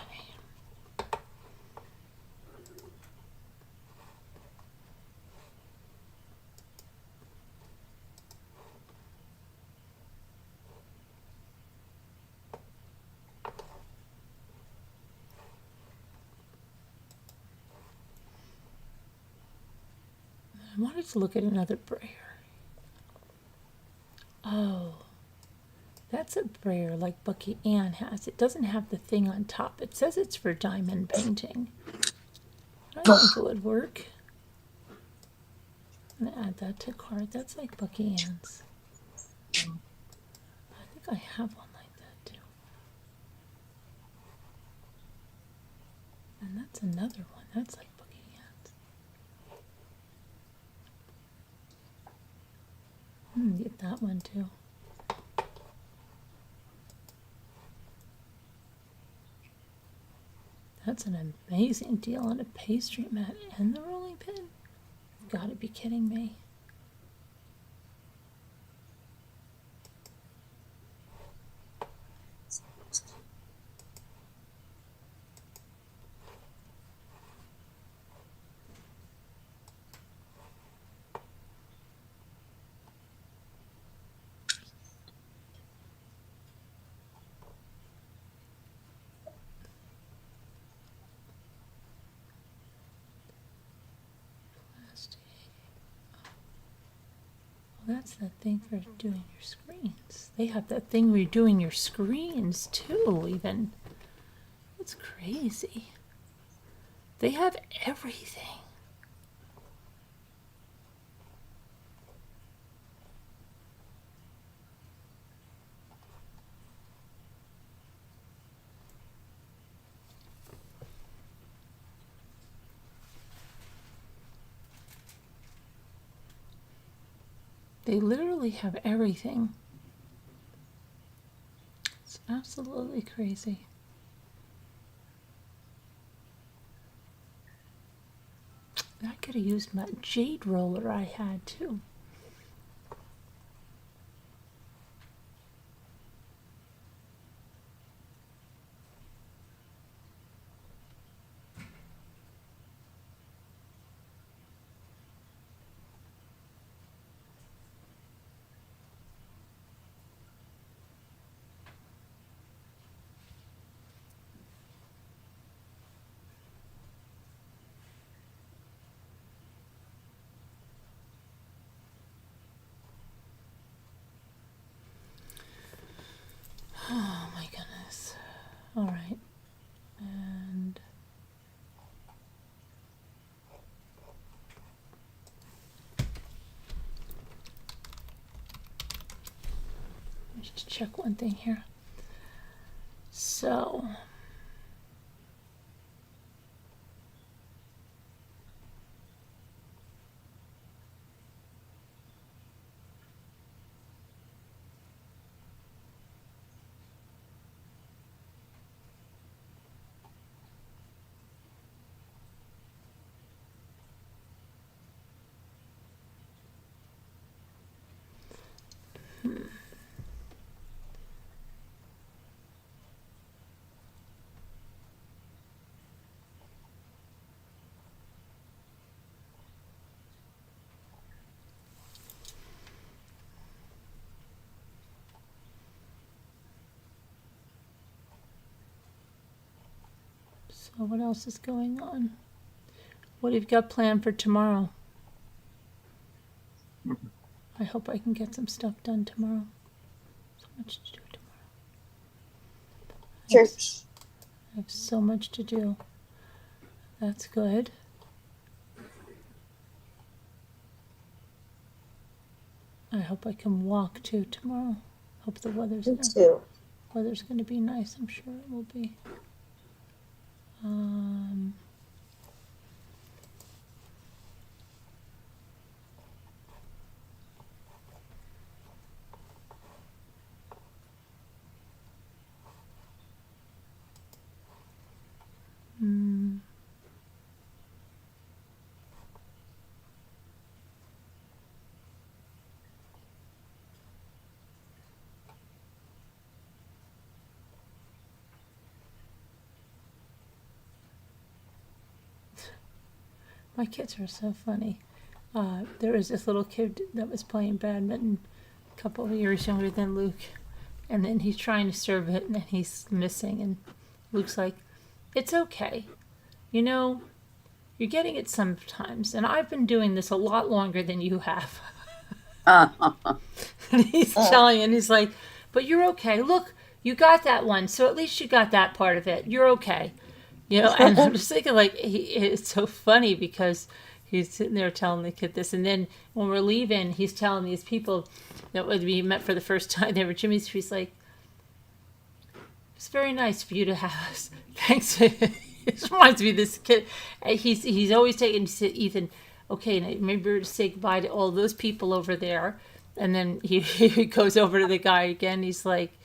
I wanted to look at another brayer. Oh, that's a brayer like Bucky Ann has. It doesn't have the thing on top. It says it's for diamond painting. I don't think it would work. I'm going to add that to cart. That's like Bucky Ann's. I have one like that too. And that's another one. That's like booking hats. Get that one too. That's an amazing deal on a pastry mat and the rolling pin. You've got to be kidding me. That's that thing for doing your screens. They have that thing where you're doing your screens too, even. It's crazy. They have everything. They literally have everything. It's absolutely crazy. I could have used my jade roller I had too. Oh my goodness. All right. And just check one thing here. So what else is going on? What have you got planned for tomorrow? I hope I can get some stuff done tomorrow. So much to do tomorrow. Church. I have so much to do. That's good. I hope I can walk too tomorrow. Hope the weather's Me too. Weather's going to be nice. I'm sure it will be. My kids are so funny. There was this little kid that was playing badminton, a couple of years younger than Luke, and then he's trying to serve it, and then he's missing, and Luke's like, "It's okay. You know, you're getting it sometimes, and I've been doing this a lot longer than you have." And he's telling, and he's like, "But you're okay. Look, you got that one, so at least you got that part of it. You're okay." You know, and I'm just thinking, like, it's so funny because he's sitting there telling the kid this, and then when we're leaving, he's telling these people that we met for the first time. They were Jimmy's. He's like, "It's very nice for you to have us. Thanks." It reminds me of this kid. He's always taking. He said, "Ethan, okay, now remember to say goodbye to all those people over there." And then he goes over to the guy again. He's like,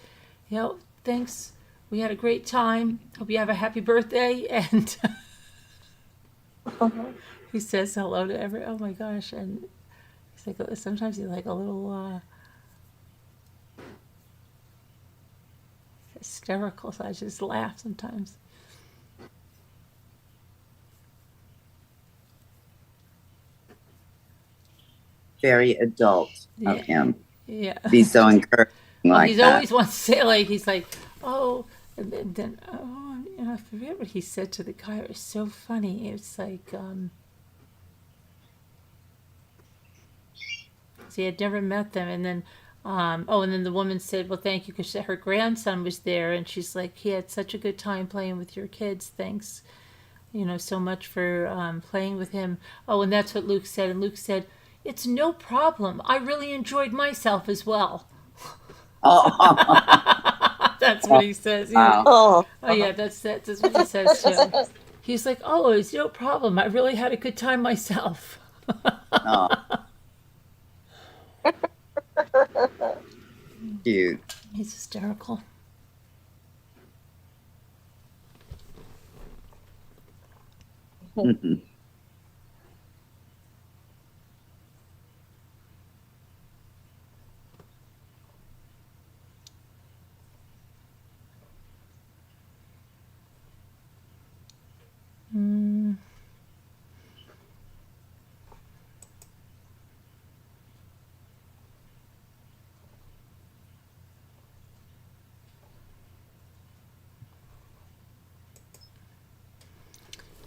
thanks. We had a great time. Hope you have a happy birthday. And he says hello to oh my gosh. And he's like, sometimes he's like a little hysterical. So I just laugh sometimes. Very adult of him. Yeah. Be so encouraging like he's that. always wants to say, he's like, oh, and then I forget what he said to the guy. It was so funny. It's like, he had never met them, and then, and then the woman said, well, thank you, because her grandson was there, and she's like, he had such a good time playing with your kids. Thanks, so much for playing with him. Oh, and that's what Luke said, and Luke said, it's no problem. I really enjoyed myself as well. Oh. That's what he says. Oh, Yeah, that's what he says too. He's like, oh, it's no problem. I really had a good time myself. Oh. Cute. He's hysterical. Mhm.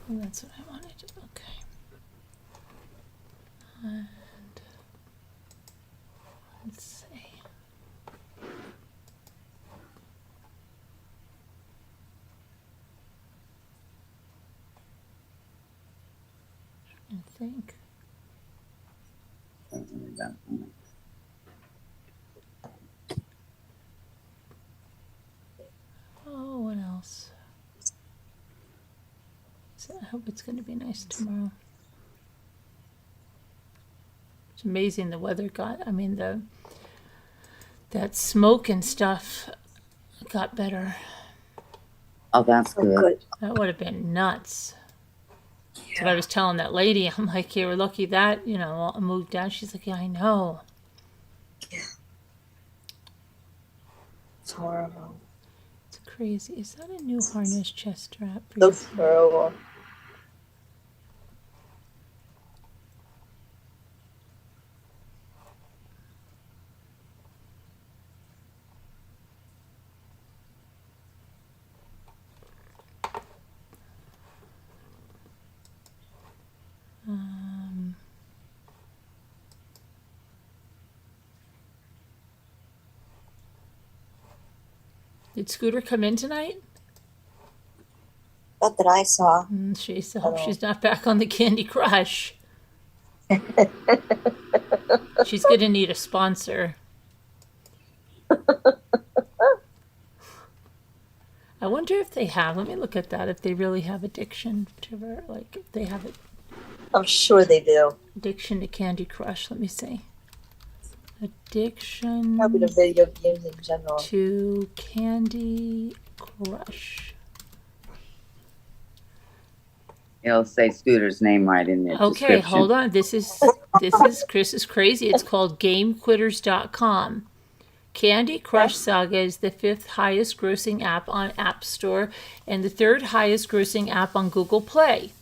Well, that's what I wanted. Okay. And let's see. I think. Oh, what else? So I hope it's going to be nice tomorrow. It's amazing the weather got. I mean, that smoke and stuff got better. Oh, that's good. good. That would have been nuts. So I was telling that lady, I'm like, you were lucky that, I moved down. She's like, yeah, I know. It's horrible. It's crazy. Is that a new harness chest strap? For Looks horrible. Did Scooter come in tonight? Not that I saw. I hope she's not back on the Candy Crush. She's going to need a sponsor. I wonder if they have, let me look at that, if they really have addiction to her, like if they have I'm sure they do. addiction to Candy Crush. Let me see. Addiction Probably the video games in general. to Candy Crush. It'll say Scooter's name right in there. Okay, hold on. This is Chris is crazy. It's called GameQuitters.com. Candy Crush Saga is the 5th highest grossing app on App Store and the 3rd highest grossing app on Google Play.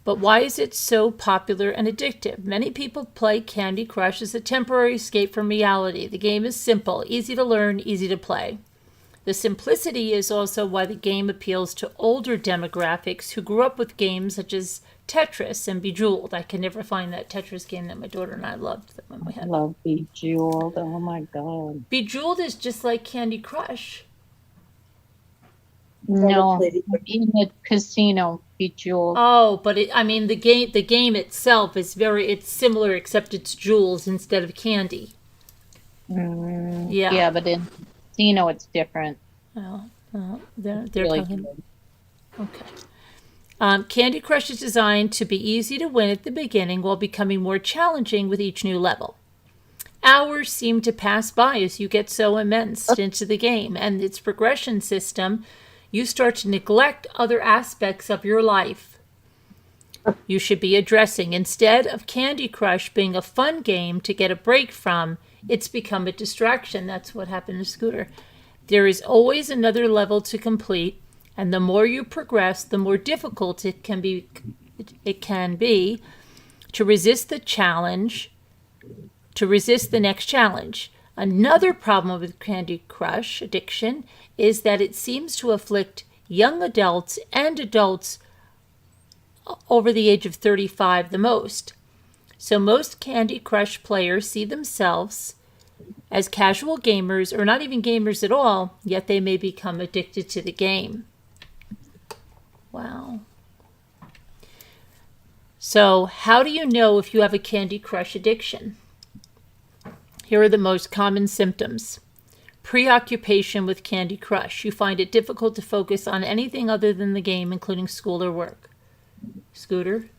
But why is it so popular and addictive? Many people play Candy Crush as a temporary escape from reality. The game is simple, easy to learn, easy to play. The simplicity is also why the game appeals to older demographics who grew up with games such as Tetris and Bejeweled. I can never find that Tetris game that my daughter and I loved when we had. I love Bejeweled. Oh my God. Bejeweled is just like Candy Crush. No, played either. in the casino, Bejeweled. Oh, but the game itself is it's similar except it's jewels instead of candy. Yeah. Yeah, but in casino it's different. Well, they're Really talking. good. Okay. Candy Crush is designed to be easy to win at the beginning while becoming more challenging with each new level. Hours seem to pass by as you get so immersed into the game and its progression system, you start to neglect other aspects of your life you should be addressing. Instead of Candy Crush being a fun game to get a break from, it's become a distraction. That's what happened to Scooter. There is always another level to complete, and the more you progress, the more difficult it can be to resist the challenge, to resist the next challenge. Another problem with Candy Crush addiction is that it seems to afflict young adults and adults over the age of 35 the most. So most Candy Crush players see themselves as casual gamers or not even gamers at all, yet they may become addicted to the game. Wow. So how do you know if you have a Candy Crush addiction? Here are the most common symptoms. Preoccupation with Candy Crush. You find it difficult to focus on anything other than the game, including school or work. Scooter?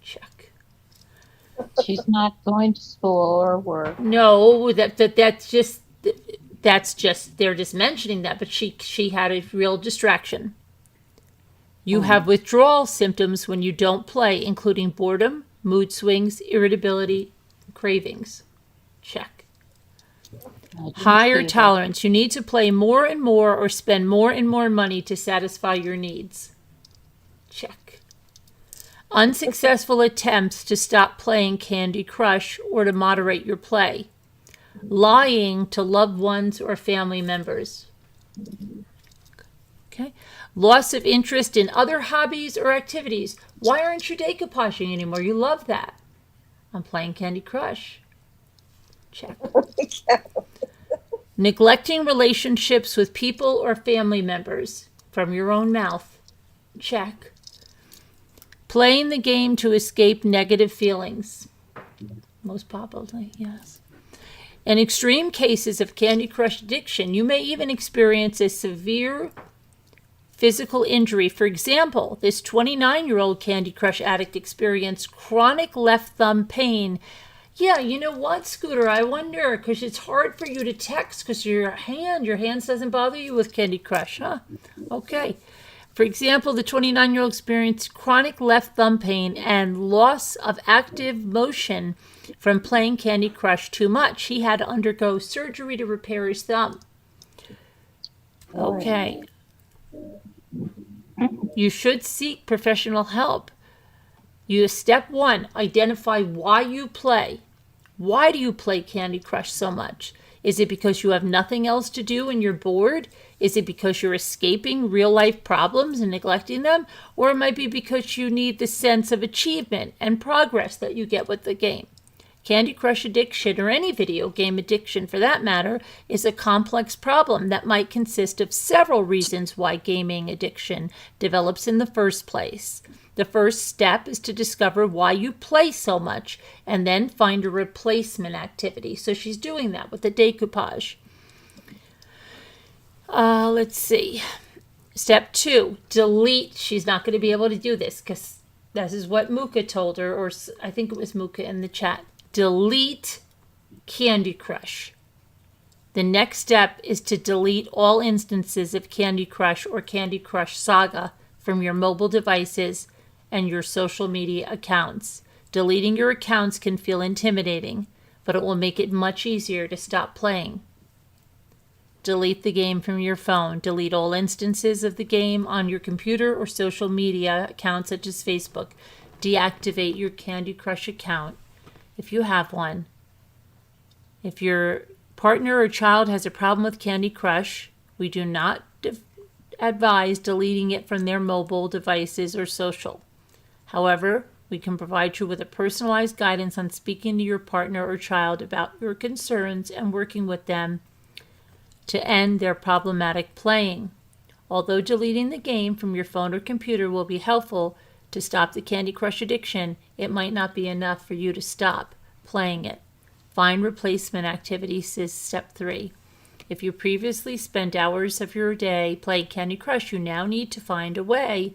Check. She's not going to school or work. No, that's just they're just mentioning that, but she had a real distraction. You have withdrawal symptoms when you don't play, including boredom, mood swings, irritability, cravings. Check. Higher tolerance. You need to play more and more or spend more and more money to satisfy your needs. Check. Unsuccessful attempts to stop playing Candy Crush or to moderate your play. Lying to loved ones or family members. Okay. Loss of interest in other hobbies or activities. Why aren't you decoupaging anymore? You love that. I'm playing Candy Crush. Check. Neglecting relationships with people or family members. From your own mouth. Check. Playing the game to escape negative feelings. Most probably, yes. In extreme cases of Candy Crush addiction, you may even experience a severe physical injury. For example, this 29-year-old Candy Crush addict experienced chronic left thumb pain. Yeah, you know what, Scooter? I wonder, because it's hard for you to text because your hands doesn't bother you with Candy Crush, huh? Okay. For example, the 29-year-old experienced chronic left thumb pain and loss of active motion from playing Candy Crush too much. He had to undergo surgery to repair his thumb. Okay. You should seek professional help. Step 1, identify why you play. Why do you play Candy Crush so much? Is it because you have nothing else to do and you're bored? Is it because you're escaping real-life problems and neglecting them? Or it might be because you need the sense of achievement and progress that you get with the game. Candy Crush addiction, or any video game addiction for that matter, is a complex problem that might consist of several reasons why gaming addiction develops in the first place. The first step is to discover why you play so much and then find a replacement activity. So she's doing that with the decoupage. Let's see. Step 2, delete. She's not going to be able to do this because this is what Muka told her, or I think it was Muka in the chat. Delete Candy Crush. The next step is to delete all instances of Candy Crush or Candy Crush Saga from your mobile devices and your social media accounts. Deleting your accounts can feel intimidating, but it will make it much easier to stop playing. Delete the game from your phone. Delete all instances of the game on your computer or social media accounts such as Facebook. Deactivate your Candy Crush account if you have one. If your partner or child has a problem with Candy Crush, we do not advise deleting it from their mobile devices or social. However, we can provide you with a personalized guidance on speaking to your partner or child about your concerns and working with them to end their problematic playing. Although deleting the game from your phone or computer will be helpful to stop the Candy Crush addiction, it might not be enough for you to stop playing it. Find replacement activities is step 3. If you previously spent hours of your day playing Candy Crush, you now need to find a way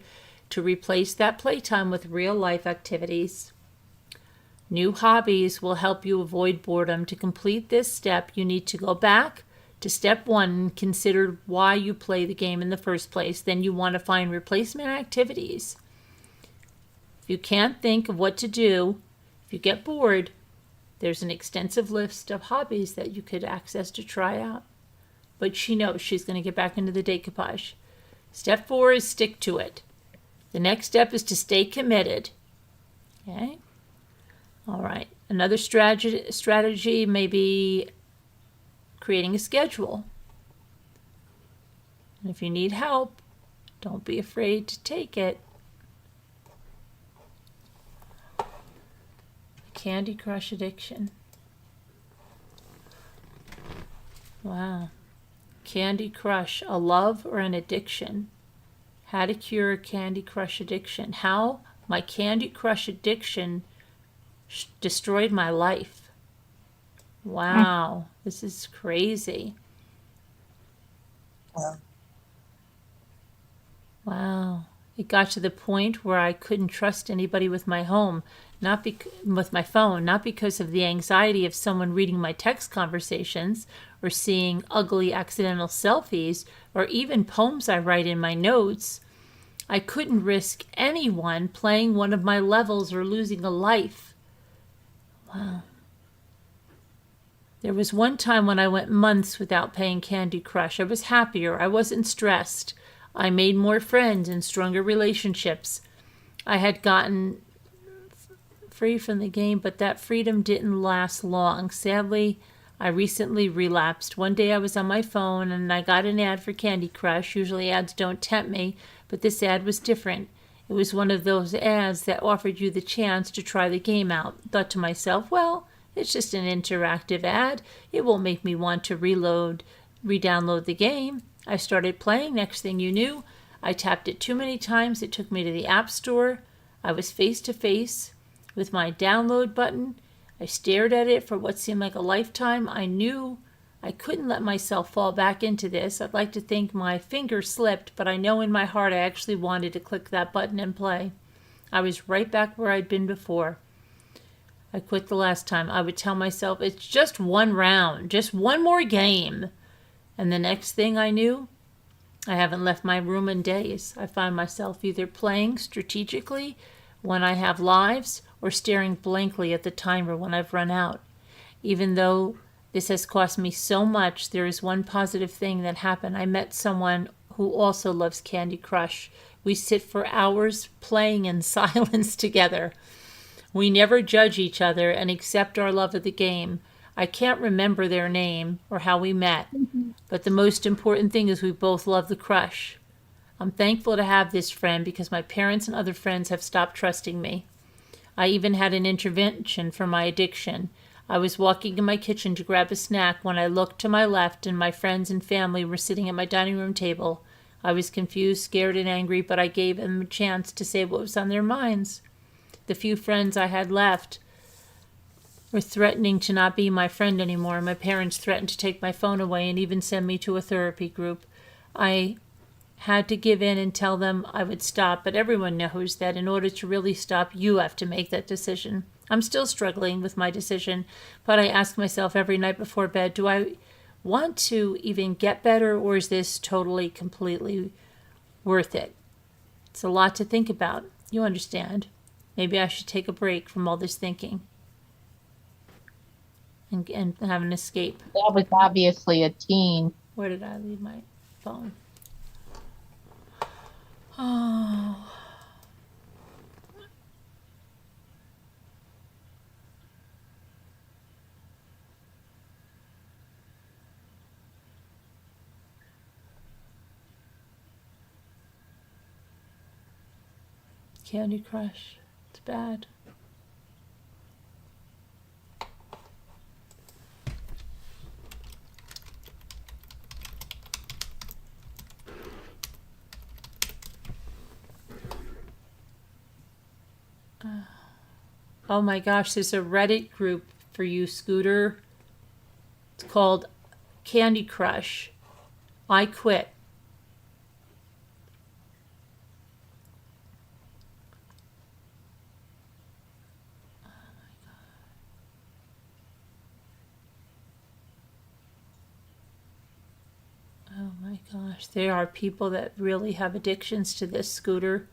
to replace that playtime with real-life activities. New hobbies will help you avoid boredom. To complete this step, you need to go back to step 1 and consider why you play the game in the first place. Then you want to find replacement activities. If you can't think of what to do, if you get bored, there's an extensive list of hobbies that you could access to try out. But she knows she's going to get back into the decoupage. Step 4 is stick to it. The next step is to stay committed. Okay? All right. Another strategy may be creating a schedule. And if you need help, don't be afraid to take it. Candy Crush addiction. Wow. Candy Crush, a love or an addiction? How to cure Candy Crush addiction. How my Candy Crush addiction destroyed my life. Wow. This is crazy. Wow. Wow. It got to the point where I couldn't trust anybody with my home, with my phone, not because of the anxiety of someone reading my text conversations or seeing ugly accidental selfies or even poems I write in my notes. I couldn't risk anyone playing one of my levels or losing a life. Wow. There was one time when I went months without playing Candy Crush. I was happier. I wasn't stressed. I made more friends and stronger relationships. I had gotten free from the game, but that freedom didn't last long. Sadly, I recently relapsed. One day I was on my phone and I got an ad for Candy Crush. Usually ads don't tempt me, but this ad was different. It was one of those ads that offered you the chance to try the game out. Thought to myself, well, it's just an interactive ad. It won't make me want to re-download the game. I started playing. Next thing you knew, I tapped it too many times. It took me to the App Store. I was face to face with my download button. I stared at it for what seemed like a lifetime. I knew I couldn't let myself fall back into this. I'd like to think my finger slipped, but I know in my heart I actually wanted to click that button and play. I was right back where I'd been before. I quit the last time. I would tell myself, it's just one round, just one more game. And the next thing I knew, I haven't left my room in days. I find myself either playing strategically when I have lives or staring blankly at the timer when I've run out. Even though this has cost me so much, there is one positive thing that happened. I met someone who also loves Candy Crush. We sit for hours playing in silence together. We never judge each other and accept our love of the game. I can't remember their name or how we met, but the most important thing is we both love the Crush. I'm thankful to have this friend because my parents and other friends have stopped trusting me. I even had an intervention for my addiction. I was walking in my kitchen to grab a snack when I looked to my left and my friends and family were sitting at my dining room table. I was confused, scared, and angry, but I gave them a chance to say what was on their minds. The few friends I had left were threatening to not be my friend anymore. My parents threatened to take my phone away and even send me to a therapy group. I had to give in and tell them I would stop, but everyone knows that in order to really stop, you have to make that decision. I'm still struggling with my decision, but I ask myself every night before bed, do I want to even get better, or is this totally, completely worth it? It's a lot to think about. You understand. Maybe I should take a break from all this thinking and have an escape. That was obviously a teen. Where did I leave my phone? Oh. Candy Crush. It's bad. Oh my gosh, there's a Reddit group for you, Scooter. It's called Candy Crush. I quit. Oh my gosh, there are people that really have addictions to this, Scooter.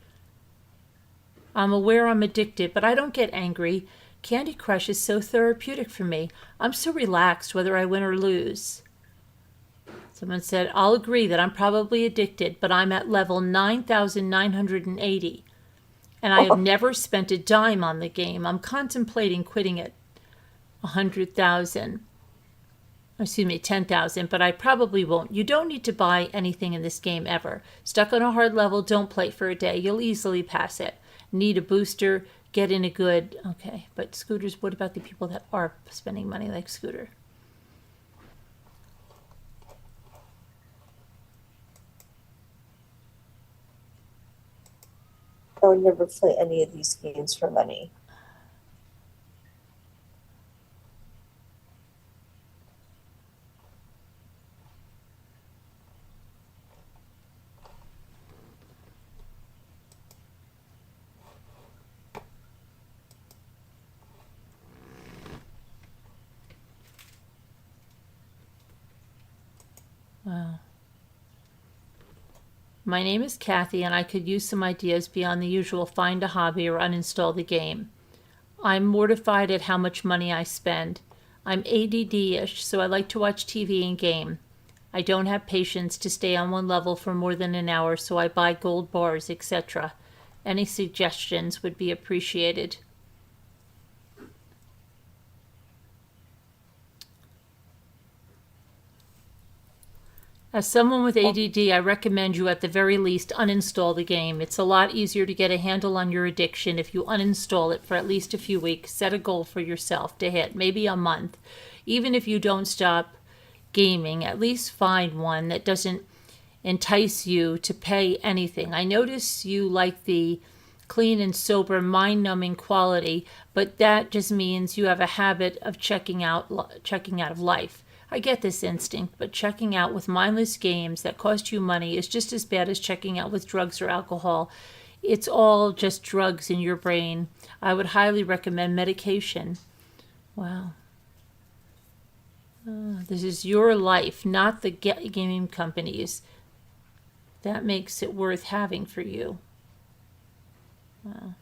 I'm aware I'm addicted, but I don't get angry. Candy Crush is so therapeutic for me. I'm so relaxed whether I win or lose. Someone said, I'll agree that I'm probably addicted, but I'm at level 9,980. And I have never spent a dime on the game. I'm contemplating quitting at 100,000. Excuse me, 10,000, but I probably won't. You don't need to buy anything in this game ever. Stuck on a hard level, don't play for a day. You'll easily pass it. Need a booster, get in a good... Okay, but Scooters, what about the people that are spending money like Scooter? I would never play any of these games for money. Wow. My name is Kathy, and I could use some ideas beyond the usual find a hobby or uninstall the game. I'm mortified at how much money I spend. I'm ADD-ish, so I like to watch TV and game. I don't have patience to stay on one level for more than an hour, so I buy gold bars, etc. Any suggestions would be appreciated. As someone with ADD, I recommend you at the very least uninstall the game. It's a lot easier to get a handle on your addiction if you uninstall it for at least a few weeks. Set a goal for yourself to hit, maybe a month. Even if you don't stop gaming, at least find one that doesn't entice you to pay anything. I notice you like the clean and sober, mind-numbing quality, but that just means you have a habit of checking out of life. I get this instinct, but checking out with mindless games that cost you money is just as bad as checking out with drugs or alcohol. It's all just drugs in your brain. I would highly recommend medication. Wow. This is your life, not the gaming companies. That makes it worth having for you. Wow.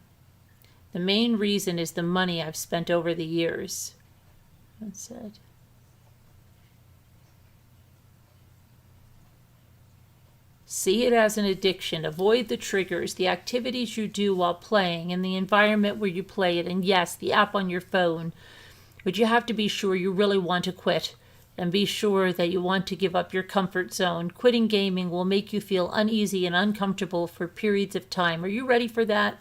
The main reason is the money I've spent over the years. That's it. See it as an addiction. Avoid the triggers, the activities you do while playing, and the environment where you play it, and yes, the app on your phone. But you have to be sure you really want to quit, and be sure that you want to give up your comfort zone. Quitting gaming will make you feel uneasy and uncomfortable for periods of time. Are you ready for that?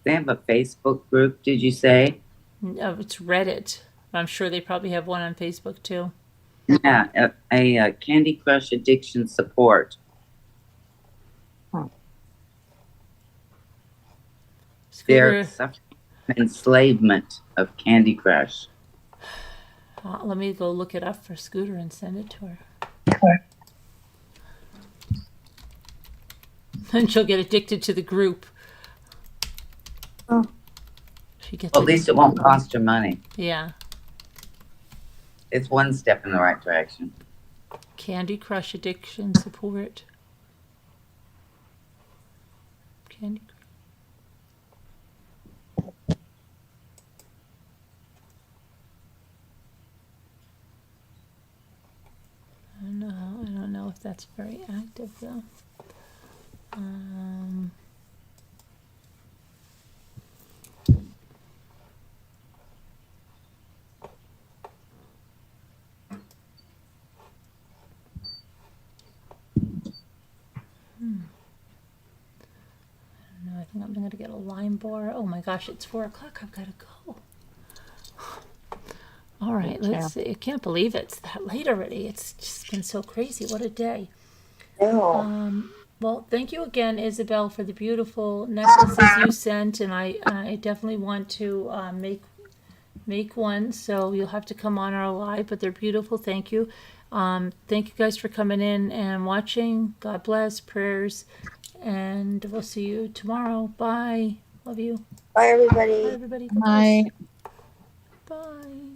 They have a Facebook group, did you say? No, it's Reddit. I'm sure they probably have one on Facebook too. Yeah, a Candy Crush addiction support. They're suffering enslavement of Candy Crush. Let me go look it up for Scooter and send it to her. And she'll get addicted to the group. Oh. She gets Well, at least it won't cost her money. Yeah. It's one step in the right direction. Candy Crush addiction support. Candy Crush. I don't know if that's very active though. lime bar. Oh my gosh, it's 4 o'clock. I've got to go. All right, let's see. I can't believe it's that late already. It's just been so crazy. What a day. Well, thank you again, Isabelle, for the beautiful necklaces you sent, and I definitely want to make one. So you'll have to come on our live, but they're beautiful. Thank you. Thank you guys for coming in and watching. God bless. Prayers, and we'll see you tomorrow. Bye. Love you. Bye, everybody. Bye, everybody. God Bye. bless. Bye.